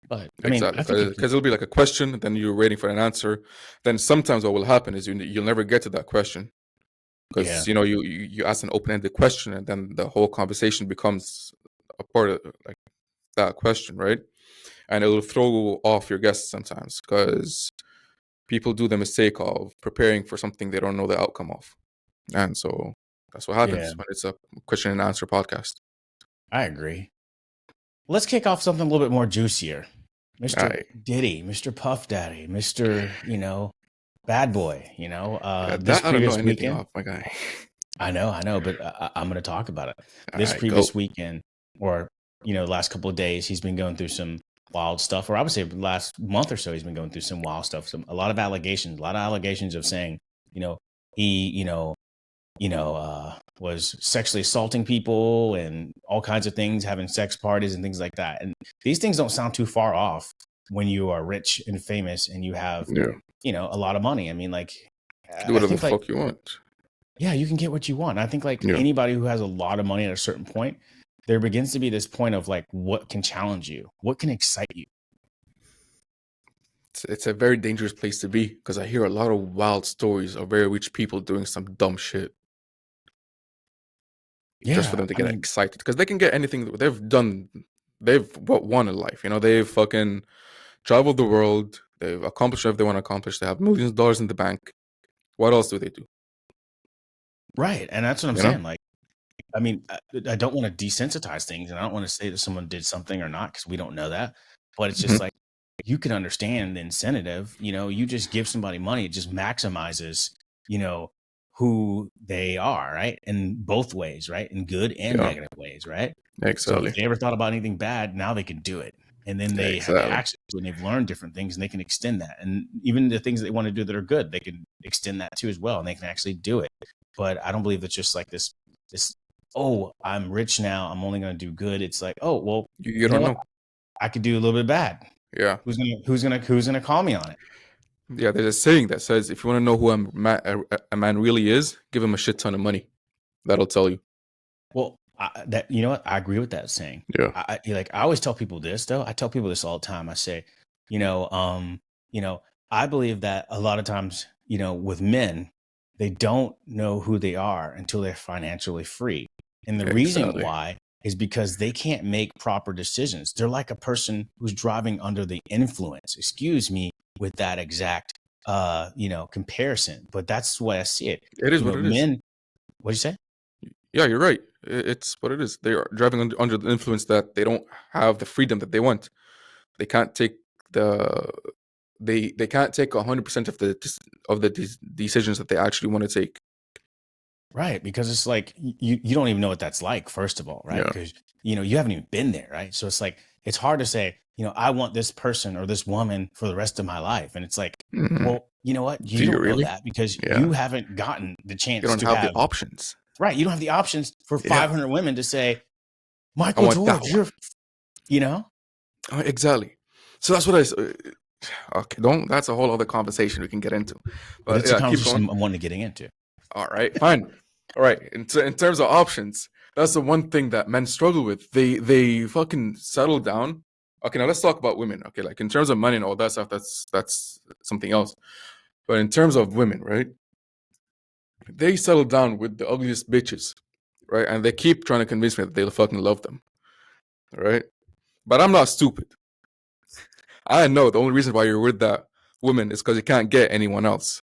Speaker 2: But I mean,
Speaker 3: Exactly,
Speaker 2: I think
Speaker 3: because it'll be like a question, then you're waiting for an answer. Then sometimes what will happen is you'll never get to that question because you ask an open-ended question, and then the whole conversation becomes a part of like that question, right? And it'll throw off your guests sometimes because people do the mistake of preparing for something they don't know the outcome of, and so that's what happens when it's a question and answer podcast.
Speaker 2: I agree. Let's kick off something a little bit more juicier. Mr.
Speaker 3: Aye.
Speaker 2: Diddy, Mr. Puff Daddy, Mr. Bad Boy, this
Speaker 3: That I don't know
Speaker 2: previous
Speaker 3: anything
Speaker 2: weekend.
Speaker 3: of, my guy.
Speaker 2: I know, but I'm going to talk about it. This
Speaker 3: Alright,
Speaker 2: previous
Speaker 3: go.
Speaker 2: weekend, or, last couple of days, he's been going through some wild stuff, or I would say last month or so, he's been going through some wild stuff, a lot of allegations of saying, he, was sexually assaulting people and all kinds of things, having sex parties and things like that. And these things don't sound too far off when you are rich and famous and you have,
Speaker 3: Yeah,
Speaker 2: a lot of money. I mean, like,
Speaker 3: do whatever the fuck you want.
Speaker 2: yeah, you can get what you want. I think like
Speaker 3: Yeah.
Speaker 2: anybody who has a lot of money at a certain point, there begins to be this point of like, what can challenge you? What can excite you?
Speaker 3: It's a very dangerous place to be because I hear a lot of wild stories of very rich people doing some dumb shit just for them to get excited because they can get anything they've done. They've won in life, they've fucking traveled the world. They've accomplished whatever they want to accomplish. They have millions of dollars in the bank. What else do they do?
Speaker 2: Right. And that's what I'm
Speaker 3: You know?
Speaker 2: saying. Like, I mean, I don't want to desensitize things, and I don't want to say that someone did something or not because we don't know that. But it's just
Speaker 3: Mhm.
Speaker 2: like you can understand the incentive. You just give somebody money, it just maximizes, who they are, right? In both ways, right? In good and
Speaker 3: Yeah.
Speaker 2: negative ways, right? So
Speaker 3: Exactly.
Speaker 2: if they ever thought about anything bad, now they can do it. And then they have
Speaker 3: Exactly.
Speaker 2: access to it and they've learned different things and they can extend that. And even the things that they want to do that are good, they can extend that too as well. And they can actually do it. But I don't believe it's just like this, oh, I'm rich now, I'm only going to do good. It's like, oh, well,
Speaker 3: You don't
Speaker 2: what?
Speaker 3: know.
Speaker 2: I could do a little bit bad.
Speaker 3: Yeah.
Speaker 2: Who's gonna call me on it?
Speaker 3: Yeah, there's a saying that says if you want to know who a man really is, give him a shit ton of money. That'll tell you.
Speaker 2: Well, that you know what? I agree with that saying.
Speaker 3: Yeah.
Speaker 2: I always tell people this though. I tell people this all the time. I say, you know, you know, I believe that a lot of times, with men, they don't know who they are until they're financially free. And the reason
Speaker 3: Exactly.
Speaker 2: why is because they can't make proper decisions. They're like a person who's driving under the influence. Excuse me with that exact comparison, but that's the way I see it.
Speaker 3: It is what it is.
Speaker 2: Men, what do you say?
Speaker 3: Yeah, you're right. It's what it is. They are driving under the influence that they don't have the freedom that they want. They can't take the they can't take 100% of the decisions that they actually want to take.
Speaker 2: Right, because it's like you don't even know what that's like, first of all, right?
Speaker 3: Yeah.
Speaker 2: Because you haven't even been there, right? So it's like it's hard to say, I want this person or this woman for the rest of my life, and it's like,
Speaker 3: Mhm.
Speaker 2: well, you know what?
Speaker 3: Do
Speaker 2: You
Speaker 3: you
Speaker 2: don't know
Speaker 3: really?
Speaker 2: that because
Speaker 3: Yeah.
Speaker 2: you haven't gotten the
Speaker 3: You
Speaker 2: chance
Speaker 3: don't
Speaker 2: to
Speaker 3: have the
Speaker 2: have,
Speaker 3: options.
Speaker 2: right? You don't have the options for
Speaker 3: Yeah.
Speaker 2: 500 women to say,
Speaker 3: I
Speaker 2: Michael
Speaker 3: want that
Speaker 2: George,
Speaker 3: one.
Speaker 2: you're.
Speaker 3: Exactly. So that's what okay, don't. That's a whole other conversation we can get into.
Speaker 2: But it's a
Speaker 3: yeah, keep
Speaker 2: conversation
Speaker 3: going.
Speaker 2: I'm wanting to getting into.
Speaker 3: All right, fine. All right. In terms of options, that's the one thing that men struggle with. They fucking settle down. Okay, now let's talk about women. Okay, like in terms of money and all that stuff, that's something else. But in terms of women, right? They settle down with the ugliest bitches, right? And they keep trying to convince me that they fucking love them, right? But I'm not stupid. I know the only reason why you're with that woman is because you can't get anyone else.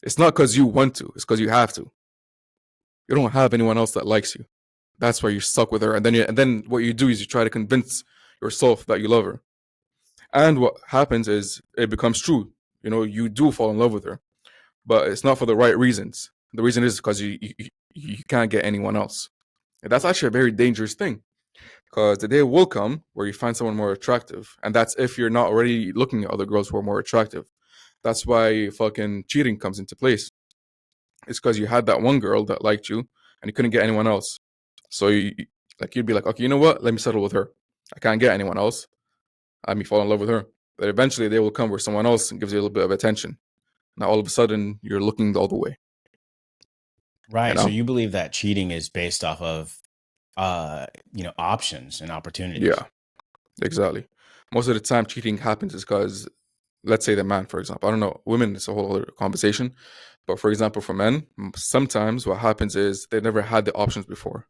Speaker 3: It's not because you want to. It's because you have to. You don't have anyone else that likes you. That's why you're stuck with her. And then what you do is you try to convince yourself that you love her. And what happens is it becomes true. You do fall in love with her, but it's not for the right reasons. The reason is because you can't get anyone else. And that's actually a very dangerous thing because the day will come where you find someone more attractive. And that's if you're not already looking at other girls who are more attractive. That's why fucking cheating comes into place. It's because you had that one girl that liked you and you couldn't get anyone else. So you'd be like, okay, you know what? Let me settle with her. I can't get anyone else. Let me fall in love with her. But eventually they will come where someone else gives you a little bit of attention. Now all of a sudden you're looking the other way.
Speaker 2: Right.
Speaker 3: You
Speaker 2: So
Speaker 3: know?
Speaker 2: you believe that cheating is based off of options and opportunities.
Speaker 3: Yeah, exactly. Most of the time cheating happens is because, let's say the man, for example. I don't know, women is a whole other conversation. But for example, for men, sometimes what happens is they never had the options before.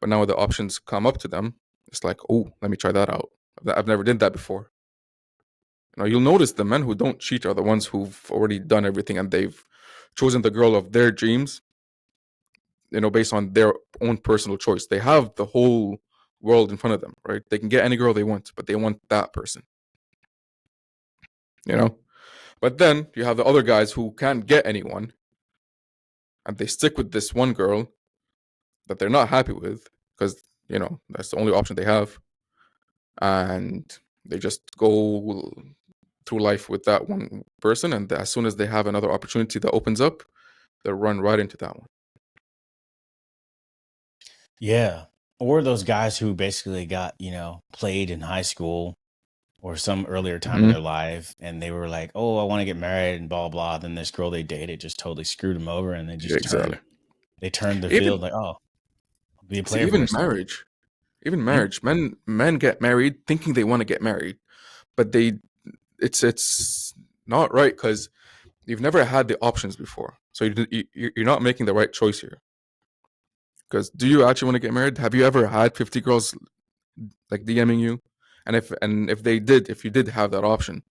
Speaker 3: But now when the options come up to them, it's like, oh, let me try that out. I've never did that before. You'll notice the men who don't cheat are the ones who've already done everything and they've chosen the girl of their dreams, based on their own personal choice. They have the whole world in front of them, right? They can get any girl they want, but they want that person. But then you have the other guys who can't get anyone and they stick with this one girl that they're not happy with because, that's the only option they have. And they just go through life with that one person. And as soon as they have another opportunity that opens up, they'll run right into that one.
Speaker 2: Yeah. Or those guys who basically got, played in high school or some earlier time in
Speaker 3: Mhm.
Speaker 2: their life and they were like, oh, I want to get married and blah, blah. Then this girl they dated just totally screwed them over and they
Speaker 3: Yeah,
Speaker 2: just
Speaker 3: exactly.
Speaker 2: turned the
Speaker 3: Even
Speaker 2: field like, oh, I'll be a
Speaker 3: see,
Speaker 2: player for the rest of my life.
Speaker 3: even
Speaker 2: Hmm?
Speaker 3: marriage, men get married thinking they want to get married, but it's not right because you've never had the options before, so you're not making the right choice here. Because do you actually want to get married? Have you ever had 50 girls like DMing you? And if you did have that option,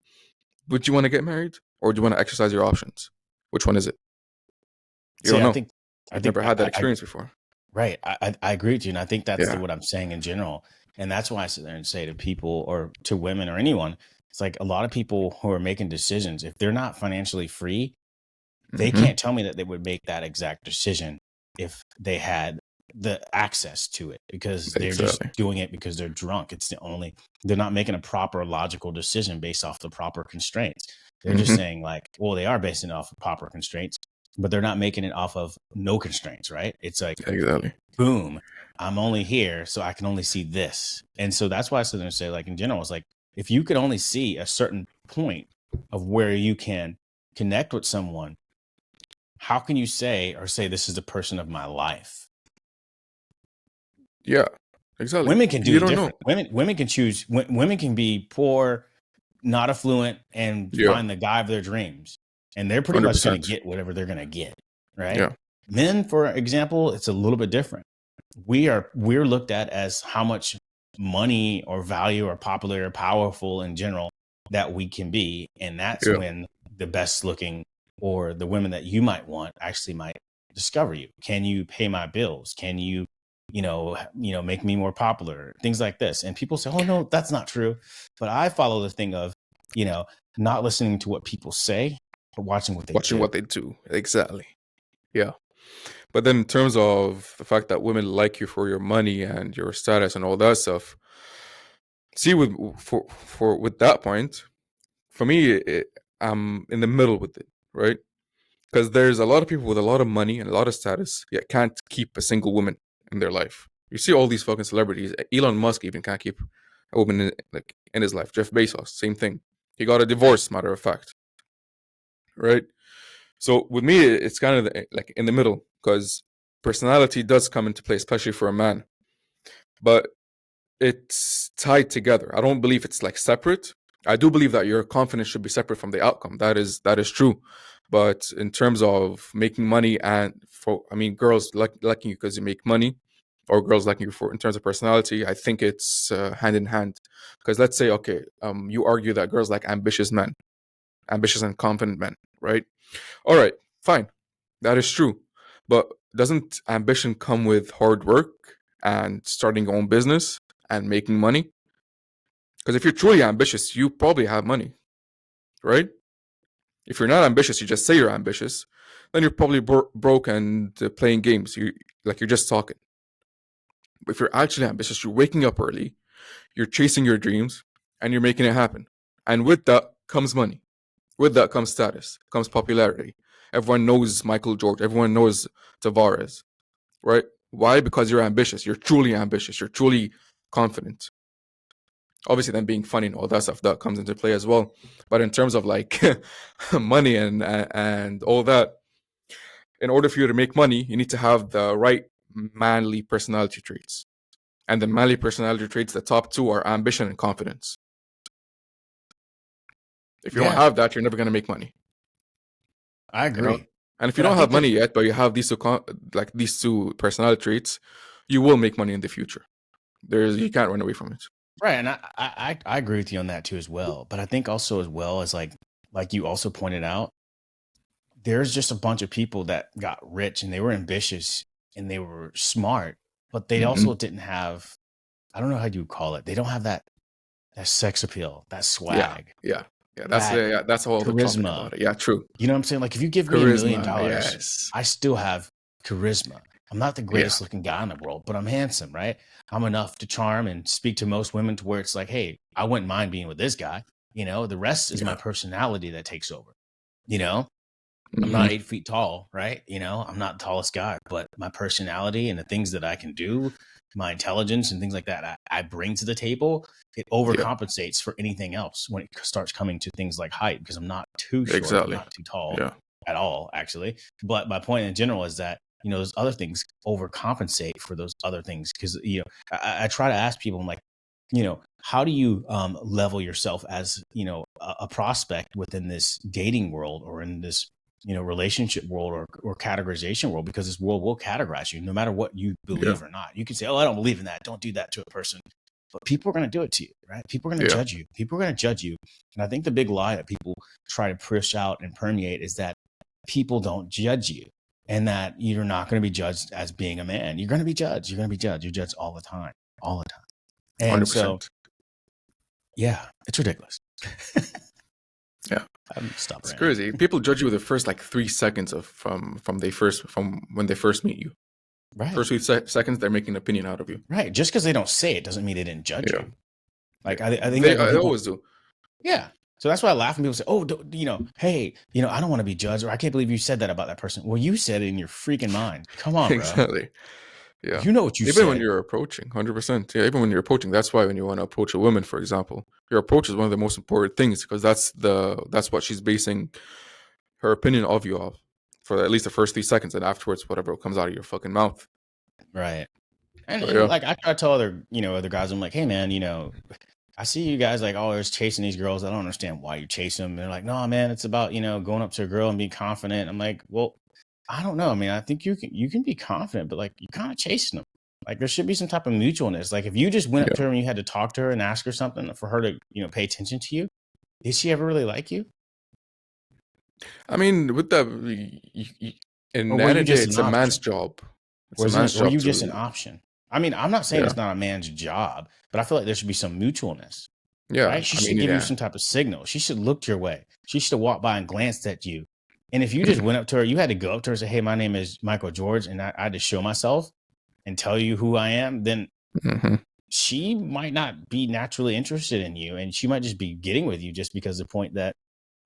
Speaker 3: would you want to get married or do you want to exercise your options? Which one is it? You
Speaker 2: See,
Speaker 3: don't
Speaker 2: I
Speaker 3: know.
Speaker 2: think, I
Speaker 3: You've
Speaker 2: think,
Speaker 3: never had that experience before.
Speaker 2: right. I agree with you. And I think that's
Speaker 3: Yeah.
Speaker 2: what I'm saying in general. And that's why I sit there and say to people or to women or anyone, it's like a lot of people who are making decisions, if they're not financially free, they
Speaker 3: Hmm.
Speaker 2: can't tell me that they would make that exact decision if they had the access to it because they're just
Speaker 3: Exactly.
Speaker 2: doing it because they're drunk. They're not making a proper logical decision based off the proper constraints. They're just
Speaker 3: Hmm.
Speaker 2: saying like, well, they are basing it off of proper constraints, but they're not making it off of no constraints, right? It's like,
Speaker 3: Exactly.
Speaker 2: boom, I'm only here, so I can only see this. And so that's why I sit there and say, like, in general, it's like, if you could only see a certain point of where you can connect with someone, how can you say this is the person of my life?
Speaker 3: Yeah, exactly.
Speaker 2: Women can do
Speaker 3: You
Speaker 2: it
Speaker 3: don't
Speaker 2: different.
Speaker 3: know.
Speaker 2: Women can choose. Women can be poor, not affluent, and
Speaker 3: Yeah,
Speaker 2: find the guy of their dreams, and they're pretty much going to
Speaker 3: 100%.
Speaker 2: get whatever they're going to get, right?
Speaker 3: Yeah,
Speaker 2: Men, for example, it's a little bit different. We're looked at as how much money or value or popular or powerful in general that we can be, and that's
Speaker 3: yeah,
Speaker 2: when the best looking or the women that you might want actually might discover you. Can you pay my bills? Can you make me more popular? Things like this. And people say, "Oh no, that's not true." But I follow the thing of, not listening to what people say, but watching what they
Speaker 3: watching
Speaker 2: do.
Speaker 3: what they do. Exactly. Yeah. But then in terms of the fact that women like you for your money and your status and all that stuff, see, with that point, for me, I'm in the middle with it, right? Because there's a lot of people with a lot of money and a lot of status, yet can't keep a single woman in their life. You see all these fucking celebrities. Elon Musk even can't keep a woman in his life. Jeff Bezos, same thing. He got a divorce, matter of fact, right? So with me, it's kind of like in the middle, because personality does come into play, especially for a man. But it's tied together. I don't believe it's like separate. I do believe that your confidence should be separate from the outcome. That is true. But in terms of making money girls liking you because you make money, or girls liking you for in terms of personality, I think it's hand in hand. Because let's say, okay, you argue that girls like ambitious and confident men, right? All right, fine, that is true. But doesn't ambition come with hard work and starting your own business and making money? Because if you're truly ambitious, you probably have money, right? If you're not ambitious, you just say you're ambitious, then you're probably broke and playing games. You're just talking. But if you're actually ambitious, you're waking up early, you're chasing your dreams, and you're making it happen. And with that comes money. With that comes status, comes popularity. Everyone knows Michael George. Everyone knows Tavares, right? Why? Because you're ambitious. You're truly ambitious. You're truly confident. Obviously, then being funny and all that stuff that comes into play as well. But in terms of like money and all that, in order for you to make money, you need to have the right manly personality traits. And the manly personality traits, the top two are ambition and confidence. If you don't have that, you're never going to make money.
Speaker 2: I agree.
Speaker 3: You know? And if you don't have money yet, but you have these two personality traits, you will make money in the future. You can't run away from it.
Speaker 2: Right. And I agree with you on that too as well. But I think also as well as like you also pointed out, there's just a bunch of people that got rich and they were ambitious and they were smart, but they also didn't have, I don't know how you call it. They don't have that sex appeal, that swag.
Speaker 3: Yeah. That's all the charisma about it. Yeah, true.
Speaker 2: You know what I'm saying? Like if you give me $1 million, I still have charisma. I'm not the greatest looking guy in the world, but I'm handsome, right? I'm enough to charm and speak to most women to where it's like, hey, I wouldn't mind being with this guy. The rest is my personality that takes over. I'm not 8 feet tall, right? I'm not the tallest guy, but my personality and the things that I can do, my intelligence and things like that I bring to the table, it overcompensates for anything else when it starts coming to things like height, because I'm not too short, I'm not too tall at all, actually. But my point in general is that, those other things overcompensate for those other things. Because, I try to ask people, I'm like, how do you level yourself as, a prospect within this dating world or in this relationship world or categorization world, because this world will categorize you no matter what you believe or not. You can say, oh, I don't believe in that. Don't do that to a person. But people are going to do it to you, right? People are going to judge you. People are going to judge you. And I think the big lie that people try to push out and permeate is that people don't judge you and that you're not going to be judged as being a man. You're going to be judged. You're going to be judged. You're judged all the time. And
Speaker 3: 100%.
Speaker 2: so, yeah, it's ridiculous.
Speaker 3: Yeah.
Speaker 2: It's
Speaker 3: crazy. People judge you with the first 3 seconds from when they first meet you.
Speaker 2: Right.
Speaker 3: First 3 seconds, they're making an opinion out of you.
Speaker 2: Right. Just because they don't say it doesn't mean they didn't judge you. Like I think
Speaker 3: they always do.
Speaker 2: Yeah. So that's why I laugh when people say, "Oh, hey, I don't want to be judged," or "I can't believe you said that about that person." Well, you said it in your freaking mind. Come on, bro.
Speaker 3: Exactly. Yeah.
Speaker 2: You know what you said.
Speaker 3: Even when you're approaching, 100%. Yeah. Even when you're approaching, that's why when you want to approach a woman, for example, your approach is one of the most important things, because that's what she's basing her opinion of you off for at least the first 3 seconds, and afterwards, whatever comes out of your fucking mouth.
Speaker 2: Right. And,
Speaker 3: But yeah,
Speaker 2: like I try to tell other guys, I'm like, hey man, I see you guys like always chasing these girls. I don't understand why you chase them. They're like, no, man, it's about, going up to a girl and being confident. I'm like, well, I don't know. I mean, I think you can be confident, but like you're kind of chasing them. Like there should be some type of mutualness. Like if you just went up
Speaker 3: yeah.
Speaker 2: to her and you had to talk to her and ask her something for her to, pay attention to you, did she ever really like you?
Speaker 3: I mean, with that, in
Speaker 2: Or
Speaker 3: the
Speaker 2: were
Speaker 3: end
Speaker 2: you
Speaker 3: of the day,
Speaker 2: just an
Speaker 3: it's a man's
Speaker 2: option?
Speaker 3: job. It's a man's
Speaker 2: Were
Speaker 3: job
Speaker 2: you just an
Speaker 3: to,
Speaker 2: option? I mean, I'm not saying
Speaker 3: yeah,
Speaker 2: it's not a man's job, but I feel like there should be some mutualness,
Speaker 3: yeah.
Speaker 2: right? She
Speaker 3: I
Speaker 2: should
Speaker 3: mean,
Speaker 2: give you
Speaker 3: yeah.
Speaker 2: some type of signal. She should look your way. She should have walked by and glanced at you. And if you just
Speaker 3: Mhm,
Speaker 2: went up to her, you had to go up to her and say, hey, my name is Michael George, and I had to show myself and tell you who I am, then
Speaker 3: mhm.
Speaker 2: she might not be naturally interested in you. And she might just be getting with you just because of the point that,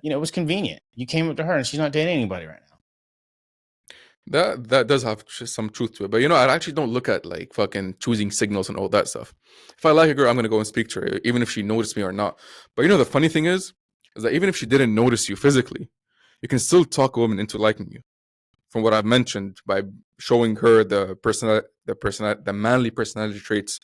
Speaker 2: it was convenient. You came up to her and she's not dating anybody right now.
Speaker 3: That does have some truth to it, but I actually don't look at like fucking choosing signals and all that stuff. If I like a girl, I'm gonna go and speak to her, even if she noticed me or not. But the funny thing is that even if she didn't notice you physically, you can still talk a woman into liking you. From what I've mentioned, by showing her the manly personality traits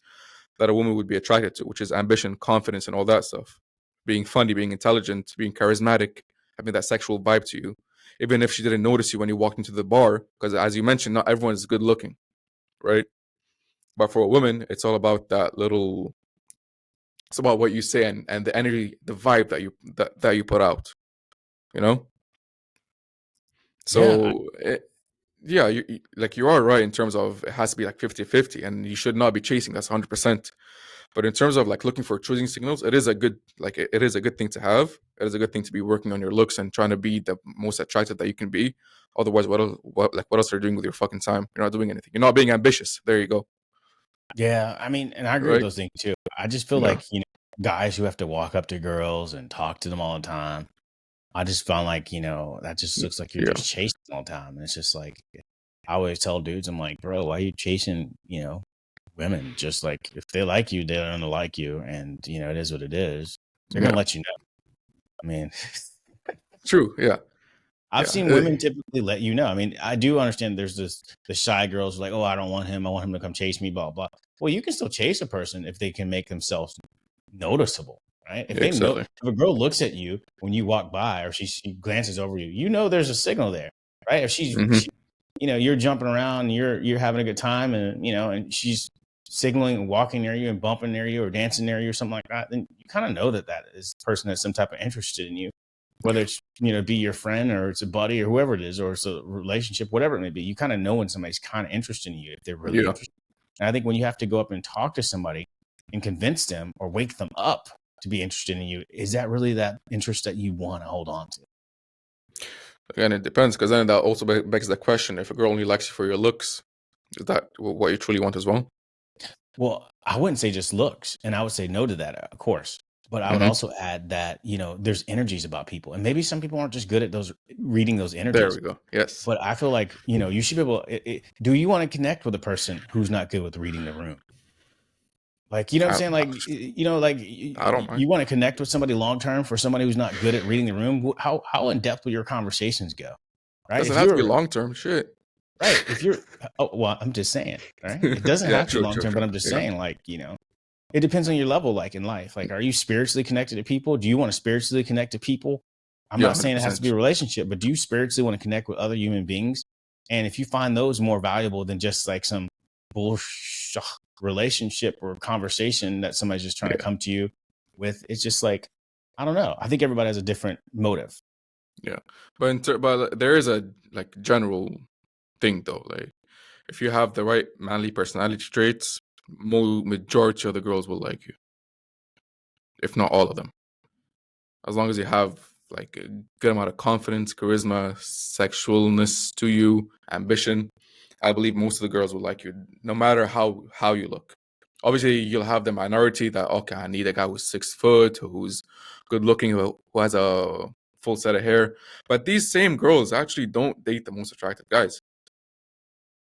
Speaker 3: that a woman would be attracted to, which is ambition, confidence, and all that stuff. Being funny, being intelligent, being charismatic, having that sexual vibe to you. Even if she didn't notice you when you walked into the bar, because as you mentioned, not everyone is good looking, right? But for a woman, it's all about that little. It's about what you say and the energy, the vibe that you put out. You know.
Speaker 2: Yeah.
Speaker 3: So yeah, like you are right in terms of it has to be like 50-50, and you should not be chasing. That's 100%. But in terms of like looking for choosing signals, it is a good it is a good thing to have. It is a good thing to be working on your looks and trying to be the most attractive that you can be. Otherwise, what else are you doing with your fucking time? You're not doing anything. You're not being ambitious. There you go.
Speaker 2: Yeah. I mean, and I agree with
Speaker 3: Right?
Speaker 2: those things too. I just feel
Speaker 3: Yeah.
Speaker 2: like, guys who have to walk up to girls and talk to them all the time. I just found like, that just looks like you're
Speaker 3: Yeah.
Speaker 2: just chasing all the time. And it's just like, I always tell dudes, I'm like, bro, why are you chasing, women? Just like, if they like you, they're going to like you. And, it is what it is. They're going
Speaker 3: Yeah.
Speaker 2: to let you know. I mean,
Speaker 3: True. Yeah.
Speaker 2: I've
Speaker 3: Yeah.
Speaker 2: seen women typically let you know. I mean, I do understand there's the shy girls who are like, oh, I don't want him. I want him to come chase me, blah, blah. Well, you can still chase a person if they can make themselves noticeable, right? If
Speaker 3: Exactly.
Speaker 2: if a girl looks at you when you walk by or she glances over you, there's a signal there, right? If
Speaker 3: Hmm.
Speaker 2: you're jumping around, and you're having a good time, and and she's signaling and walking near you and bumping near you or dancing near you or something like that, then you kind of know that is the person has some type of interest in you, whether it's be your friend or it's a buddy or whoever it is, or it's a relationship, whatever it may be. You kind of know when somebody's kind of interested in you if they're really
Speaker 3: Yeah.
Speaker 2: interested. And I think when you have to go up and talk to somebody and convince them or wake them up to be interested in you, is that really that interest that you want to hold on to?
Speaker 3: Again, it depends, because then that also begs the question: if a girl only likes you for your looks, is that what you truly want as well?
Speaker 2: Well, I wouldn't say just looks, and I would say no to that, of course. But I would
Speaker 3: Hmm.
Speaker 2: also add that, there's energies about people, and maybe some people aren't just good at those reading those
Speaker 3: There
Speaker 2: energies.
Speaker 3: we go. Yes.
Speaker 2: But I feel like, you should be able. Do you want to connect with a person who's not good with reading the room? Like, you know what
Speaker 3: I,
Speaker 2: I'm saying? Like, like
Speaker 3: I don't mind.
Speaker 2: you want to connect with somebody long term for somebody who's not good at reading the room. How in depth will your conversations go? Right?
Speaker 3: Doesn't
Speaker 2: If
Speaker 3: have to be
Speaker 2: you're
Speaker 3: long term. Shit.
Speaker 2: right, if you're well, I'm just saying, right? It doesn't
Speaker 3: Yeah.
Speaker 2: have to be
Speaker 3: True.
Speaker 2: long
Speaker 3: True.
Speaker 2: term, but
Speaker 3: True.
Speaker 2: I'm just
Speaker 3: Yeah.
Speaker 2: saying, like, it depends on your level, like in life. Like, are you spiritually connected to people? Do you want to spiritually connect to people? I'm
Speaker 3: Yeah.
Speaker 2: not
Speaker 3: hundred
Speaker 2: saying it has to be
Speaker 3: percent.
Speaker 2: a relationship, but do you spiritually want to connect with other human beings? And if you find those more valuable than just like some bullshit relationship or conversation that somebody's just trying to
Speaker 3: Yeah.
Speaker 2: come to you with, it's just like, I don't know. I think everybody has a different motive.
Speaker 3: Yeah. But there is a like general thing though. Like if you have the right manly personality traits, majority of the girls will like you, if not all of them. As long as you have like a good amount of confidence, charisma, sexualness to you, ambition, I believe most of the girls will like you, no matter how you look. Obviously, you'll have the minority that, okay, I need a guy who's 6 foot, who's good looking, who has a full set of hair. But these same girls actually don't date the most attractive guys.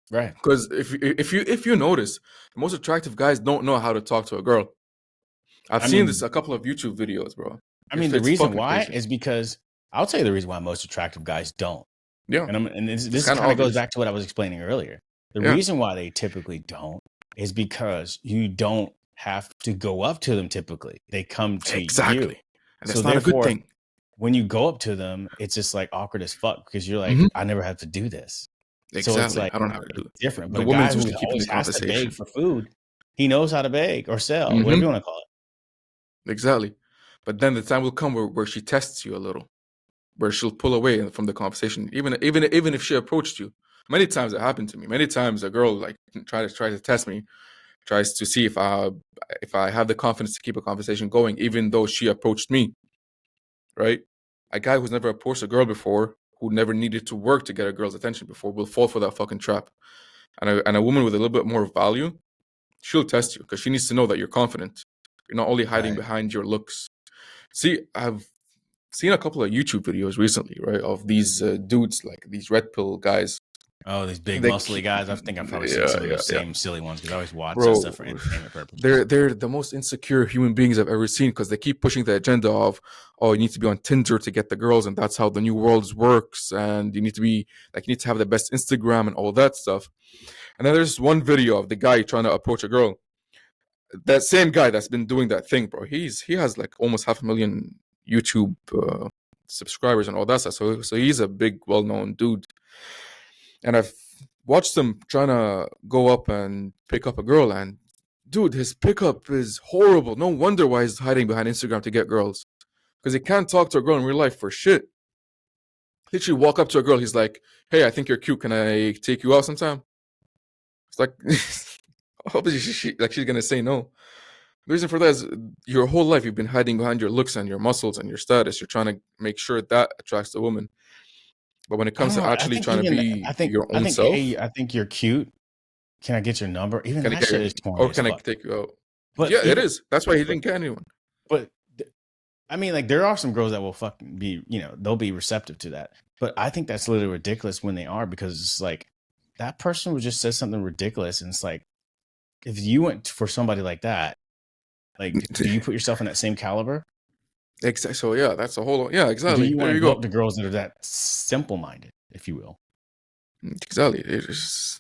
Speaker 2: Right.
Speaker 3: Because if you notice, the most attractive guys don't know how to talk to a girl. I've
Speaker 2: I
Speaker 3: seen this
Speaker 2: mean,
Speaker 3: a couple of YouTube videos, bro.
Speaker 2: the
Speaker 3: It's
Speaker 2: reason
Speaker 3: fucking
Speaker 2: why
Speaker 3: crazy.
Speaker 2: is because I'll tell you the reason why most attractive guys don't.
Speaker 3: Yeah,
Speaker 2: And this
Speaker 3: it's kind of
Speaker 2: kind of goes
Speaker 3: obvious.
Speaker 2: back to what I was explaining earlier. The
Speaker 3: Yeah.
Speaker 2: reason why they typically don't is because you don't have to go up to them typically. They come to you.
Speaker 3: Exactly. And that's
Speaker 2: So
Speaker 3: not a good
Speaker 2: therefore,
Speaker 3: thing.
Speaker 2: when you go up to them, it's just like awkward as fuck because you're like,
Speaker 3: Mhm.
Speaker 2: I never have to do this. So it's
Speaker 3: Exactly.
Speaker 2: like
Speaker 3: I don't have to do it.
Speaker 2: different.
Speaker 3: The
Speaker 2: But a
Speaker 3: woman's
Speaker 2: guy who
Speaker 3: usually keeping
Speaker 2: always
Speaker 3: the
Speaker 2: has to
Speaker 3: conversation.
Speaker 2: beg for food, he knows how to beg or sell, whatever you want to call it.
Speaker 3: Exactly. But then the time will come where she tests you a little, where she'll pull away from the conversation, even if she approached you. Many times it happened to me. Many times a girl like tries to test me, tries to see if I have the confidence to keep a conversation going, even though she approached me. Right? A guy who's never approached a girl before, who never needed to work to get a girl's attention before, will fall for that fucking trap. And a woman with a little bit more value, she'll test you because she needs to know that you're confident. You're not only hiding behind your looks. See, I've seen a couple of YouTube videos recently, right, of these dudes, like these red pill guys.
Speaker 2: Oh, these big
Speaker 3: They
Speaker 2: muscly guys. I think I've probably seen
Speaker 3: Yeah,
Speaker 2: some of
Speaker 3: yeah,
Speaker 2: those
Speaker 3: yeah.
Speaker 2: same silly ones because I always watch
Speaker 3: Bro,
Speaker 2: that stuff for entertainment purposes.
Speaker 3: they're the most insecure human beings I've ever seen because they keep pushing the agenda of, oh, you need to be on Tinder to get the girls, and that's how the new world works, and you need to have the best Instagram and all that stuff. And then there's one video of the guy trying to approach a girl. That same guy that's been doing that thing, bro. He has like almost 500,000 YouTube subscribers and all that stuff. So he's a big, well-known dude. And I've watched him trying to go up and pick up a girl, and dude, his pickup is horrible. No wonder why he's hiding behind Instagram to get girls, because he can't talk to a girl in real life for shit. Literally walk up to a girl, he's like, "Hey, I think you're cute. Can I take you out sometime?" It's like, obviously, she's gonna say no. The reason for that is your whole life you've been hiding behind your looks and your muscles and your status. You're trying to make sure that attracts the woman. But when it comes to actually trying to be your own self,
Speaker 2: hey, I think you're cute. Can I get your number? Even
Speaker 3: can I
Speaker 2: that
Speaker 3: get
Speaker 2: shit
Speaker 3: you,
Speaker 2: is corny
Speaker 3: or
Speaker 2: as
Speaker 3: can I
Speaker 2: fuck.
Speaker 3: take you out?
Speaker 2: But
Speaker 3: Yeah, it
Speaker 2: even-
Speaker 3: is. That's why he didn't get anyone.
Speaker 2: But I mean, like, there are some girls that will fucking be, they'll be receptive to that. But I think that's literally ridiculous when they are, because it's like that person would just say something ridiculous, and it's like, if you went for somebody like that, like, do you put yourself in that same caliber?
Speaker 3: Exactly. So yeah, that's a whole. Yeah,
Speaker 2: Or
Speaker 3: exactly.
Speaker 2: do you want
Speaker 3: There
Speaker 2: to
Speaker 3: you
Speaker 2: go
Speaker 3: go.
Speaker 2: up to girls that are that simple-minded, if you will?
Speaker 3: Exactly. It is.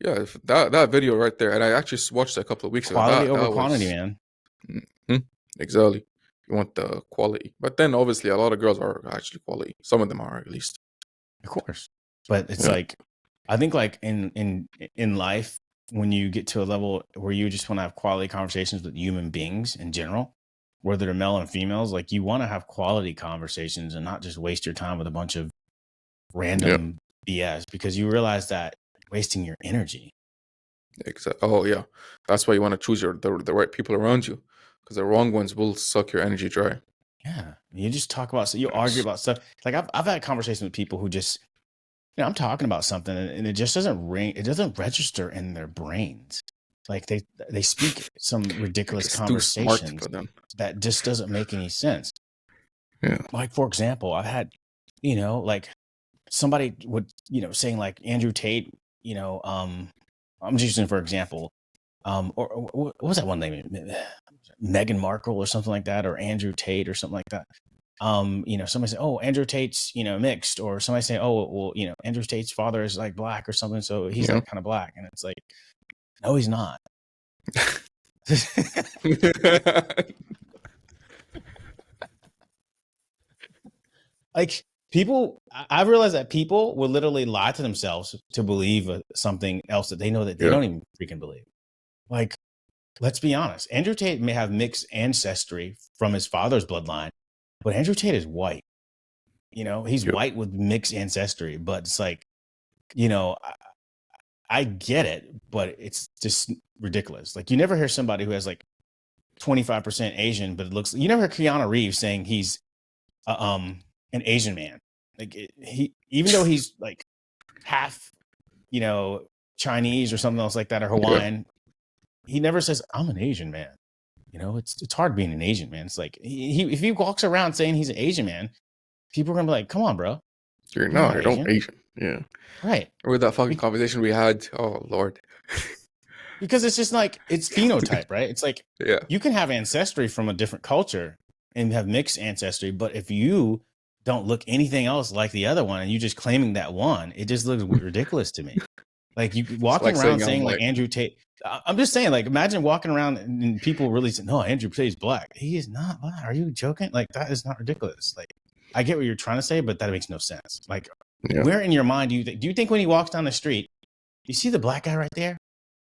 Speaker 3: Yeah, that video right there, and I actually watched it a couple of weeks ago.
Speaker 2: Quality over
Speaker 3: That
Speaker 2: quantity,
Speaker 3: was,
Speaker 2: man.
Speaker 3: Exactly. You want the quality, but then obviously a lot of girls are actually quality. Some of them are, at least.
Speaker 2: Of course. But it's
Speaker 3: Yeah.
Speaker 2: like, I think like in life, when you get to a level where you just want to have quality conversations with human beings in general, whether they're male and females, like, you want to have quality conversations and not just waste your time with a bunch of random BS, because you realize that you're wasting your energy.
Speaker 3: Exactly. Oh yeah, that's why you want to choose the right people around you, because the wrong ones will suck your energy dry.
Speaker 2: Yeah. You just talk about, so you argue about stuff. Like, I've had conversations with people who just, I'm talking about something and it just doesn't ring. It doesn't register in their brains. Like, they speak some ridiculous
Speaker 3: It's too smart
Speaker 2: conversations
Speaker 3: for them.
Speaker 2: that just doesn't make any sense.
Speaker 3: Yeah.
Speaker 2: Like, for example, I had, like, somebody would, saying like Andrew Tate, I'm just using for example, or what was that one name? Meghan Markle or something like that, or Andrew Tate or something like that. Somebody say, oh, Andrew Tate's, mixed, or somebody say, oh, well, Andrew Tate's father is like black or something, so he's like kind of black. And it's like, no, he's not. Like, people, I've realized that people will literally lie to themselves to believe something else that they know that they don't even freaking believe. Like, let's be honest. Andrew Tate may have mixed ancestry from his father's bloodline, but Andrew Tate is white. He's white with mixed ancestry, but it's like, I get it, but it's just ridiculous. Like, you never hear somebody who has like 25% Asian, but it looks, you never hear Keanu Reeves saying he's an Asian man. Like, he, even though he's like half, Chinese or something else like that, or Hawaiian, he never says, I'm an Asian man. It's hard being an Asian man. It's like, if he walks around saying he's an Asian man, people are gonna be like, come on, bro.
Speaker 3: You're not Asian. Yeah.
Speaker 2: Right.
Speaker 3: With that fucking conversation we had. Oh Lord.
Speaker 2: Because it's just like, it's phenotype, right? It's like,
Speaker 3: Yeah.
Speaker 2: you can have ancestry from a different culture and have mixed ancestry, but if you don't look anything else like the other one and you just claiming that one, it just looks ridiculous to me. Like, you walking
Speaker 3: like
Speaker 2: around
Speaker 3: saying
Speaker 2: saying
Speaker 3: I'm
Speaker 2: like
Speaker 3: white.
Speaker 2: Andrew Tate, I'm just saying, like, imagine walking around and people really say, no, Andrew Tate's black. He is not black. Are you joking? Like, that is not ridiculous. Like, I get what you're trying to say, but that makes no sense. Like, where in your mind do you think when he walks down the street, you see the black guy right there?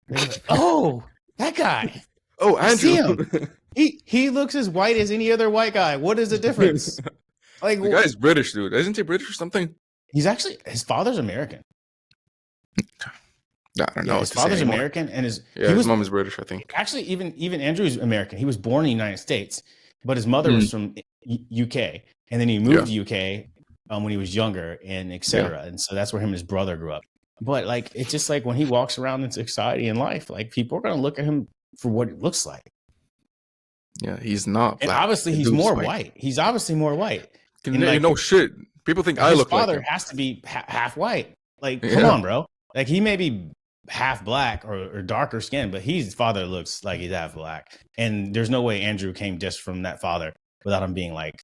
Speaker 2: Like, oh, that guy.
Speaker 3: Oh, Andrew.
Speaker 2: See him. He looks as white as any other white guy. What is the difference? Like,
Speaker 3: the guy's British, dude. Isn't he British or something?
Speaker 2: He's actually, his father's American.
Speaker 3: I don't know.
Speaker 2: His father's American, and his
Speaker 3: mom is British, I think.
Speaker 2: Actually, even Andrew's American. He was born in the United States, but his mother was from UK, and then he moved to UK when he was younger, and etc. And so that's where him and his brother grew up. But like, it's just like when he walks around in society and life, like people are gonna look at him for what it looks like.
Speaker 3: Yeah, he's not black.
Speaker 2: And obviously, he's more white. He's obviously more white.
Speaker 3: No shit. People think I look like him. His father
Speaker 2: has to be half white. Like, come on, bro. Like, he may be half black or darker skin, but his father looks like he's half black. And there's no way Andrew came just from that father without him being like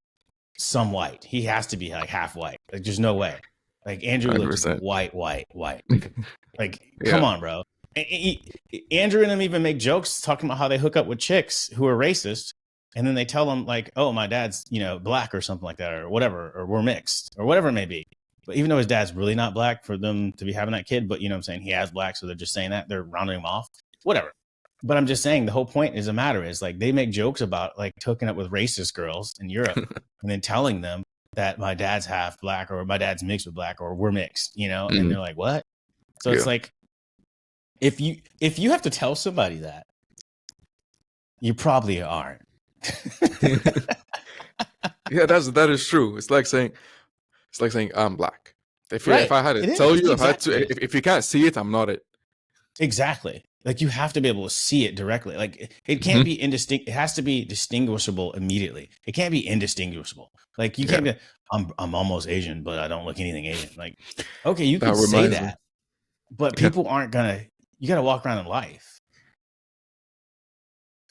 Speaker 2: some white. He has to be like half white. Like, there's no way. Like, Andrew 100%. Looks white. Like, come on, bro. Andrew and him even make jokes talking about how they hook up with chicks who are racist, and then they tell them like, "Oh, my dad's black or something like that, or whatever, or we're mixed, or whatever it may be." But even though his dad's really not black, for them to be having that kid, but you know what I'm saying, he has black, so they're just saying that, they're rounding him off, whatever. But I'm just saying the whole point is like they make jokes about like hooking up with racist girls in Europe and then telling them that my dad's half black or my dad's mixed with black or we're mixed, and they're like, what? So it's like, if you have to tell somebody that, you probably aren't.
Speaker 3: Yeah, that is true. It's like saying I'm black. If I had to tell you, if you can't see it, I'm not it.
Speaker 2: Exactly. Like, you have to be able to see it directly. Like, it can't be indistinct. It has to be distinguishable immediately. It can't be indistinguishable. Like, you can't be, I'm almost Asian, but I don't look anything Asian. Like, okay, you can say that, but people aren't gonna. You got to walk around in life.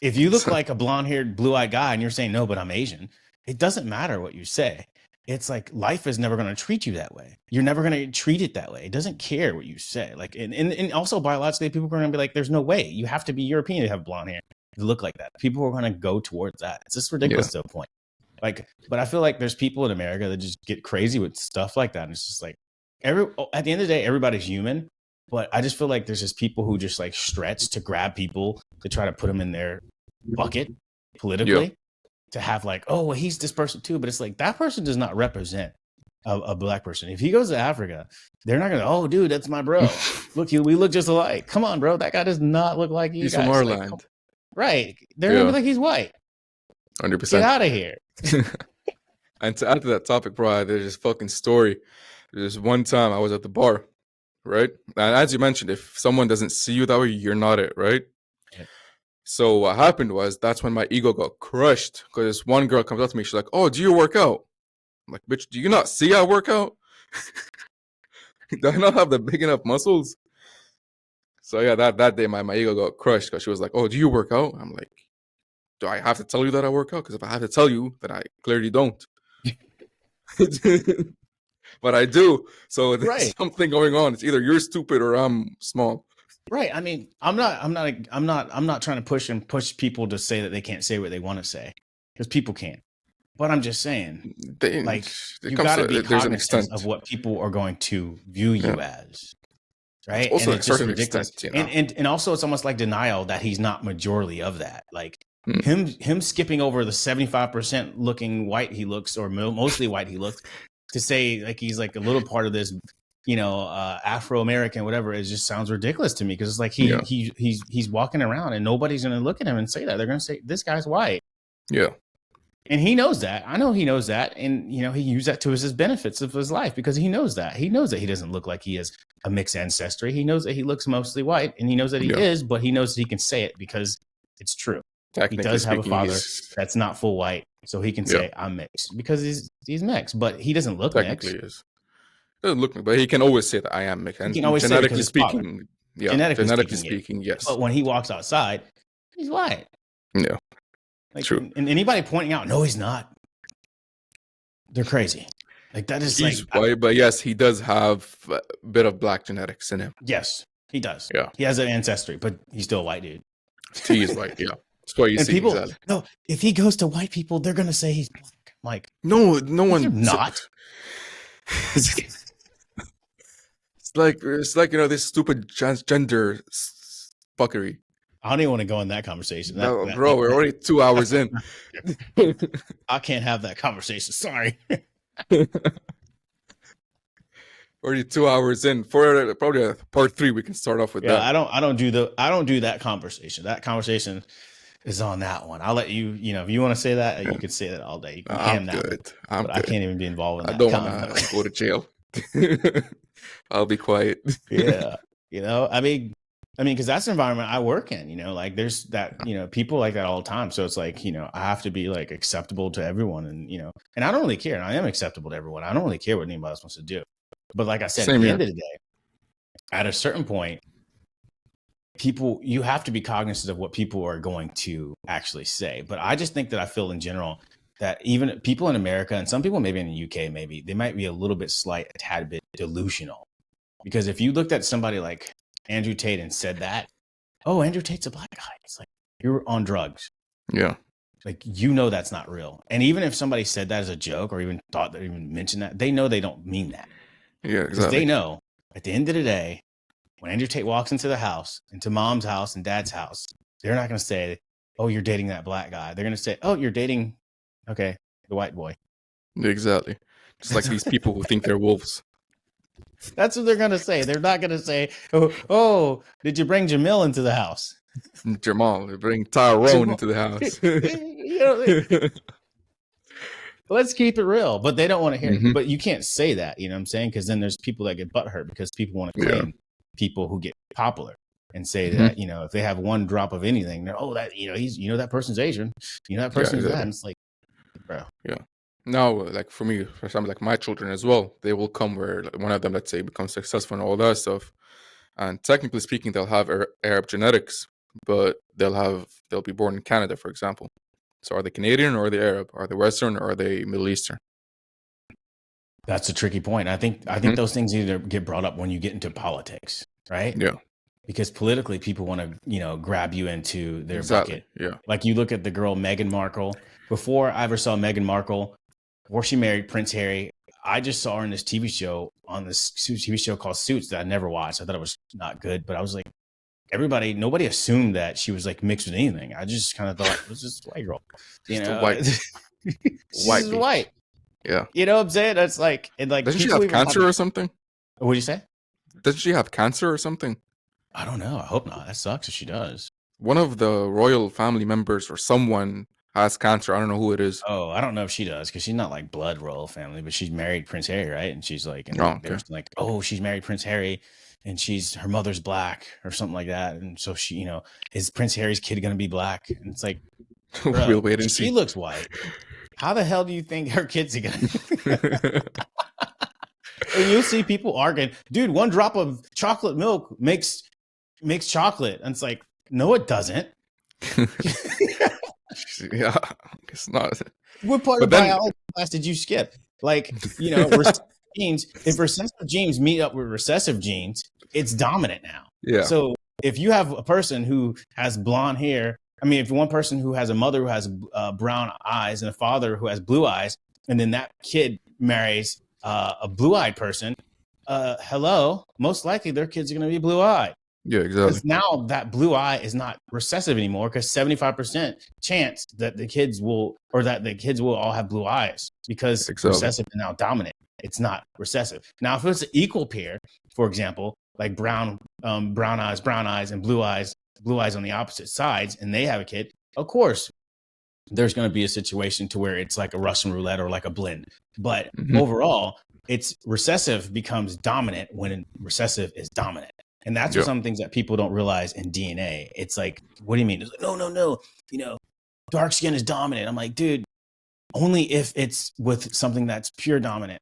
Speaker 2: If you look like a blonde-haired, blue-eyed guy and you're saying, no, but I'm Asian, it doesn't matter what you say. It's like life is never going to treat you that way. You're never going to treat it that way. It doesn't care what you say. Like, and also biologically, people are going to be like, there's no way. You have to be European to have blonde hair to look like that. People are going to go towards that. It's just ridiculous to a point. Like, but I feel like there's people in America that just get crazy with stuff like that. And it's just like, at the end of the day, everybody's human. But I just feel like there's just people who just like stretch to grab people to try to put them in their bucket politically to have like, oh, well, he's this person too. But it's like, that person does not represent a black person. If he goes to Africa, they're not going to, oh, dude, that's my bro. Look, we look just alike. Come on, bro. That guy does not look like you.
Speaker 3: He's
Speaker 2: guys.
Speaker 3: from our
Speaker 2: like,
Speaker 3: land.
Speaker 2: Right. They're going to be like, he's white.
Speaker 3: 100%.
Speaker 2: Get out of here.
Speaker 3: And to add to that topic, bro, there's this fucking story. There's one time I was at the bar. Right. And as you mentioned, if someone doesn't see you that way, you're not it. Right. Yeah. So what happened was that's when my ego got crushed because this one girl comes up to me. She's like, oh, do you work out? I'm like, bitch, do you not see I work out? Do I not have the big enough muscles? So yeah, that day my ego got crushed because she was like, oh, do you work out? I'm like, do I have to tell you that I work out? Because if I have to tell you, then I clearly don't. But I do. So there's something going on. It's either you're stupid or I'm small.
Speaker 2: Right. I mean, I'm not trying to push people to say that they can't say what they want to say, because people can. But I'm just saying, you got to be cognizant of what people are going to view you as. Right.
Speaker 3: Also,
Speaker 2: and it's just
Speaker 3: ridiculous.
Speaker 2: And also, it's almost like denial that he's not majority of that. Like him skipping over the 75% looking white he looks, or mostly white he looks, to say like he's like a little part of this, Afro-American, whatever, it just sounds ridiculous to me, because it's like he's walking around and nobody's going to look at him and say that. They're going to say, this guy's white.
Speaker 3: Yeah.
Speaker 2: And he knows that. I know he knows that. And, he used that to his benefits of his life, because he knoes that. He knows that he doesn't look like he has a mixed ancestry. He knows that he looks mostly white, and he knows that he is, but he knows that he can say it because it's true. He does have a father that's not full white, so he can say, I'm mixed, because he's mixed, but he doesn't look mixed.
Speaker 3: Is. Doesn't look mixed, but he can always say that I am mixed. And
Speaker 2: he can always
Speaker 3: genetically
Speaker 2: say it
Speaker 3: speaking, genetically speaking, yes.
Speaker 2: But when he walks outside, he's white.
Speaker 3: Yeah.
Speaker 2: Like,
Speaker 3: true.
Speaker 2: And anybody pointing out, no, he's not, they're crazy. Like, that is
Speaker 3: he's white, but yes, he does have a bit of black genetics in him.
Speaker 2: Yes. He does.
Speaker 3: Yeah.
Speaker 2: He has an ancestry, but he's still a white dude.
Speaker 3: He is white. Yeah. That's what you
Speaker 2: And
Speaker 3: see.
Speaker 2: people,
Speaker 3: Exactly.
Speaker 2: no, if he goes to white people, they're gonna say he's black. I'm like,
Speaker 3: No one.
Speaker 2: you're not.
Speaker 3: It's like this stupid transgender fuckery.
Speaker 2: I don't even want to go in that conversation.
Speaker 3: Bro, we're already 2 hours in.
Speaker 2: I can't have that conversation. Sorry.
Speaker 3: Already 2 hours in. For probably a part 3, we can start off with
Speaker 2: Yeah,
Speaker 3: that.
Speaker 2: I don't do that conversation. That conversation is on that one. I'll let you, if you want to say that, you could say that all day. You can
Speaker 3: I'm
Speaker 2: that
Speaker 3: good.
Speaker 2: one, but I can't even be involved in
Speaker 3: I
Speaker 2: that.
Speaker 3: don't want to go to jail. I'll be quiet.
Speaker 2: Yeah. Because that's the environment I work in, like there's that, people like that all the time. So it's like, I have to be like acceptable to everyone and I don't really care. And I am acceptable to everyone. I don't really care what anybody else wants to do. But like I said, at the end of the day, at a certain point, you have to be cognizant of what people are going to actually say. But I just think that I feel in general that even people in America and some people maybe in the UK, maybe they might be a little bit a tad bit delusional. Because if you looked at somebody like Andrew Tate and said that, oh, Andrew Tate's a black guy, it's like you're on drugs.
Speaker 3: Yeah.
Speaker 2: Like, that's not real. And even if somebody said that as a joke or even thought that even mentioned that, they know they don't mean that.
Speaker 3: Yeah,
Speaker 2: Because
Speaker 3: exactly.
Speaker 2: they know at the end of the day, when Andrew Tate walks into the house, into mom's house and dad's house, they're not going to say, oh, you're dating that black guy. They're going to say, oh, you're dating, the white boy.
Speaker 3: Exactly. Just like these people who think they're wolves.
Speaker 2: That's what they're going to say. They're not going to say, oh, did you bring Jamil into the house?
Speaker 3: Jamal, they bring Tyrone into the house.
Speaker 2: Let's keep it real. But they don't want to hear it. But you can't say that, you know what I'm saying? Because then there's people that get butthurt because people want to claim people who get popular and say that, if they have one drop of anything, they're, that, he's, that person's Asian, that person's that. And it's like, bro.
Speaker 3: Yeah. Now, like for me, for example, like my children as well, they will come where one of them, let's say, becomes successful and all that stuff. And technically speaking, they'll have Arab genetics, but they'll be born in Canada, for example. So are they Canadian or are they Arab? Are they Western or are they Middle Eastern?
Speaker 2: That's a tricky point. I think those things either get brought up when you get into politics, right?
Speaker 3: Yeah.
Speaker 2: Because politically, people want to, grab you into their
Speaker 3: Exactly.
Speaker 2: bucket.
Speaker 3: Yeah.
Speaker 2: Like you look at the girl Meghan Markle. Before I ever saw Meghan Markle, before she married Prince Harry, I just saw her in this TV show called Suits that I never watched. I thought it was not good, but I was like, nobody assumed that she was like mixed with anything. I just kind of thought it was just a white girl.
Speaker 3: Just a white.
Speaker 2: She's white.
Speaker 3: Yeah.
Speaker 2: You know what I'm saying? That's like, and like,
Speaker 3: doesn't she have cancer or something?
Speaker 2: What'd you say?
Speaker 3: Doesn't she have cancer or something?
Speaker 2: I don't know. I hope not. That sucks if she does.
Speaker 3: One of the royal family members or someone has cancer. I don't know who it is.
Speaker 2: Oh, I don't know if she does because she's not like blood royal family, but she's married Prince Harry, right? And she's like, like, oh, she's married Prince Harry, and her mother's black or something like that, and so she, is Prince Harry's kid gonna be black? And it's like, bro,
Speaker 3: we'll wait and see.
Speaker 2: She looks white. How the hell do you think her kids are gonna? And you'll see people arguing, dude. One drop of chocolate milk makes chocolate, and it's like, no, it doesn't.
Speaker 3: Yeah, it's not.
Speaker 2: What part of biology class did you skip? Like, recessive genes. If recessive genes meet up with recessive genes, it's dominant now.
Speaker 3: Yeah.
Speaker 2: So if you have a person who has blonde hair, if one person who has a mother who has brown eyes and a father who has blue eyes, and then that kid marries a blue-eyed person, most likely their kids are going to be blue-eyed.
Speaker 3: Yeah, exactly.
Speaker 2: Because now that blue eye is not recessive anymore because 75% chance that the kids will all have blue eyes because recessive is now dominant. It's not recessive. Now, if it's an equal pair, for example, like brown eyes, and blue eyes on the opposite sides, and they have a kid, of course, there's going to be a situation to where it's like a Russian roulette or like a blend. But overall, it's recessive becomes dominant when recessive is dominant. And that's some things that people don't realize in DNA. It's like, what do you mean? It's like, no. Dark skin is dominant. I'm like, dude, only if it's with something that's pure dominant.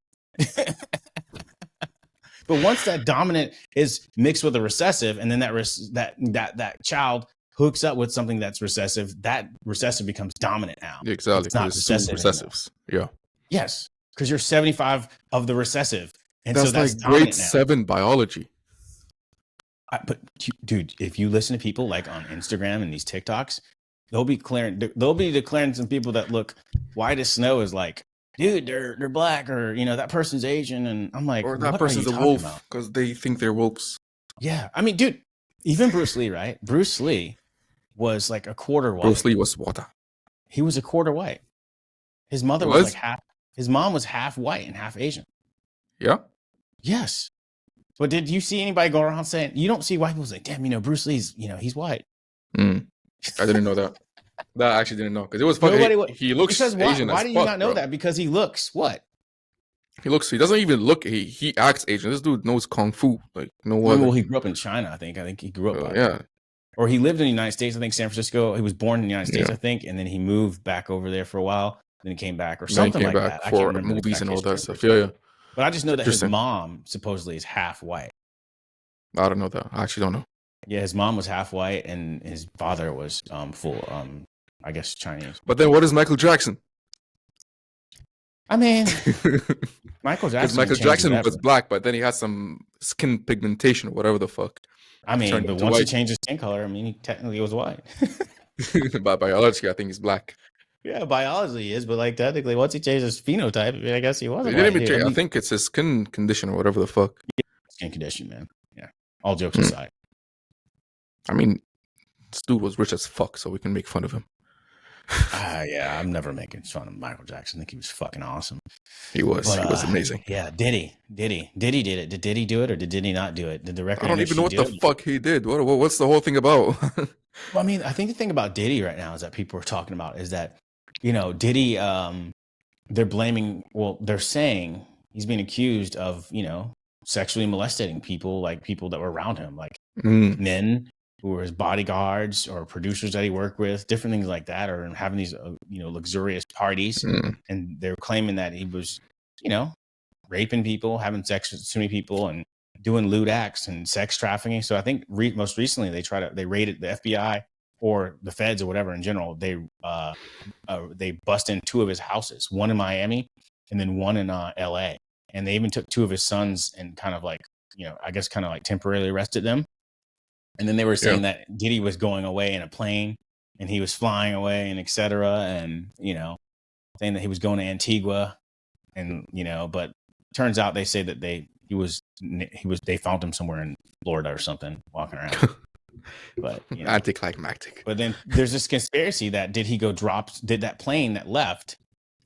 Speaker 2: But once that dominant is mixed with a recessive, and then that child hooks up with something that's recessive, that recessive becomes dominant now.
Speaker 3: Exactly.
Speaker 2: It's not
Speaker 3: recessives.
Speaker 2: Anymore. Yeah. Yes, because you're 75 of the recessive, and
Speaker 3: that's
Speaker 2: so that's
Speaker 3: like grade 7 biology.
Speaker 2: But dude, if you listen to people like on Instagram and these TikToks, they'll be declaring some people that look white as snow is like, dude, they're black, or that person's Asian, and I'm like,
Speaker 3: Or that
Speaker 2: what
Speaker 3: person's
Speaker 2: are
Speaker 3: a
Speaker 2: you talking about?
Speaker 3: wolf because they think they're wolves.
Speaker 2: Yeah, I mean, dude, even Bruce Lee, right? Bruce Lee was like a quarter white.
Speaker 3: Bruce Lee was water.
Speaker 2: He was a quarter white. His mother was like half. His mom was half white and half Asian.
Speaker 3: Yeah.
Speaker 2: Yes. But did you see anybody go around saying, you don't see white people say, damn, Bruce Lee's, he's white.
Speaker 3: I didn't know that. That I actually didn't know because it was fucking. He looks
Speaker 2: because
Speaker 3: Asian.
Speaker 2: Why do you not know that? Because he looks what?
Speaker 3: He doesn't even look. He acts Asian. This dude knows kung fu. Like no one.
Speaker 2: Well, he grew up in China. I think he grew up.
Speaker 3: Yeah.
Speaker 2: Or he lived in the United States. I think San Francisco. He was born in the United States.
Speaker 3: Yeah.
Speaker 2: I think, and then he moved back over there for a while. Then he came back or something like that.
Speaker 3: I can't remember movies and all that stuff. Yeah.
Speaker 2: But I just know that his mom supposedly is half white.
Speaker 3: I don't know that. I actually don't know.
Speaker 2: Yeah, his mom was half white and his father was full I guess Chinese.
Speaker 3: But then what is Michael Jackson?
Speaker 2: I mean, Michael
Speaker 3: Jackson was black, but then he had some skin pigmentation or whatever the fuck.
Speaker 2: I mean, but once he changed his skin color, he technically was white.
Speaker 3: By biology, I think he's black.
Speaker 2: Yeah, biology he is, but like technically, once he changed his phenotype, I guess he wasn't white.
Speaker 3: I think it's his skin condition or whatever the fuck.
Speaker 2: Yeah, skin condition, man. Yeah. All jokes aside.
Speaker 3: I mean, this dude was rich as fuck, so we can make fun of him.
Speaker 2: Yeah, I'm never making fun of Michael Jackson. I think he was fucking awesome.
Speaker 3: He was amazing.
Speaker 2: Yeah, Diddy did it. Did Diddy do it or did Diddy not do it? Did the record?
Speaker 3: I don't even know what the fuck he did. What's the whole thing about?
Speaker 2: Well, I mean, I think the thing about Diddy right now is that people are talking about is that Diddy. They're saying he's being accused of sexually molesting people, like people that were around him, like men who were his bodyguards or producers that he worked with, different things like that, or having these, luxurious parties. And they're claiming that he was, raping people, having sex with too many people and doing lewd acts and sex trafficking. So I think most recently they raided the FBI or the feds or whatever in general. They bust in 2 of his houses, one in Miami and then one in LA. And they even took 2 of his sons and kind of like, I guess kind of like temporarily arrested them. And then they were saying that Diddy was going away in a plane and he was flying away and et cetera. And, saying that he was going to Antigua and, but turns out they say that they found him somewhere in Florida or something walking around. But,
Speaker 3: anticlimactic.
Speaker 2: But then there's this conspiracy that did that plane that left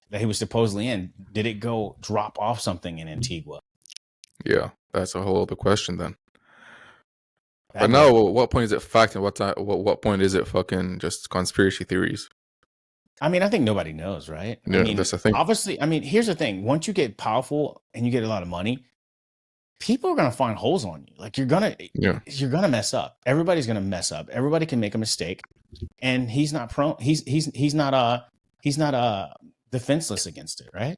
Speaker 2: that he was supposedly in, did it go drop off something in Antigua? Yeah.
Speaker 3: That's a whole other question then. But now, what point is it fact and what point is it fucking just conspiracy theories?
Speaker 2: I mean, I think nobody knows, right?
Speaker 3: Yeah,
Speaker 2: I mean,
Speaker 3: that's the thing.
Speaker 2: Obviously, I mean, here's the thing. Once you get powerful and you get a lot of money, people are going to find holes on you. Like you're going to mess up. Everybody's going to mess up. Everybody can make a mistake. And he's not prone. He's not defenseless against it, right?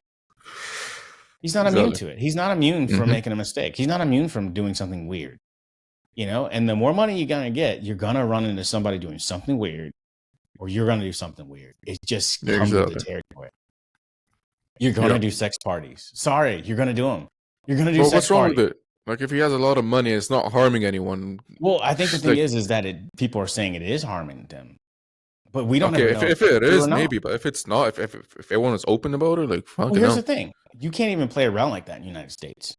Speaker 2: He's not immune to it. He's not immune from making a mistake. He's not immune from doing something weird. And the more money you're going to get, you're going to run into somebody doing something weird, or you're going to do something weird. It just comes with the territory. You're going to do sex parties. Sorry, you're going to do them. You're going to do sex parties. What's wrong with it?
Speaker 3: Like if he has a lot of money, it's not harming anyone.
Speaker 2: Well, I think the thing is that people are saying it is harming them. But we don't know.
Speaker 3: If it is, maybe. But if it's not, if everyone is open about it, like, fuck. Well,
Speaker 2: here's the thing. You can't even play around like that in the United States.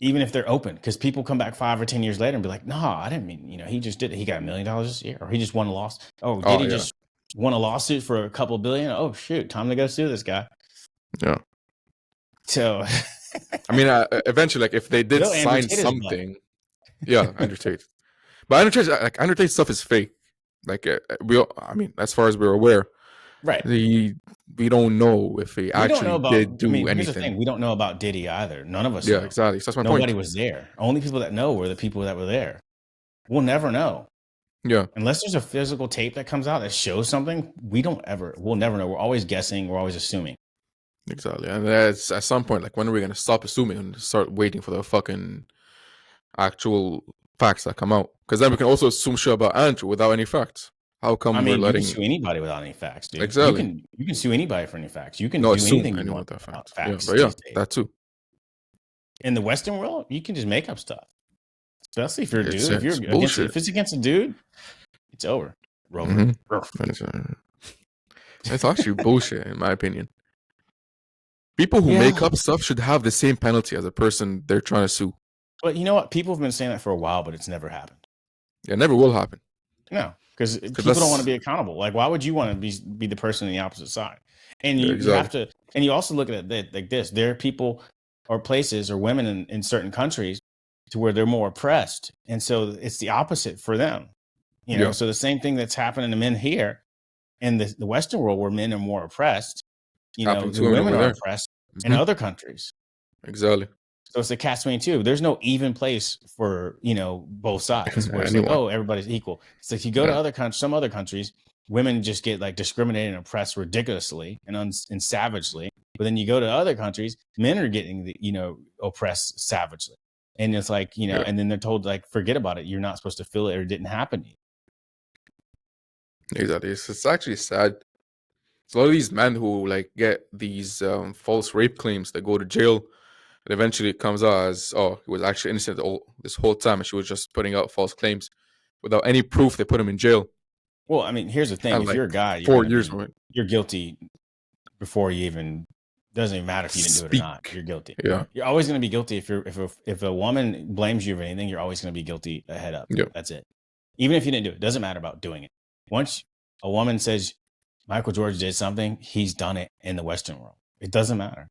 Speaker 2: Even if they're open, because people come back 5 or 10 years later and be like, "Nah, I didn't mean, he just did it. He got $1 million this year, or he just won a loss. Oh, did he just won a lawsuit for a couple billion? Oh shit, time to go sue this guy."
Speaker 3: Yeah.
Speaker 2: So,
Speaker 3: I mean, eventually, like if they did sign something, Andrew Tate. But Andrew Tate stuff is fake. Like as far as we're aware,
Speaker 2: right?
Speaker 3: We don't know if he actually did do anything.
Speaker 2: Here's the thing: we don't know about Diddy either. None of us.
Speaker 3: Yeah,
Speaker 2: know.
Speaker 3: exactly. So that's my point.
Speaker 2: Nobody was there. Only people that know were the people that were there. We'll never know.
Speaker 3: Yeah.
Speaker 2: Unless there's a physical tape that comes out that shows something, we'll never know. We're always guessing. We're always assuming.
Speaker 3: Exactly. And that's at some point, like, when are we going to stop assuming and start waiting for the fucking actual facts that come out? Because then we can also assume shit about Andrew without any facts. How come we're letting...
Speaker 2: you can sue anybody without any facts, dude.
Speaker 3: Exactly.
Speaker 2: You can sue anybody for any facts. You can do anything you want without facts.
Speaker 3: Yeah, that too.
Speaker 2: In the Western world, you can just make up stuff. especially if you're a dude.
Speaker 3: It's,
Speaker 2: If you're
Speaker 3: it's
Speaker 2: against,
Speaker 3: bullshit.
Speaker 2: if it's against a dude, it's over. Rover.
Speaker 3: Mhm.
Speaker 2: Rover.
Speaker 3: It's actually bullshit, in my opinion. People who
Speaker 2: Yeah.
Speaker 3: make up stuff should have the same penalty as a person they're trying to sue.
Speaker 2: But you know what? People have been saying that for a while, but it's never happened.
Speaker 3: It never will happen.
Speaker 2: No, because people
Speaker 3: that's-
Speaker 2: don't want to be accountable. Like, why would you want to be the person on the opposite side? And
Speaker 3: Yeah,
Speaker 2: you have
Speaker 3: exactly.
Speaker 2: to, and you also look at it like this. There are people or places or women in certain countries to where they're more oppressed. And so it's the opposite for them. You know,
Speaker 3: Yeah.
Speaker 2: so the same thing that's happening to men here in the Western world where men are more oppressed, you know,
Speaker 3: Happening to
Speaker 2: the
Speaker 3: women
Speaker 2: women
Speaker 3: over
Speaker 2: are
Speaker 3: there.
Speaker 2: oppressed in
Speaker 3: Mhm.
Speaker 2: other countries.
Speaker 3: Exactly.
Speaker 2: So it's a catch-22. There's no even place for, you know, both sides where it's like,
Speaker 3: Anyone.
Speaker 2: oh, everybody's equal. It's like you go to other countries, some other countries, women just get like discriminated and oppressed ridiculously and savagely. But then you go to other countries, men are getting, you know, oppressed savagely. And it's like, you know,
Speaker 3: Yeah.
Speaker 2: and then they're told like, forget about it. You're not supposed to feel it or it didn't happen to you.
Speaker 3: Exactly. It's actually sad. So a lot of these men who like get these false rape claims, they go to jail, and eventually it comes out as, oh, he was actually innocent this whole time, and she was just putting out false claims without any proof. They put him in jail.
Speaker 2: Well, I mean, here's the thing.
Speaker 3: And
Speaker 2: If
Speaker 3: like
Speaker 2: you're a guy, you're
Speaker 3: 4
Speaker 2: gonna
Speaker 3: years
Speaker 2: be-
Speaker 3: from it.
Speaker 2: you're guilty before you even, doesn't even matter if you didn't do it or not.
Speaker 3: Speak.
Speaker 2: You're guilty.
Speaker 3: Yeah.
Speaker 2: You're always going to be guilty if a woman blames you for anything. You're always going to be guilty head up.
Speaker 3: Yeah.
Speaker 2: That's it. Even if you didn't do it, doesn't matter about doing it. Once a woman says Michael George did something, he's done it in the Western world. It doesn't matter.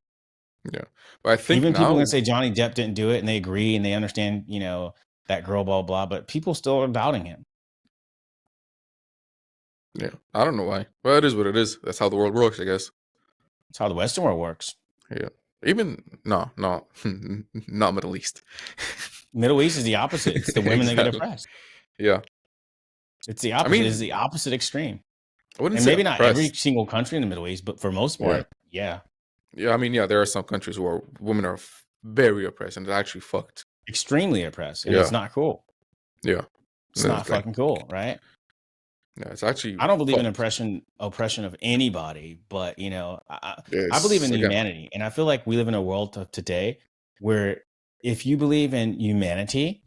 Speaker 3: Yeah. But I think
Speaker 2: Even
Speaker 3: now,
Speaker 2: people can say Johnny Depp didn't do it, and they agree and they understand, you know, that girl, blah blah. But people still are doubting him.
Speaker 3: yeah, I don't know why. Well, it is what it is. That's how the world works, I guess.
Speaker 2: That's how the Western world works.
Speaker 3: Yeah. Even not Middle East.
Speaker 2: Middle East is the opposite. It's the women that get
Speaker 3: Exactly.
Speaker 2: oppressed.
Speaker 3: Yeah.
Speaker 2: It's the opposite.
Speaker 3: mean,
Speaker 2: It's the opposite extreme.
Speaker 3: I wouldn't
Speaker 2: And
Speaker 3: say
Speaker 2: maybe not every
Speaker 3: oppressed.
Speaker 2: single country in the Middle East, but for most part, yeah.
Speaker 3: Yeah, I mean, yeah, there are some countries where women are very oppressed and it's actually fucked.
Speaker 2: Extremely oppressed. And
Speaker 3: Yeah.
Speaker 2: it's not cool.
Speaker 3: Yeah.
Speaker 2: It's
Speaker 3: And
Speaker 2: not
Speaker 3: it's like-
Speaker 2: fucking cool, right?
Speaker 3: Yeah, it's actually.
Speaker 2: I don't believe in
Speaker 3: fucked.
Speaker 2: oppression of anybody, but you know, I
Speaker 3: It's-
Speaker 2: believe in
Speaker 3: again,
Speaker 2: humanity, and I feel like we live in a world of today where if you believe in humanity,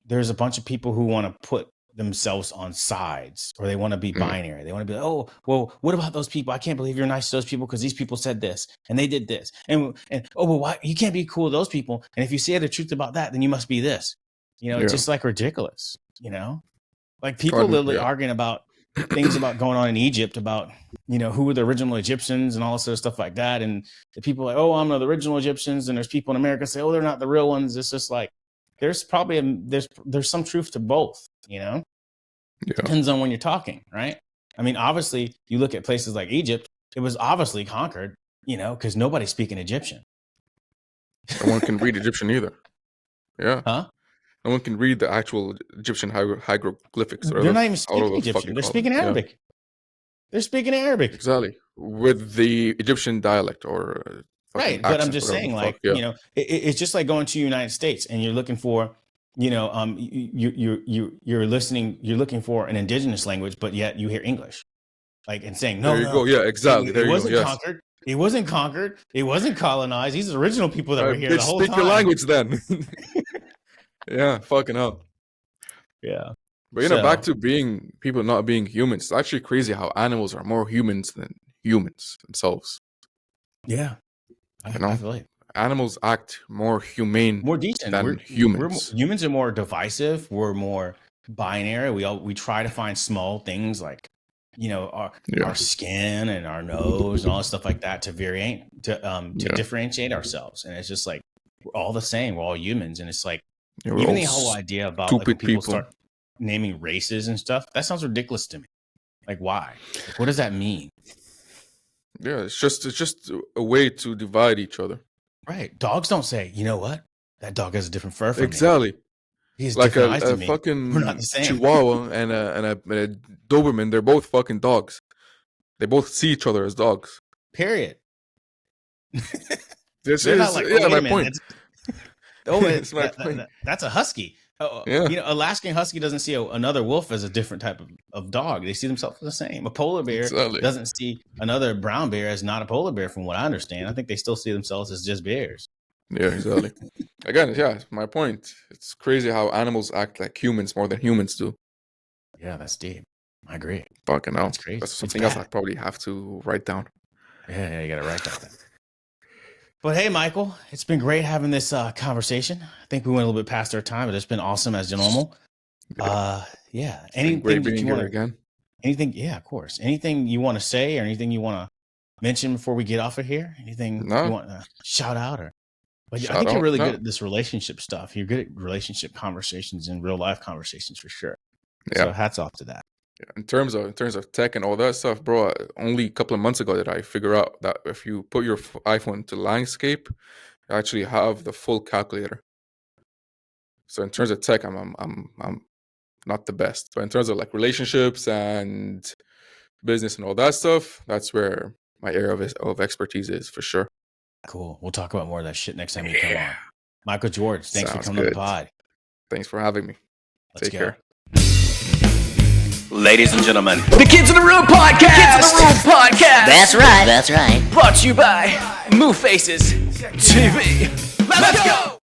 Speaker 2: there's a bunch of people who want to put themselves on sides, or they want to be binary. They want to be like, oh, well, what about those people? I can't believe you're nice to those people because these people said this and they did this, and oh, well, why you can't be cool with those people? And if you say the truth about that, then you must be this. You know, it's
Speaker 3: Yeah.
Speaker 2: just like ridiculous. You know. Like people literally
Speaker 3: yeah.
Speaker 2: arguing about things about going on in Egypt about, you know, who were the original Egyptians and all this sort of stuff like that. And the people are like, oh, I'm the original Egyptians. And there's people in America say, oh, they're not the real ones. It's just like, there's probably, there's some truth to both, you know,
Speaker 3: Yeah.
Speaker 2: depends on when you're talking, right? I mean, obviously you look at places like Egypt, it was obviously conquered, you know, because nobody's speaking Egyptian.
Speaker 3: No one can read Egyptian either. Yeah.
Speaker 2: Huh?
Speaker 3: No one can read the actual Egyptian hieroglyphics.
Speaker 2: They're not even speaking Egyptian. They're speaking Arabic. They're speaking Arabic.
Speaker 3: Exactly. With the Egyptian dialect or
Speaker 2: Right, but I'm just saying, like, you know, it's just like going to the United States and you're looking for, you know, you're looking for an indigenous language, but yet you hear English, like, and saying, no,
Speaker 3: There you go. Yeah, exactly. There
Speaker 2: it
Speaker 3: you
Speaker 2: wasn't
Speaker 3: go. Yes.
Speaker 2: conquered. It wasn't conquered. It wasn't colonized. These are the original people that were here the
Speaker 3: Bitch,
Speaker 2: whole
Speaker 3: speak
Speaker 2: time.
Speaker 3: your language then. Yeah, fucking hell.
Speaker 2: Yeah.
Speaker 3: But you know, back
Speaker 2: So-
Speaker 3: to being people not being humans. It's actually crazy how animals are more humans than humans themselves.
Speaker 2: Yeah.
Speaker 3: You know?
Speaker 2: I feel like
Speaker 3: Animals act more humane.
Speaker 2: more decent.
Speaker 3: Than humans.
Speaker 2: Humans are more divisive. We're more binary. We try to find small things like, you know, our skin and our nose and all this stuff like that to differentiate ourselves. And it's just like we're all the same. We're all humans, and it's like
Speaker 3: Yeah, we're
Speaker 2: even
Speaker 3: all
Speaker 2: the whole idea about like, when
Speaker 3: stupid
Speaker 2: people
Speaker 3: people.
Speaker 2: start naming races and stuff. That sounds ridiculous to me. Like, why? Like, what does that mean?
Speaker 3: Yeah, it's just a way to divide each other.
Speaker 2: Right? Dogs don't say, you know what? That dog has a different fur from me.
Speaker 3: Exactly.
Speaker 2: He has
Speaker 3: Like
Speaker 2: different eyes
Speaker 3: a
Speaker 2: than me.
Speaker 3: fucking
Speaker 2: We're not the same.
Speaker 3: Chihuahua and a Doberman. They're both fucking dogs. They both see each other as dogs.
Speaker 2: Period.
Speaker 3: This
Speaker 2: They're
Speaker 3: is
Speaker 2: not like, oh,
Speaker 3: yeah,
Speaker 2: wait
Speaker 3: my
Speaker 2: a minute,
Speaker 3: point.
Speaker 2: that's-
Speaker 3: That's my point.
Speaker 2: that's a husky. Oh,
Speaker 3: Yeah.
Speaker 2: You know, Alaskan husky doesn't see another wolf as a different type of dog. They see themselves as the same. A polar bear
Speaker 3: Exactly.
Speaker 2: doesn't see another brown bear as not a polar bear, from what I understand. I think they still see themselves as just bears.
Speaker 3: Yeah, exactly. Again, yeah, my point. It's crazy how animals act like humans more than humans do.
Speaker 2: Yeah, that's deep. I agree.
Speaker 3: Fucking hell.
Speaker 2: That's crazy.
Speaker 3: That's
Speaker 2: It's
Speaker 3: something else I
Speaker 2: bad.
Speaker 3: probably have to write down.
Speaker 2: Yeah, you got to write that down. But hey, Michael, it's been great having this conversation. I think we went a little bit past our time, but it's been awesome as normal. Yeah.
Speaker 3: It's been great being here
Speaker 2: want
Speaker 3: again.
Speaker 2: anything? Yeah, of course. Anything you want to say or anything you want to mention before we get off of here? Anything
Speaker 3: No.
Speaker 2: you want to shout out or? But I
Speaker 3: Shout
Speaker 2: think you're
Speaker 3: out,
Speaker 2: really
Speaker 3: no.
Speaker 2: good at this relationship stuff. You're good at relationship conversations and real life conversations for sure.
Speaker 3: Yeah.
Speaker 2: So hats off to that.
Speaker 3: In terms of tech and all that stuff, bro, only a couple of months ago did I figure out that if you put your iPhone to landscape, you actually have the full calculator. So in terms of tech, I'm not the best, but in terms of like relationships and business and all that stuff, that's where my area of expertise is for sure.
Speaker 2: Cool. We'll talk about more of that shit next time you come on. Michael George, thanks
Speaker 3: Sounds
Speaker 2: for coming on
Speaker 3: good.
Speaker 2: the pod.
Speaker 3: Thanks for having me.
Speaker 2: Let's
Speaker 3: Take
Speaker 2: go.
Speaker 3: care.
Speaker 4: Ladies and gentlemen,
Speaker 5: The Kids in the Room podcast. Kids in the Room podcast.
Speaker 6: That's right. That's right.
Speaker 5: Brought to you by Move Faces TV. Let's go.